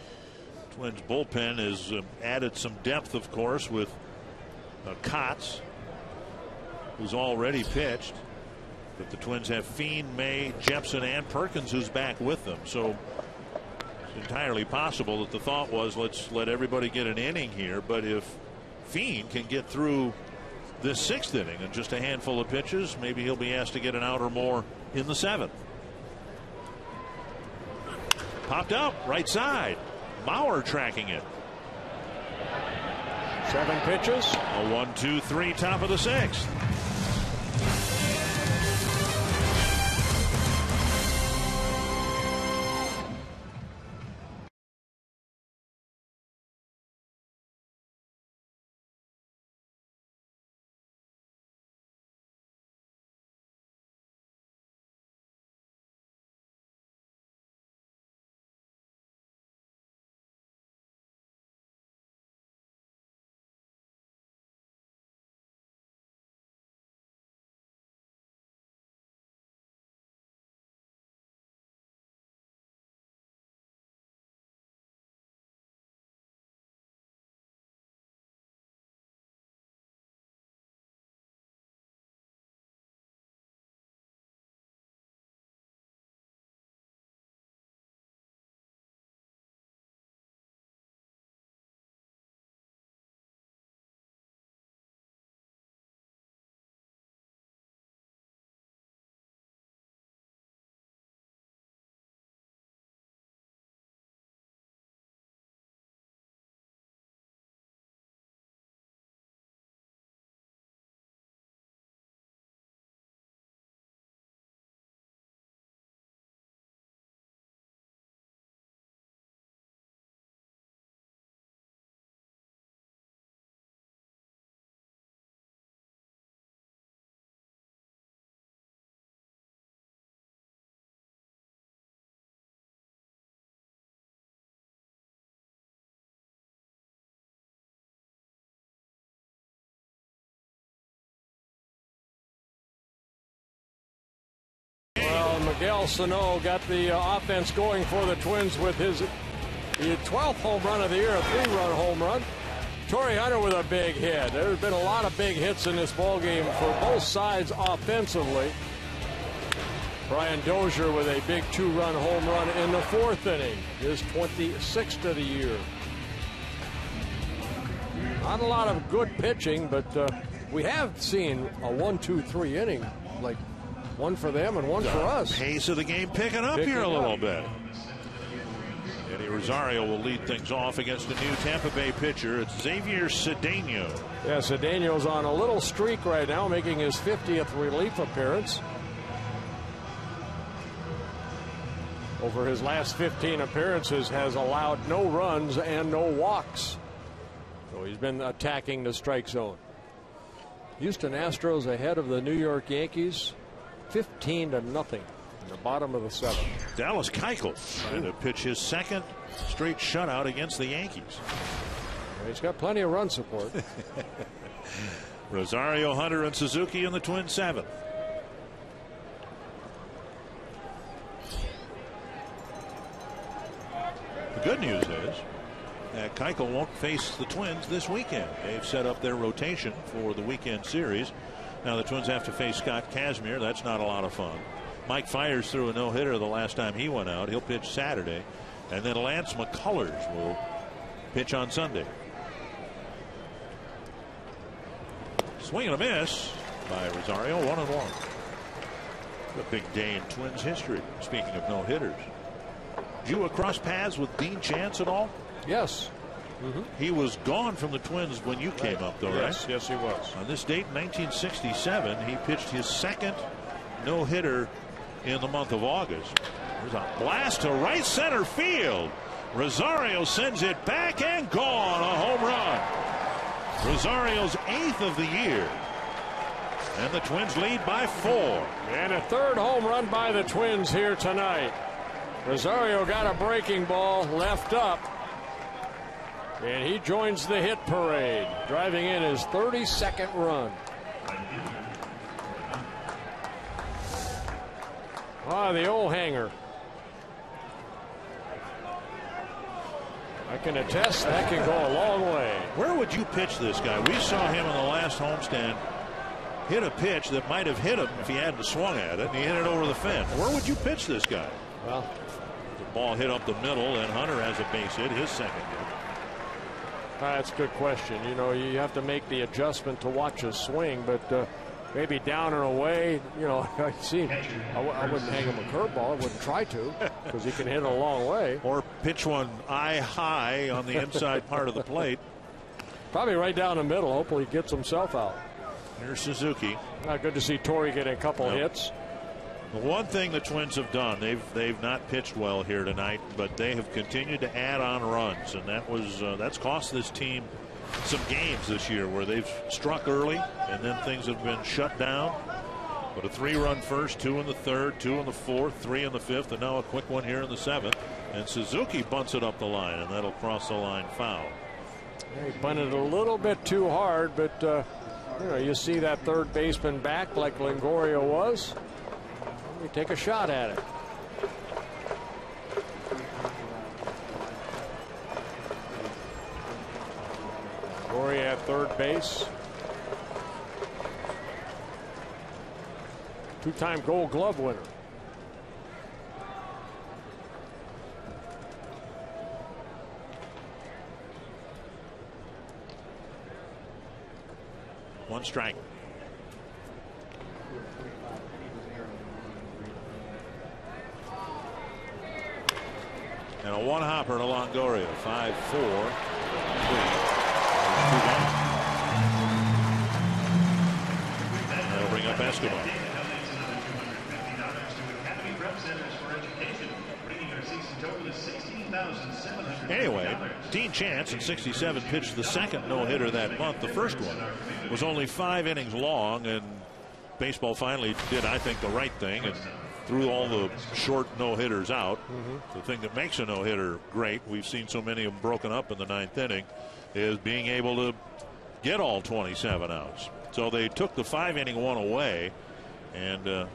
Twins bullpen has added some depth, of course, with Kotz, who's already pitched. But the Twins have Fiend, May, Jepson, and Perkins, who's back with them. So it's entirely possible that the thought was, let's let everybody get an inning here. But if Fiend can get through this 6th inning in just a handful of pitches, maybe he'll be asked to get an out or more in the 7th. Popped up right side. Mauer tracking it. 7 pitches. A 1-2-3 top of the 6th. Miguel Sano got the offense going for the Twins with his 12th home run of the year, a 3-run home run. Torrey Hunter with a big hit. There's been a lot of big hits in this ballgame for both sides offensively. Brian Dozier with a big 2-run home run in the 4th inning, his 26th of the year. Not a lot of good pitching, but we have seen a 1-2-3 inning, like one for them and one for us. Pace of the game picking up here a little bit. Eddie Rosario will lead things off against the new Tampa Bay pitcher. It's Xavier Cedeno. Yeah, Cedeno's on a little streak right now, making his 50th relief appearance. Over his last 15 appearances has allowed no runs and no walks. So he's been attacking the strike zone. Houston Astros ahead of the New York Yankees 15-0 in the bottom of the 7th. Dallas Keuchel trying to pitch his second straight shutout against the Yankees. Well, he's got plenty of run support. Rosario, Hunter, and Suzuki in the Twins 7th. The good news is that Keuchel won't face the Twins this weekend. They've set up their rotation for the weekend series. Now the Twins have to face Scott Kazmir. That's not a lot of fun. Mike Fiers threw a no-hitter the last time he went out. He'll pitch Saturday. And then Lance McCullers will pitch on Sunday. Swing and a miss by Rosario, 1-1. A big day in Twins history. Speaking of no-hitters. Did you cross paths with Dean Chance at all? Yes. He was gone from the Twins when you came up, though, right? Yes, he was. On this date, 1967, he pitched his second no-hitter in the month of August. There's a blast to right center field. Rosario sends it back and gone. A home run. Rosario's 8th of the year. And the Twins lead by 4. And a 3rd home run by the Twins here tonight. Rosario got a breaking ball left up. And he joins the hit parade, driving in his 32nd run. Ah, the old hanger. I can attest that can go a long way. Where would you pitch this guy? We saw him in the last homestand hit a pitch that might have hit him if he hadn't swung at it, and he hit it over the fence. Where would you pitch this guy? Well, the ball hit up the middle, and Hunter has a base hit, his second hit. That's a good question. You know, you have to make the adjustment to watch a swing, but maybe down and away, you know, I wouldn't hang him a curveball. I wouldn't try to, because he can hit it a long way. Or pitch one eye high on the inside part of the plate. Probably right down the middle. Hopefully he gets himself out. Here's Suzuki. Good to see Torrey getting a couple hits. The one thing the Twins have done, they've not pitched well here tonight, but they have continued to add on runs, and that's cost this team some games this year where they've struck early and then things have been shut down. But a 3-run first, 2 in the 3rd, 2 in the 4th, 3 in the 5th, and now a quick one here in the 7th. And Suzuki bunts it up the line, and that'll cross the line foul. He bunted a little bit too hard, but you know, you see that third baseman back like Longoria was. You take a shot at it. Longoria at third base. Two-time Gold Glove winner. One strike. And a one-hopper to Longoria. 5-4. That'll bring up Escobar. Anyway, Dean Chance in '67 pitched the second no-hitter that month. The first one was only 5 innings long, and baseball finally did, I think, the right thing and threw all the short no-hitters out. The thing that makes a no-hitter great, we've seen so many of them broken up in the 9th inning, is being able to get all 27 outs. So they took the 5-inning one away, and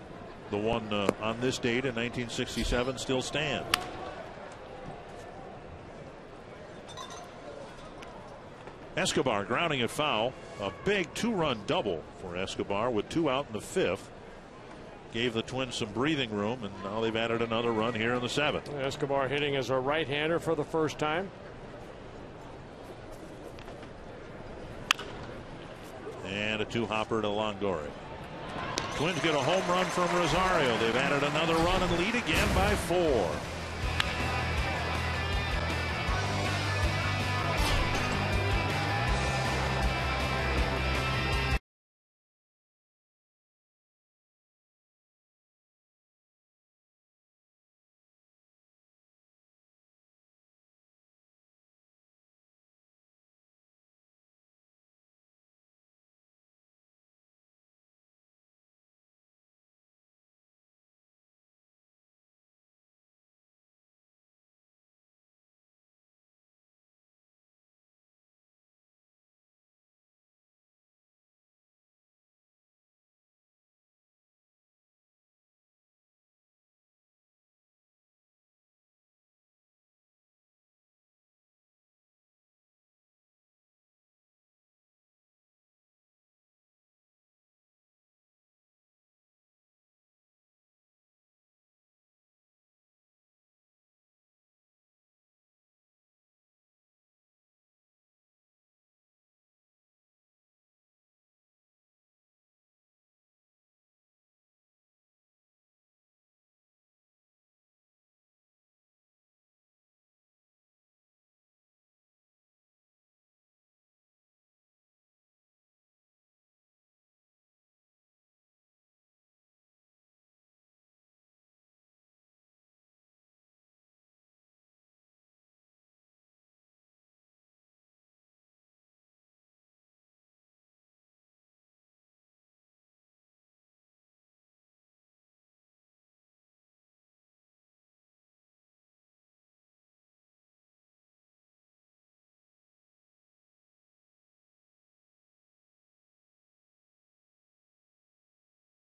the one on this date in 1967 still stands. Escobar grounding it foul. A big 2-run double for Escobar with 2 out in the 5th. Gave the Twins some breathing room, and now they've added another run here in the 7th. Escobar hitting as a right-hander for the first time. And a 2-hopper to Longoria. Twins get a home run from Rosario. They've added another run and lead again by 4.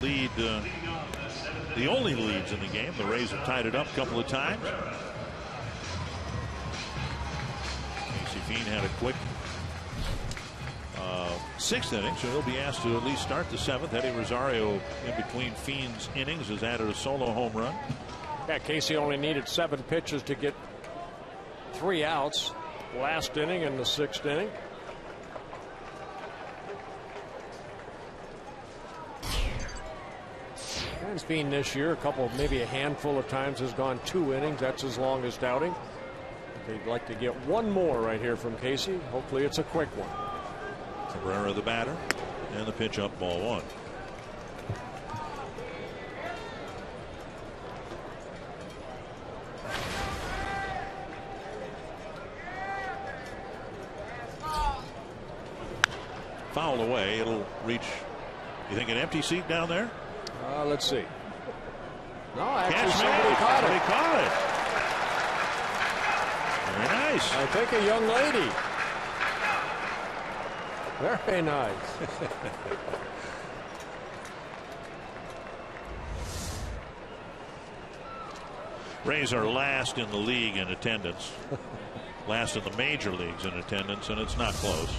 Lead, the only leads in the game. The Rays have tied it up a couple of times. Casey Fiend had a quick 6th inning, so he'll be asked to at least start the 7th. Eddie Rosario, in between Fiend's innings, has added a solo home run. Yeah, Casey only needed 7 pitches to get 3 outs. Last inning and the 6th inning. And Fiend this year, maybe a handful of times, has gone 2 innings. That's his longest outing. They'd like to get one more right here from Casey. Hopefully it's a quick one. Cabrera the batter, and the pitch up, ball 1. Foul away. It'll reach, you think, an empty seat down there? Let's see. No, actually Catch somebody caught it. Caught it. Very nice. I think a young lady. Very nice. Rays are last in the league in attendance. Last in the major leagues in attendance, and it's not close.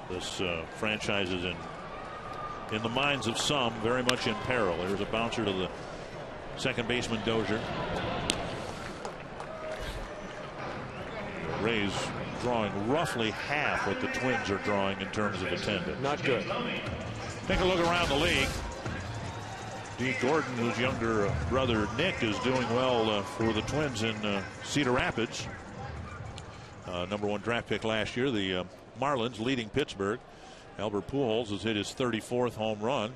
This franchise is in the minds of some, very much in peril. There's a bouncer to the second baseman, Dozier. The Rays drawing roughly half what the Twins are drawing in terms of attendance. Not good. Take a look around the league. Dee Gordon, whose younger brother Nick, is doing well for the Twins in Cedar Rapids. #1 draft pick last year. The Marlins leading Pittsburgh. Albert Pujols has hit his 34th home run.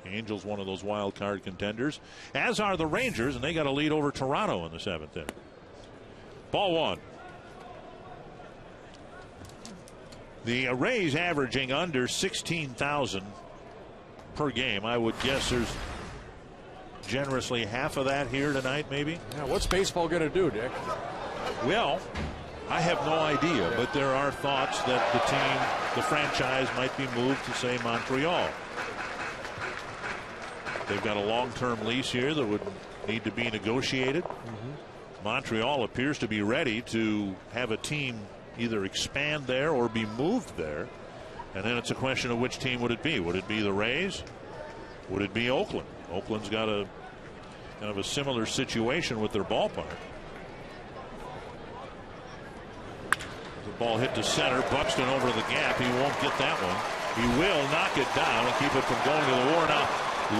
Angels, one of those wild card contenders, as are the Rangers, and they got a lead over Toronto in the 7th inning. Ball 1. The Rays averaging under 16,000 per game. I would guess there's generously half of that here tonight, maybe. Yeah, what's baseball going to do, Dick? Well, I have no idea, but there are thoughts that the franchise might be moved to, say, Montreal. They've got a long-term lease here that would need to be negotiated. Montreal appears to be ready to have a team either expand there or be moved there. And then it's a question of which team would it be? Would it be the Rays? Would it be Oakland? Oakland's got a kind of a similar situation with their ballpark. The ball hit to center. Buxton over the gap. He won't get that one. He will knock it down and keep it from going to the wall. Now,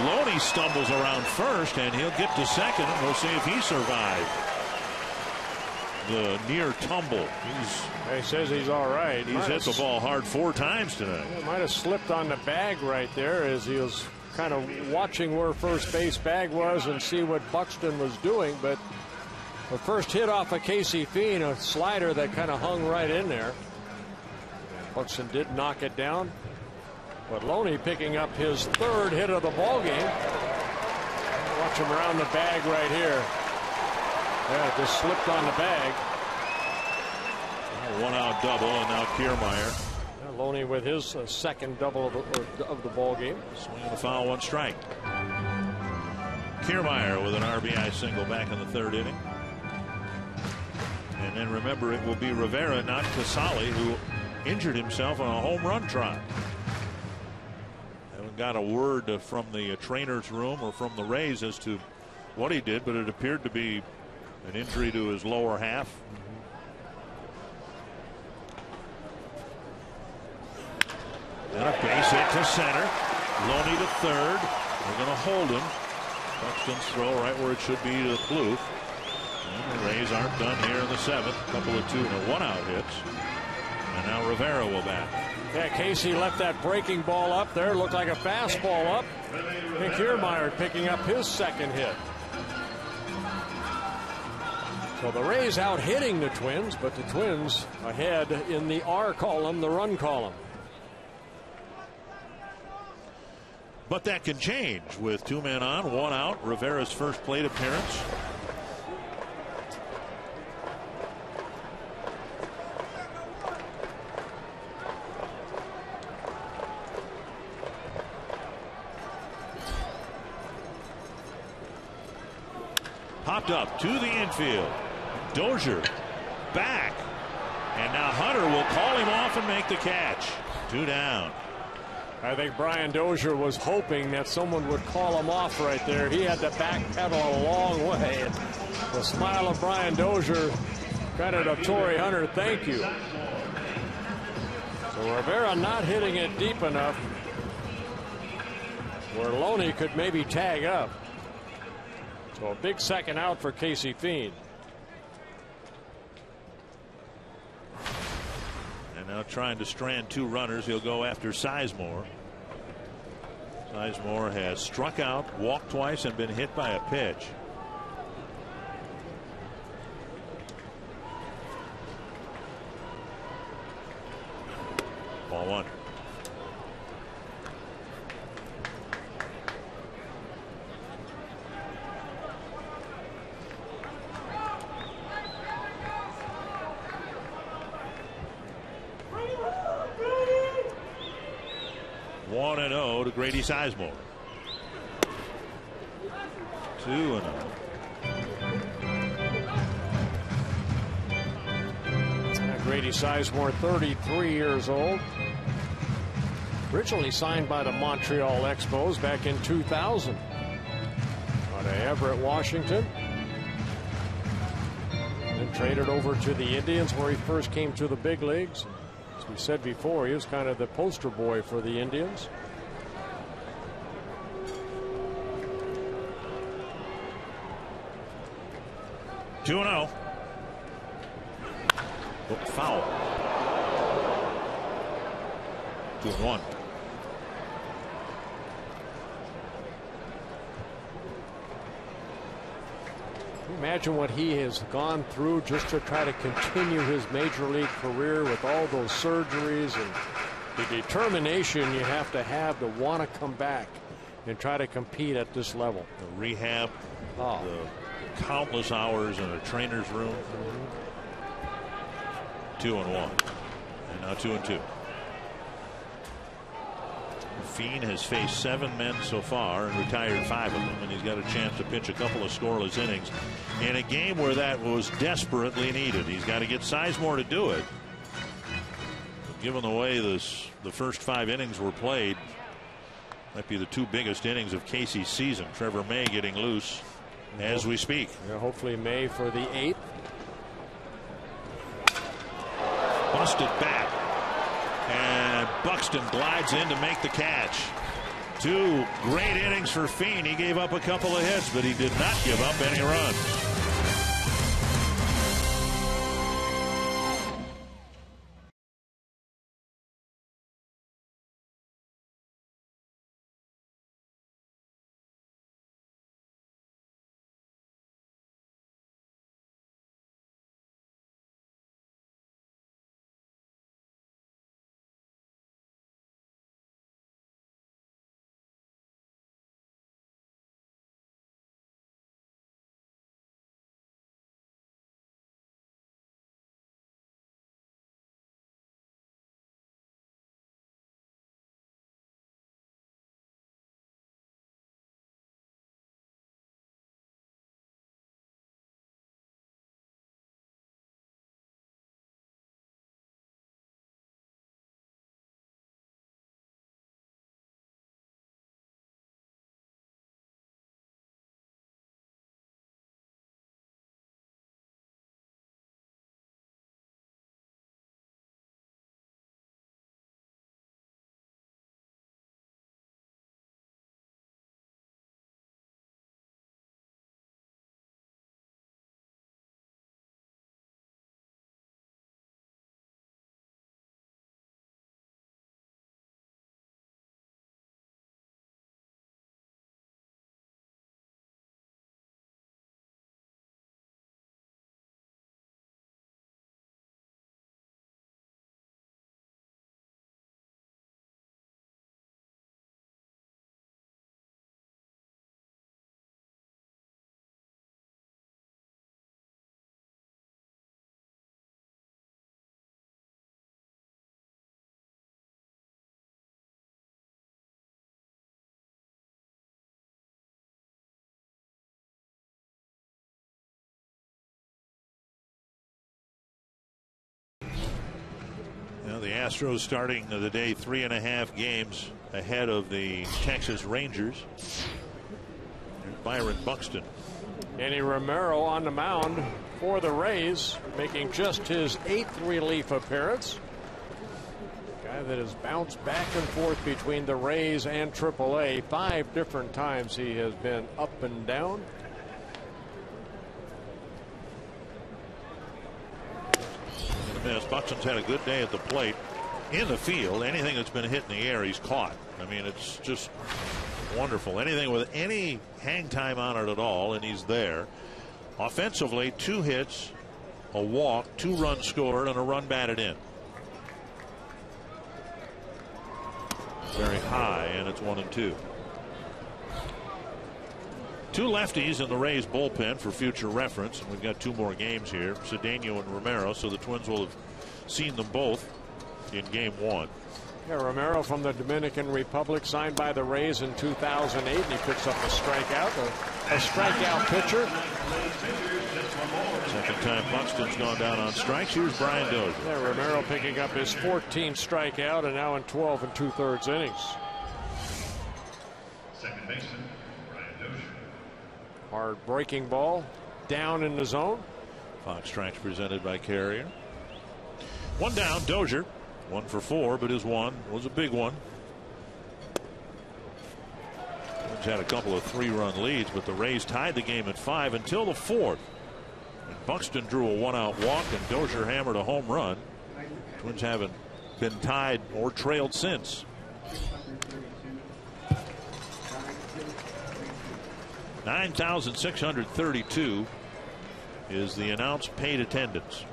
Loney stumbles around first, and he'll get to second, and we'll see if he survived the near tumble. He says he's all right. He's hit the ball hard 4 times tonight. He might have slipped on the bag right there as he was kind of watching where first base bag was and see what Buxton was doing. But the first hit off of Casey Fiend, a slider that kind of hung right in there. Buxton did knock it down. But Loney picking up his 3rd hit of the ball game. Watch him around the bag right here. Yeah, just slipped on the bag. 1-out double, and now Kiermaier. Loney with his 2nd double of the ball game. Swing and a foul, 1 strike. Kiermaier with an RBI single back in the 3rd inning. And then remember, it will be Rivera, not Casale, who injured himself on a home run trot. Haven't got a word from the trainer's room or from the Rays as to what he did, but it appeared to be an injury to his lower half. And a base hit to center. Loney to 3rd. They're going to hold him. Buxton's throw right where it should be to the Plouffe. And the Rays aren't done here in the 7th. A couple of 2 and 1-out hits. And now Rivera will bat. Yeah, Casey left that breaking ball up there. Looked like a fastball up. And Kiermaier picking up his 2nd hit. So the Rays out hitting the Twins, but the Twins ahead in the R column, the run column. But that can change with 2 men on, 1 out. Rivera's first plate appearance. Popped up to the infield. Dozier back. And now Hunter will call him off and make the catch. 2 down. I think Brian Dozier was hoping that someone would call him off right there. He had to backpedal a long way. And the smile of Brian Dozier kind of to Torrey Hunter, thank you. So Rivera not hitting it deep enough where Loney could maybe tag up. So a big 2nd out for Casey Fiend. Now trying to strand 2 runners. He'll go after Sizemore. Sizemore has struck out, walked twice, and been hit by a pitch. Ball 1. To Grady Sizemore. 2-0. Grady Sizemore, 33 years old. Originally signed by the Montreal Expos back in 2000. Out of Everett, Washington. Then traded over to the Indians where he first came to the big leagues. As we said before, he was kind of the poster boy for the Indians. Two and 0. Foul. 2-1. Imagine what he has gone through just to try to continue his major league career with all those surgeries and the determination you have to want to come back and try to compete at this level. The rehab, the countless hours in a trainer's room. 2-1. And now 2-2. Fiend has faced 7 men so far and retired 5 of them, and he's got a chance to pitch a couple of scoreless innings in a game where that was desperately needed. He's got to get Sizemore to do it. Given the way the first 5 innings were played, might be the 2 biggest innings of Casey's season. Trevor May getting loose as we speak. Yeah, hopefully May for the 8th. Busted bat, and Buxton glides in to make the catch. 2 great innings for Fiend. He gave up a couple of hits, but he did not give up any runs. The Astros starting the day 3.5 games ahead of the Texas Rangers. There's Byron Buxton. Manny Romero on the mound for the Rays, making just his 8th relief appearance. Guy that has bounced back and forth between the Rays and AAA. 5 different times he has been up and down. Buxton's had a good day at the plate. In the field, anything that's been hit in the air, he's caught. I mean, it's just wonderful. Anything with any hang time on it at all, and he's there. Offensively, 2 hits, a walk, 2 runs scored, and a run batted in. Very high, and it's 1-2. 2 lefties in the Rays bullpen for future reference. And we've got 2 more games here, Cedeno and Romero, so the Twins will have seen them both in game 1. Yeah, Romero from the Dominican Republic, signed by the Rays in 2008, and he picks up a strikeout, a strikeout pitcher. Second time Buxton's gone down on strikes. Here's Brian Dozier. Yeah, Romero picking up his 14th strikeout, and now in 12 2/3 innings. Second baseman, Brian Dozier. Hard breaking ball down in the zone. Fox strikes presented by Carrier. 1 down, Dozier. 1 for 4, but his 1 was a big one. Twins had a couple of 3-run leads, but the Rays tied the game at 5 until the 4th. And Buxton drew a 1-out walk, and Dozier hammered a home run. Twins haven't been tied or trailed since. $9,632 is the announced paid attendance.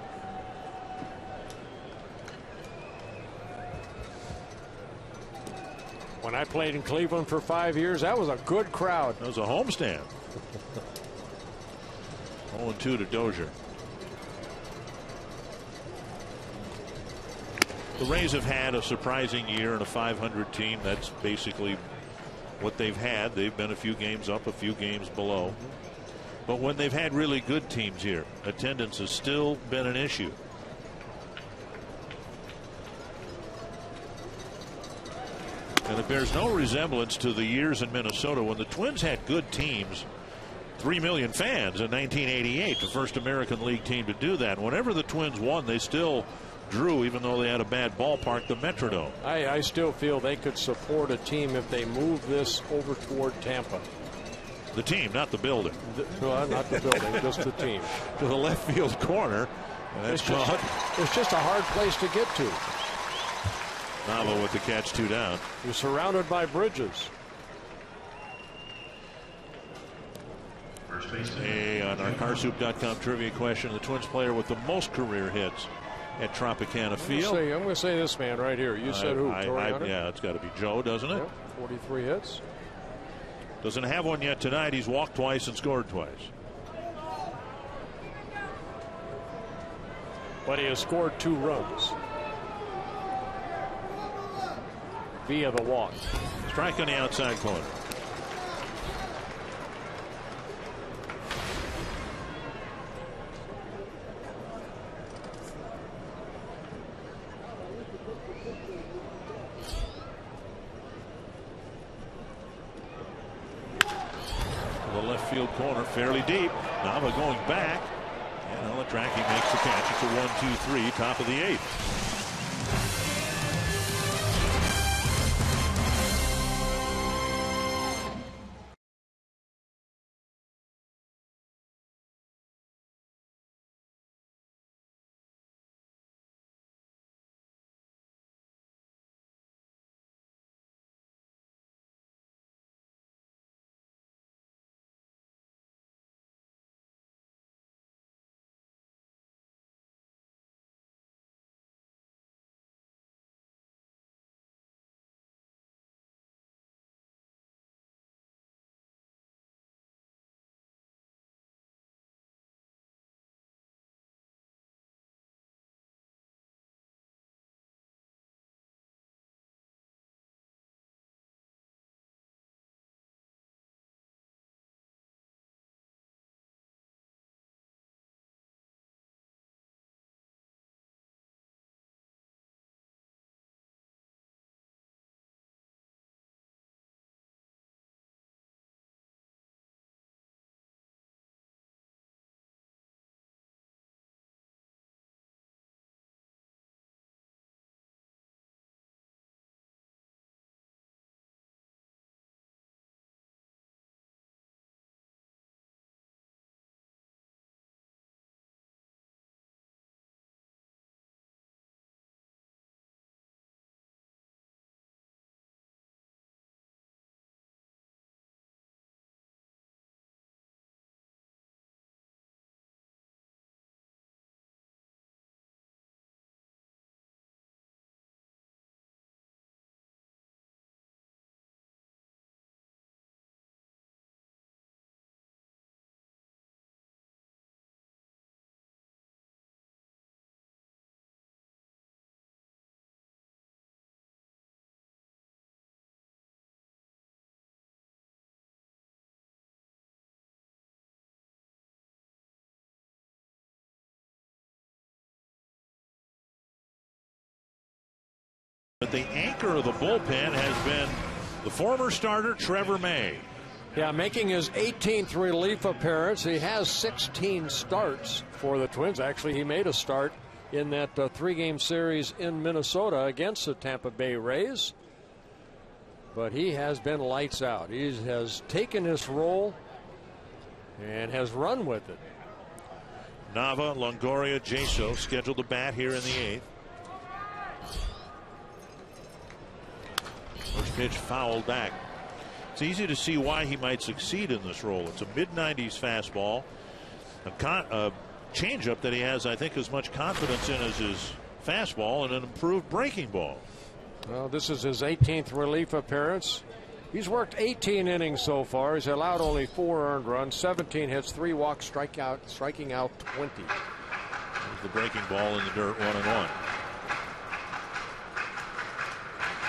When I played in Cleveland for 5 years, that was a good crowd. That was a homestand. 0-2 to Dozier. The Rays have had a surprising year and a .500 team. That's basically what they've had. They've been a few games up, a few games below. But when they've had really good teams here, attendance has still been an issue. And it bears no resemblance to the years in Minnesota when the Twins had good teams. 3 million fans in 1988, the first American League team to do that. Whenever the Twins won, they still drew, even though they had a bad ballpark, the Metrodome. I still feel they could support a team if they move this over toward Tampa. The team, not the building. Well, not the building, just the team. To the left field corner. It's just a hard place to get to. Nava with the catch, 2 down. You're surrounded by bridges. On our Carsoup.com trivia question, the Twins player with the most career hits at Tropicana Field. I'm going to say this man right here. You said who? Yeah, it's got to be Joe, doesn't it? Yep, 43 hits. Doesn't have one yet tonight. He's walked twice and scored twice. But he has scored 2 runs via the walk. Strike on the outside corner. Left field corner, fairly deep. Nava going back, and Alatraki makes the catch. It's a 1-2-3, top of the 8th. But the anchor of the bullpen has been the former starter Trevor May. Yeah, making his 18th relief appearance. He has 16 starts for the Twins. Actually, he made a start in that 3-game series in Minnesota against the Tampa Bay Rays. But he has been lights out. He has taken this role and has run with it. Nava, Longoria, Jaso scheduled to bat here in the 8th. First pitch fouled back. It's easy to see why he might succeed in this role. It's a mid-90s fastball, a changeup that he has, I think, as much confidence in as his fastball, and an improved breaking ball. Well, this is his 18th relief appearance. He's worked 18 innings so far. He's allowed only 4 earned runs, 17 hits, 3 walks, striking out 20. There's the breaking ball in the dirt, 1-1.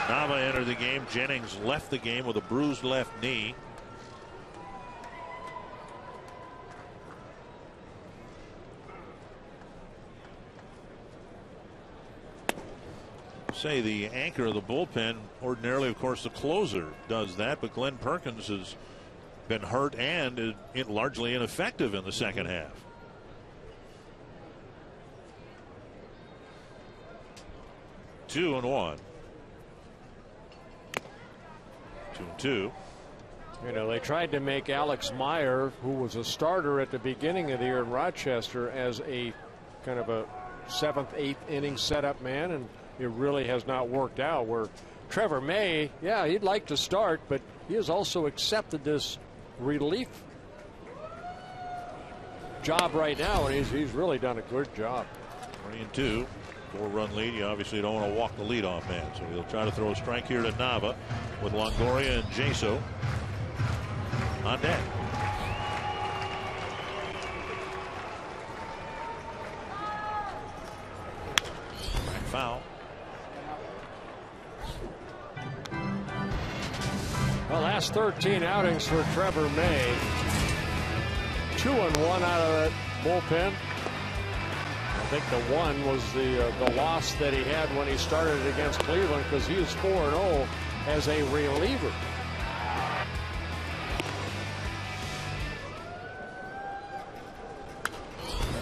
Nava entered the game. Jennings left the game with a bruised left knee. Say the anchor of the bullpen, ordinarily of course the closer does that, but Glenn Perkins has been hurt and is largely ineffective in the second half. Two and one. 2-2. You know, they tried to make Alex Meyer, who was a starter at the beginning of the year in Rochester, as a kind of a 7th, 8th inning setup man, and it really has not worked out. Where Trevor May, yeah, he'd like to start, but he has also accepted this relief job right now, and he's really done a good job. 3-2, 4-run lead. You obviously don't want to walk the leadoff man, so he'll try to throw a strike here to Nava with Longoria and Jaso on deck. Back foul. Well, last 13 outings for Trevor May. 2-1 out of that bullpen. I think the one was the loss that he had when he started against Cleveland, because he was 4-0 as a reliever.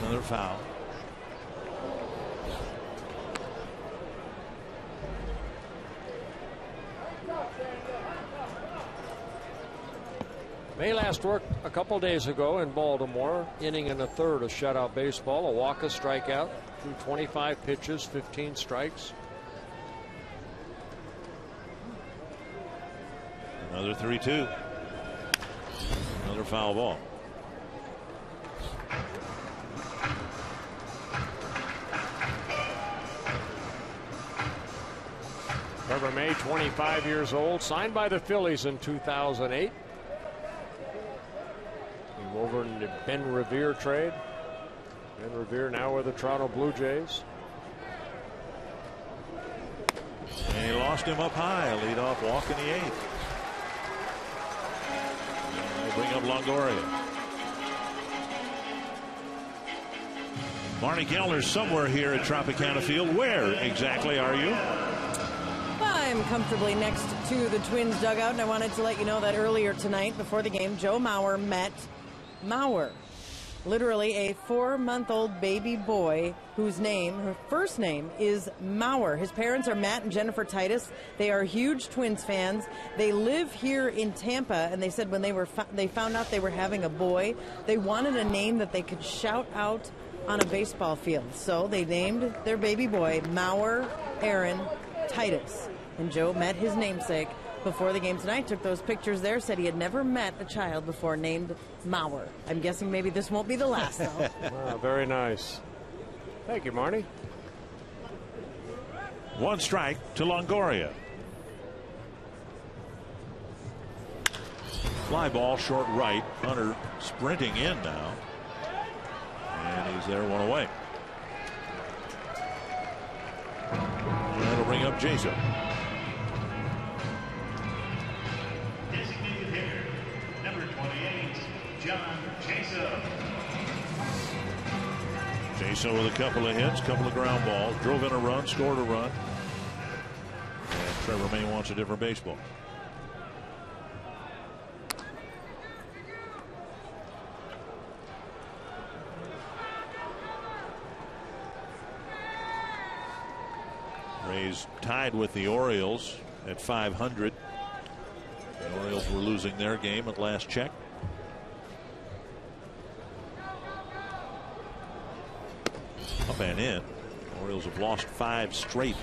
Another foul. May last worked a couple days ago in Baltimore, inning and a third of shutout baseball, a walk, a strikeout, through 25 pitches, 15 strikes. Another 3-2. Another foul ball. Trevor May, 25 years old, signed by the Phillies in 2008. Over in the Ben Revere trade. Ben Revere now with the Toronto Blue Jays. And he lost him up high. A leadoff walk in the 8th. They bring up Longoria. Marnie Kellner's somewhere here at Tropicana Field. Where exactly are you? I'm comfortably next to the Twins dugout, and I wanted to let you know that earlier tonight, before the game, Joe Mauer met Mauer, literally a 4-month-old baby boy whose first name is Mauer. His parents are Matt and Jennifer Titus. They are huge Twins fans. They live here in Tampa, and they said when they found out they were having a boy, they wanted a name that they could shout out on a baseball field. So they named their baby boy Mauer Aaron Titus. And Joe met his namesake before the game tonight, took those pictures there, said he had never met a child before named Mauer. I'm guessing maybe this won't be the last, though. Wow, very nice. Thank you, Marnie. 1 strike to Longoria. Fly ball short right. Hunter sprinting in now. And he's there, 1 away. And that'll bring up Jason. Jason with a couple of hits, couple of ground balls, drove in a run, scored a run. And Trevor May wants a different baseball. Rays tied with the Orioles at 500. The Orioles were losing their game at last check. Up and in. Orioles have lost 5 straight.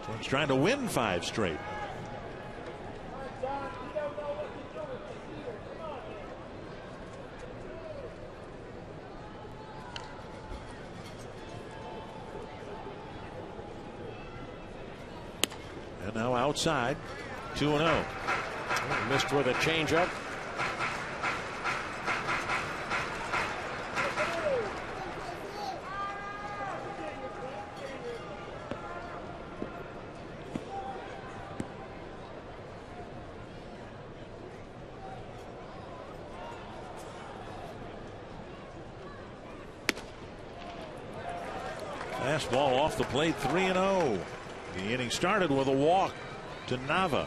Twins trying to win 5 straight. And now outside, 2-0. Missed with a changeup. Fastball off the plate, 3-0. The inning started with a walk to Nava.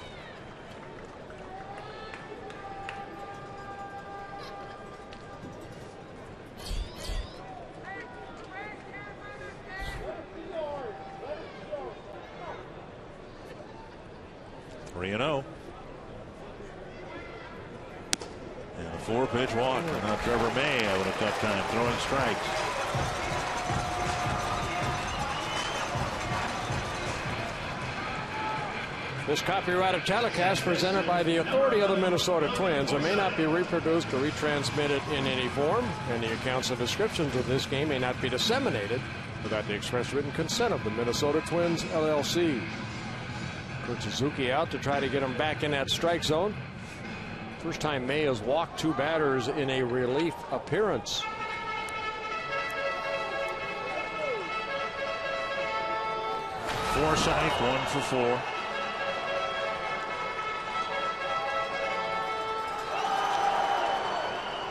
And a 4-pitch walk. And now Trevor May having a tough time throwing strikes. This copyrighted telecast presented by the authority of the Minnesota Twins and may not be reproduced or retransmitted in any form. Any accounts and descriptions of this game may not be disseminated without the express written consent of the Minnesota Twins, LLC. Kurt Suzuki out to try to get him back in that strike zone. First time May has walked 2 batters in a relief appearance. Forsythe 1 for 4.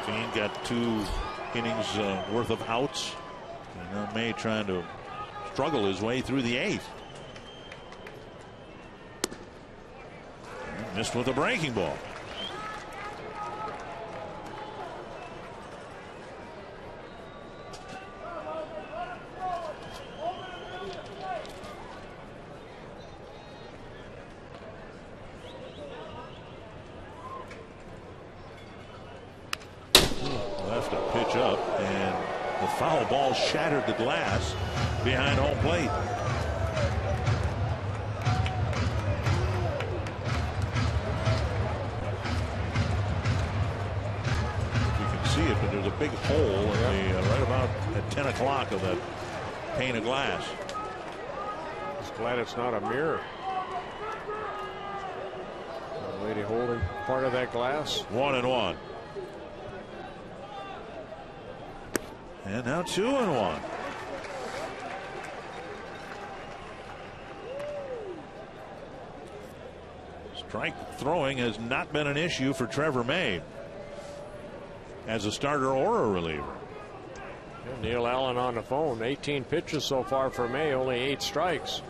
Dean got 2 innings worth of outs. And now May trying to struggle his way through the 8th. Missed with a breaking ball. Left a pitch up, and the foul ball shattered the glass behind home plate. But there's a big hole in the, right about at 10 o'clock of that pane of glass. Just glad it's not a mirror. The lady holding part of that glass. 1-1. And now 2-1. Strike throwing has not been an issue for Trevor May as a starter or a reliever. Neil Allen on the phone. 18 pitches so far for May, only 8 strikes.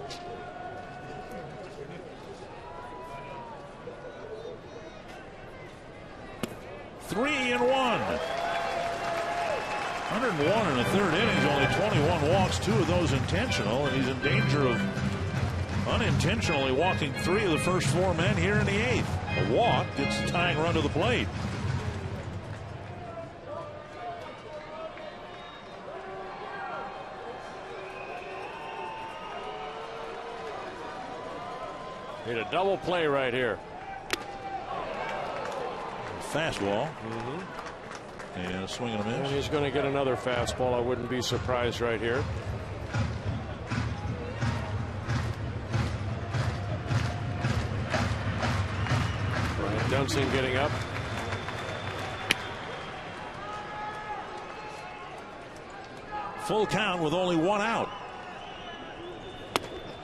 Three and 1. 101 in the 3rd innings, only 21 walks, 2 of those intentional, and he's in danger of unintentionally walking 3 of the first 4 men here in the 8th. A walk gets the tying run to the plate. Need a double play right here. Fastball. And a swing and a miss. And he's going to get another fastball. I wouldn't be surprised right here. Brian Dunston getting up. Full count with only 1 out.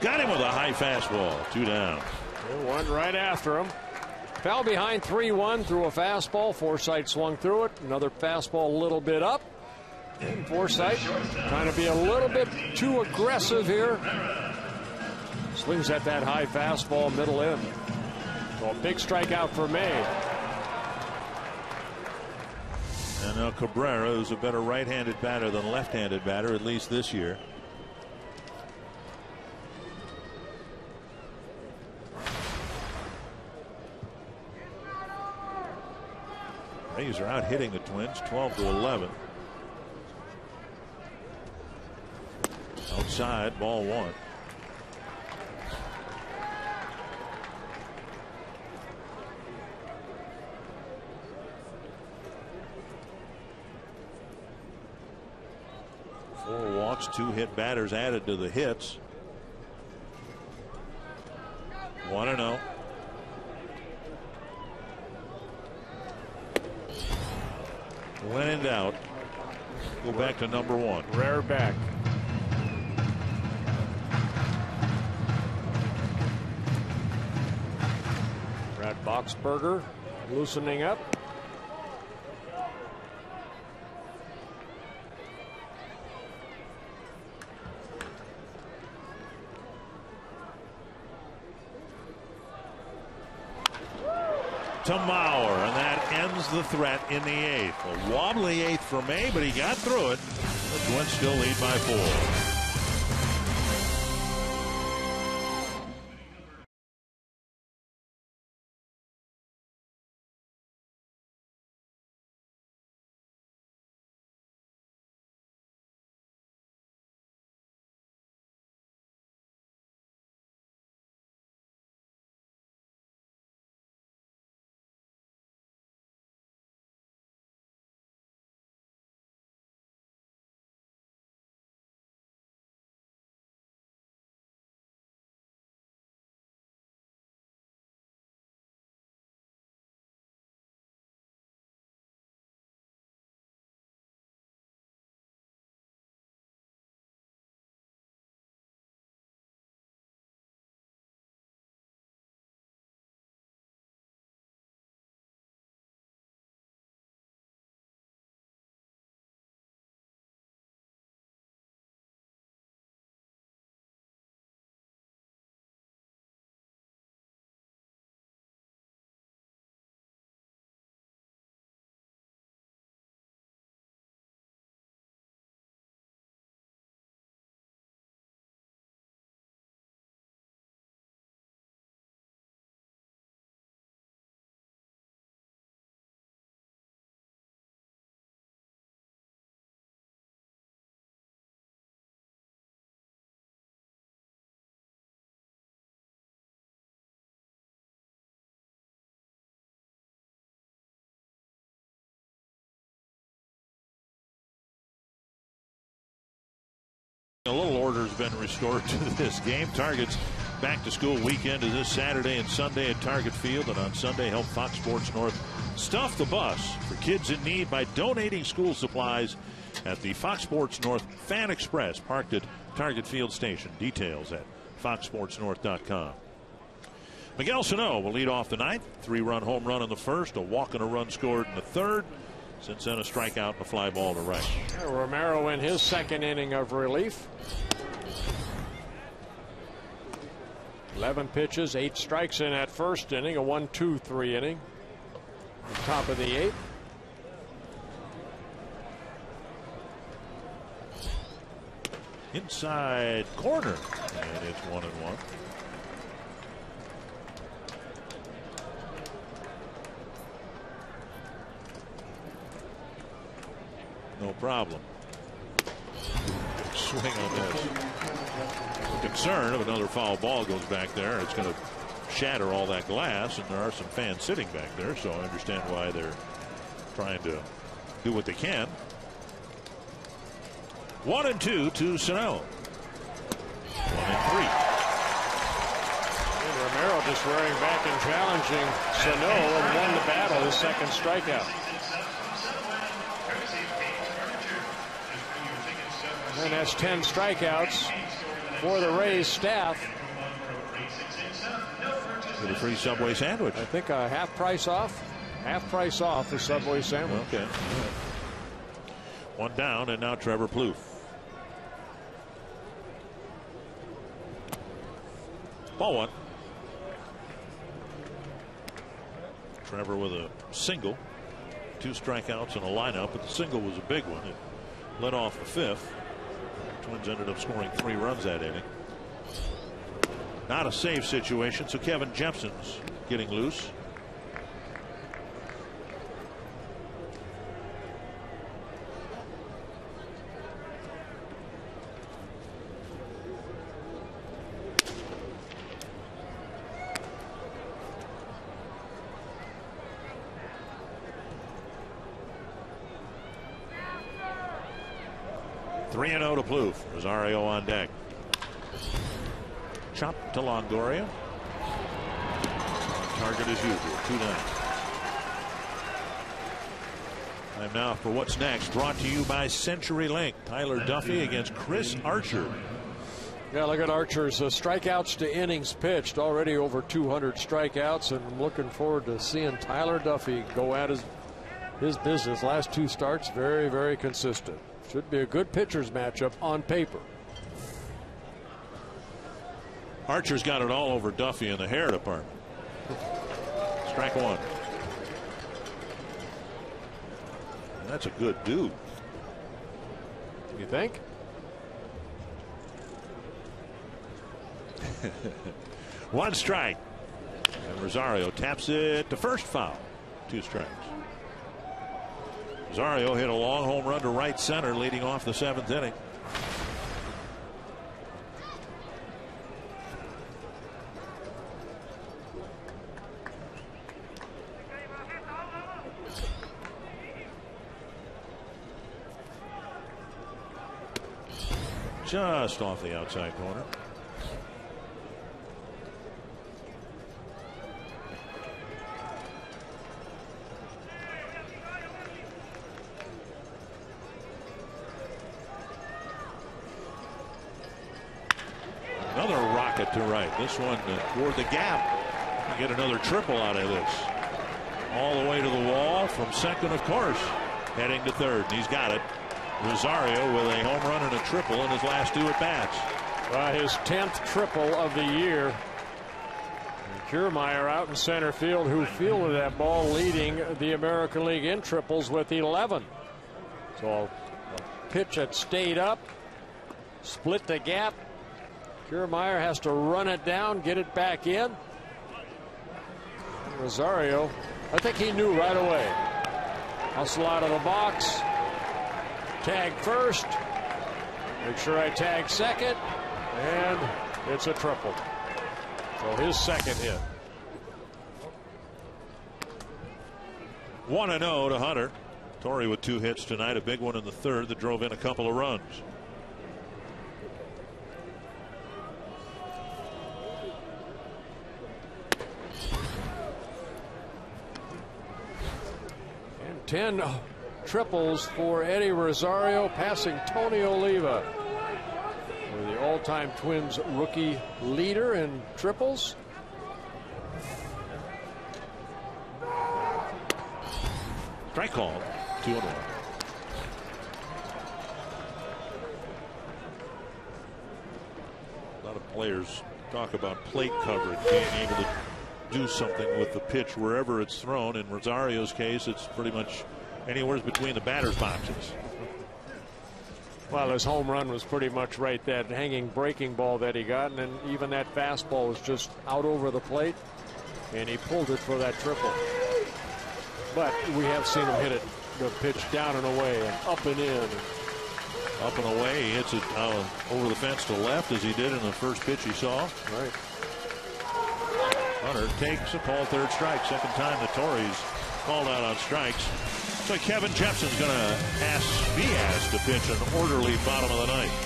Got him with a high fastball. 2 down. One right after him. Fell behind 3-1, threw a fastball. Forsythe swung through it. Another fastball a little bit up. And Forsythe trying to be a little bit too aggressive here. Swings at that high fastball, middle in. So a big strikeout for May. And now Cabrera, who's a better right-handed batter than left-handed batter, at least this year. Rays are out hitting the Twins 12-11. Outside, ball 1. Four walks, 2 hit batters added to the hits. 1-0. When in doubt, go back to number 1. Rare back. Brad Boxberger loosening up. to Mauer, and that ends the threat in the 8th. A wobbly 8th for May, but he got through it. The Twins still lead by 4. A little order has been restored to this game. Target's back to school weekend is this Saturday and Sunday at Target Field, and on Sunday help Fox Sports North stuff the bus for kids in need by donating school supplies at the Fox Sports North Fan Express parked at Target Field Station. Details at foxsportsnorth.com. Miguel Sano will lead off the 9th. 3-run home run in the first, a walk and a run scored in the third. Since then, a strikeout and a fly ball to right. Romero in his second inning of relief. 11 pitches, 8 strikes in that first inning, a 1-2-3 inning. Top of the 8th. Inside corner, and it's 1-1. No problem. Swing on this. Concern of another foul ball goes back there. It's going to shatter all that glass, and there are some fans sitting back there, so I understand why they're trying to do what they can. 1-2 to Sano. 1-3. Romero just rearing back and challenging Sano and won the battle, his second strikeout. And that's 10 strikeouts for the Rays staff. With a free Subway sandwich. I think a half price off the Subway sandwich. Okay. One down, and now Trevor Plouffe. Ball one. Trevor with a single. 2 strikeouts and a lineup, but the single was a big one. It led off the 5th. Twins ended up scoring 3 runs that inning. Not a save situation, so Kevin Jepson's getting loose. (3-0) to Plouffe. Rosario on deck. Chop to Longoria. Target as usual. 2 down. Time now for what's next. Brought to you by CenturyLink. Tyler Duffy against Chris Archer. Yeah, look at Archer's strikeouts to innings pitched. Already over 200 strikeouts, and I'm looking forward to seeing Tyler Duffy go at his business. Last 2 starts, very, very consistent. Should be a good pitcher's matchup on paper. Archer's got it all over Duffy in the hair department. Strike 1. That's a good dude. You think? One strike. And Rosario taps it to first, foul. 2 strikes. Rosario hit a long home run to right center leading off the 7th inning. Just off the outside corner. Another rocket to right. This one toward the gap. You get another triple out of this. All the way to the wall from second, of course. Heading to third, and he's got it. Rosario with a home run and a triple in his last 2 at-bats. His 10th triple of the year. And Kiermaier out in center field, who fielded that ball, leading the American League in triples with 11. So a pitch that stayed up, split the gap. Kiermaier has to run it down, get it back in. And Rosario, I think he knew right away. Hustle out of the box. Tag first. Make sure I tag second. And it's a triple. So his second hit. 1-0 to Hunter. Torrey with 2 hits tonight. A big one in the 3rd that drove in a couple of runs. And 10 triples for Eddie Rosario, passing Tony Oliva for the all-time Twins rookie leader in triples. Strike call. 2-1. A lot of players talk about plate coverage, being able to do something with the pitch wherever it's thrown. In Rosario's case, it's pretty much anywhere between the batter's boxes. Well, his home run was pretty much right, that hanging breaking ball that he got, and then even that fastball was just out over the plate, and he pulled it for that triple. But we have seen him hit it, the pitch down and away and up and in. Up and away, he hits it over the fence to left, as he did in the first pitch he saw. Right. Hunter takes a call, 3rd strike. Second time that Torrey's called out on strikes. So Kevin Jepson's going to be asked to pitch an orderly bottom of the 9th.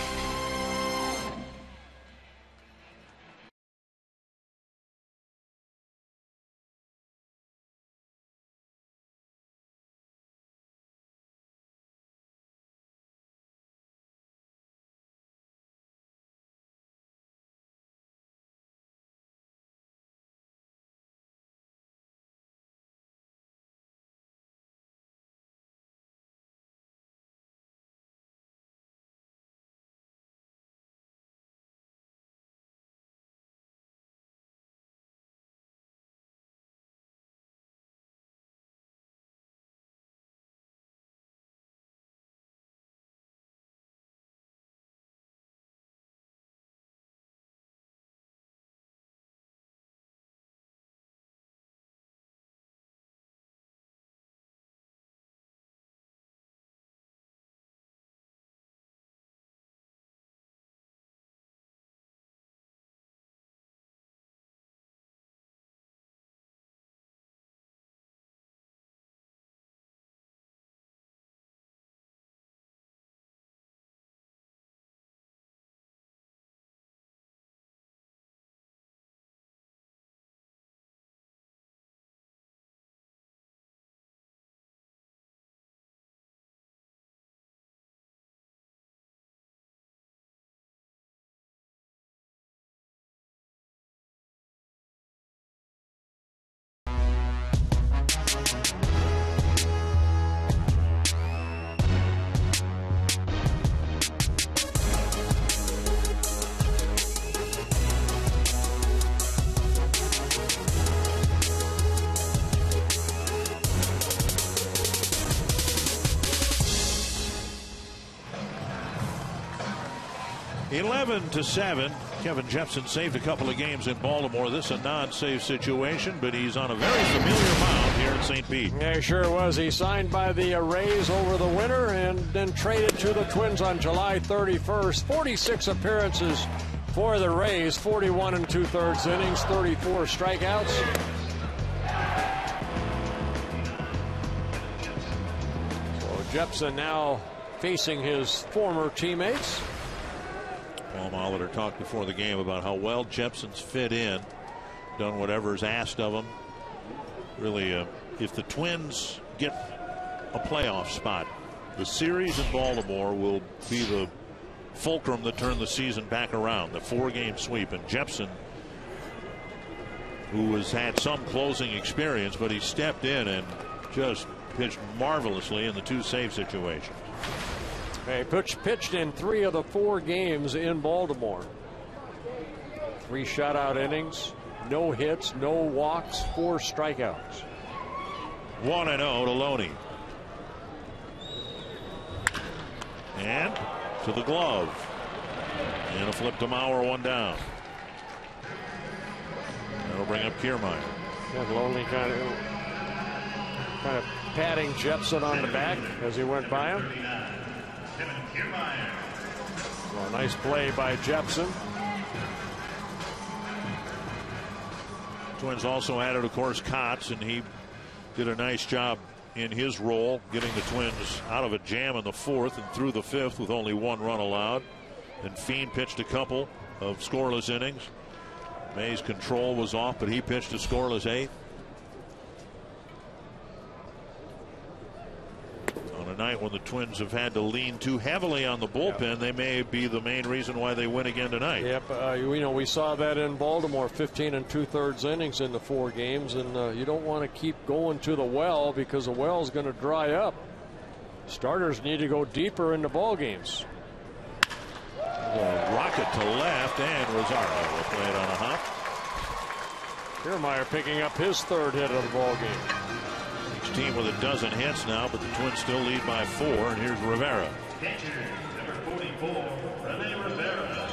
11-7. Kevin Jepsen saved a couple of games in Baltimore. This is a non-save situation, but he's on a very familiar mound here in St. Pete. Yeah, he sure was. He signed by the Rays over the winter and then traded to the Twins on July 31st. 46 appearances for the Rays, 41 2/3 innings, 34 strikeouts. So Jepsen now facing his former teammates. Paul Molitor talked before the game about how well Jepsen's fit in, done whatever's asked of him. Really, if the Twins get a playoff spot, the series in Baltimore will be the fulcrum that turned the season back around, the 4-game sweep. And Jepsen, who has had some closing experience, but he stepped in and just pitched marvelously in the 2-save situation. He pitched in 3 of the 4 games in Baltimore. 3 shutout innings, no hits, no walks, 4 strikeouts. 1-0 to Loney. And to the glove. And a flip to Mauer, 1 down. That'll bring up Kiermaier. Yeah, Loney kind of patting Jepsen on the back as he went by him. Well, nice play by Jepsen. Twins also added, of course, Kotz, and he did a nice job in his role, getting the Twins out of a jam in the 4th and through the 5th with only 1 run allowed. And Fiend pitched a couple of scoreless innings. May's control was off, but he pitched a scoreless 8th. On a night when the Twins have had to lean too heavily on the bullpen, they may be the main reason why they win again tonight. Yep, we saw that in Baltimore, 15 2/3 innings in the 4 games, and you don't want to keep going to the well because the well's going to dry up. Starters need to go deeper into ball games. Rocket to left, and Rosario will play it on a hop. Kiermaier picking up his 3rd hit of the ball game. Each team with a dozen hits now, but the Twins still lead by 4. And here's Rivera. Catcher, number 44, Rene Rivera.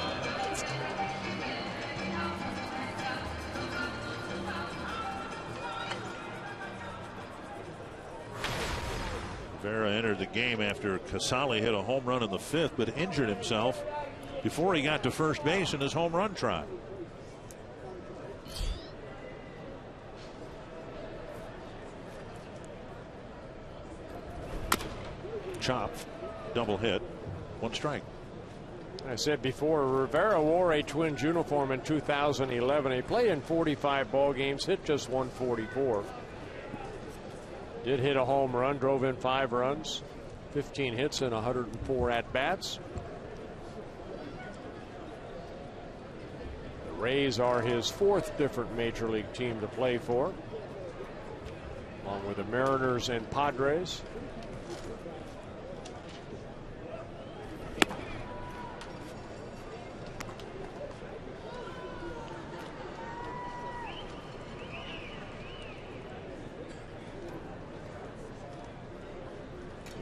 Rivera entered the game after Casale hit a home run in the 5th, but injured himself before he got to first base in his home run trot. Chop, double hit, 1 strike. I said before, Rivera wore a Twins uniform in 2011. He played in 45 ball games, hit just 144. Did hit a home run, drove in 5 runs, 15 hits and 104 at-bats. The Rays are his 4th different major league team to play for, along with the Mariners and Padres.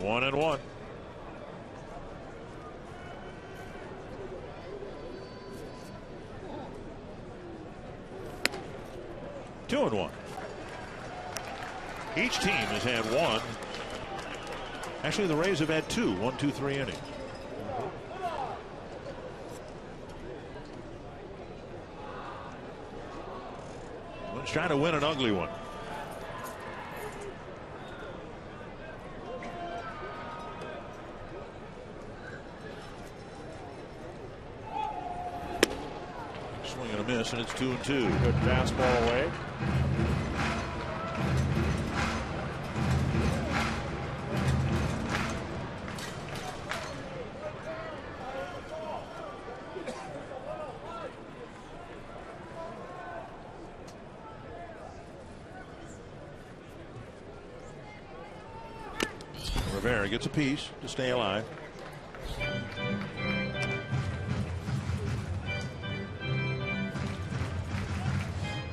One and one. Two and one. Each team has had 1. Actually, the Rays have had 2. 1, 2, 3 innings. Let's try to win an ugly one. Swing and a miss, and it's 2-2. Good fastball away. Rivera gets a piece to stay alive.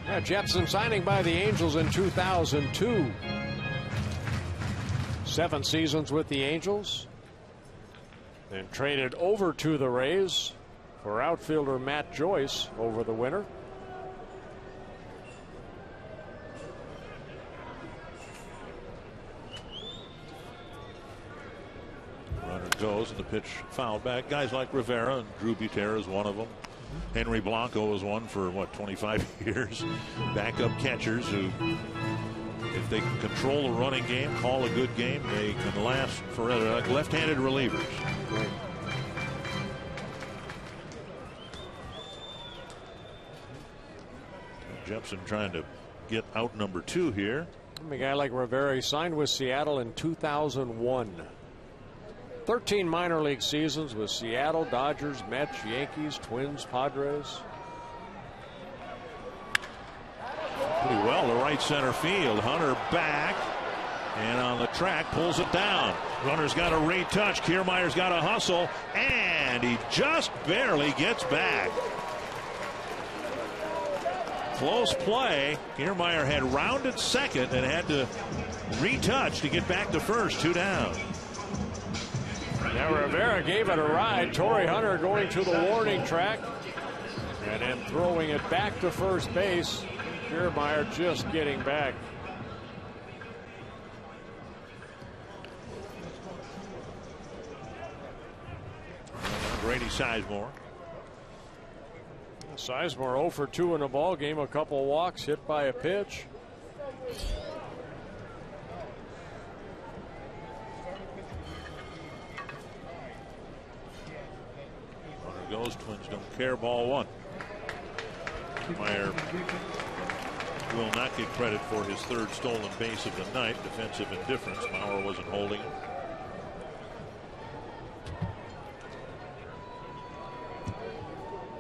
Yeah, Jepsen signing by the Angels in 2002. 7 seasons with the Angels. Then traded over to the Rays for outfielder Matt Joyce over the winter. Runner goes and the pitch fouled back. Guys like Rivera and Drew Butera is one of them. Henry Blanco was one for what, 25 years. Backup catchers who, if they can control the running game, call a good game, they can last forever. Like left-handed relievers. Right. Jepson trying to get out number 2 here. A guy like Rivera, he signed with Seattle in 2001. 13 minor league seasons with Seattle, Dodgers, Mets, Yankees, Twins, Padres. Pretty well to right center field. Hunter back and on the track pulls it down. Runner's got a retouch. Kiermaier's got a hustle and he just barely gets back. Close play. Kiermaier had rounded second and had to retouch to get back to first. 2 down. Now Rivera gave it a ride. Torrey Hunter going to the warning track and then throwing it back to first base. Kiermaier just getting back. Grady Sizemore. Sizemore 0 for 2 in a ball game. A couple walks, hit by a pitch. Runner goes. Twins don't care. Ball 1. Meyer will not get credit for his 3rd stolen base of the night. Defensive indifference. Mauer wasn't holding him.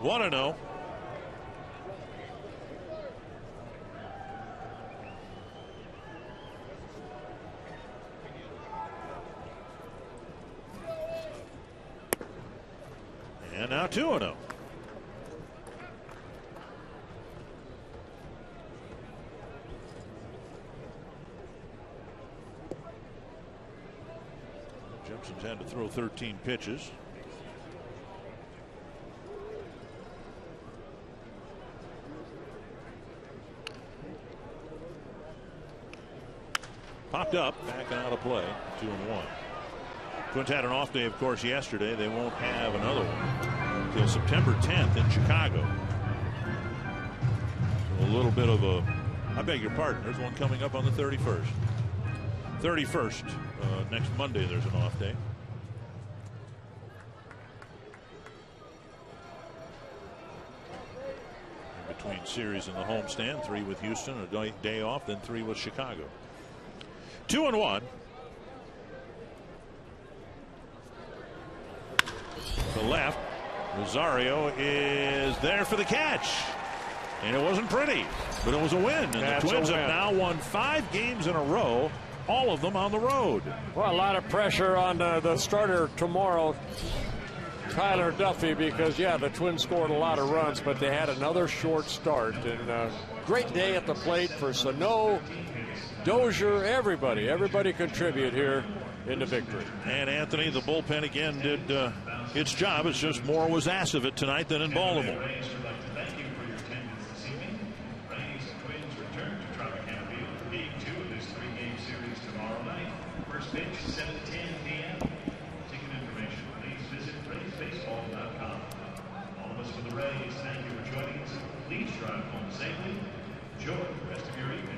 Want to know. And now 2-0. Jepson's had to throw 13 pitches. Popped up, back and out of play. 2-1. Twins had an off day, of course, yesterday. They won't have another one until September 10th in Chicago. So a little bit of a, I beg your pardon, there's one coming up on the 31st. 31st, next Monday, there's an off day. In between series and the homestand, 3 with Houston, a day off, then 3 with Chicago. 2-1. To left. Rosario is there for the catch. And it wasn't pretty, but it was a win. And the Twins have now won 5 games in a row, all of them on the road. Well, a lot of pressure on the starter tomorrow, Tyler Duffy, because, yeah, the Twins scored a lot of runs, but they had another short start. And great day at the plate for Sano, Dozier, everybody contribute here in the victory. And Anthony, the bullpen again did its job. It's just more was asked of it tonight than in Baltimore. Thank you for your attendance this evening. Rays and Twins return to Tropicana Field for Game 2 of this 3-game series tomorrow night. First pitch 7:10 p.m. Ticket information, please visit RaysBaseball.com. All of us for the Rays, thank you for joining us. Please drive home safely. Enjoy the rest of your evening.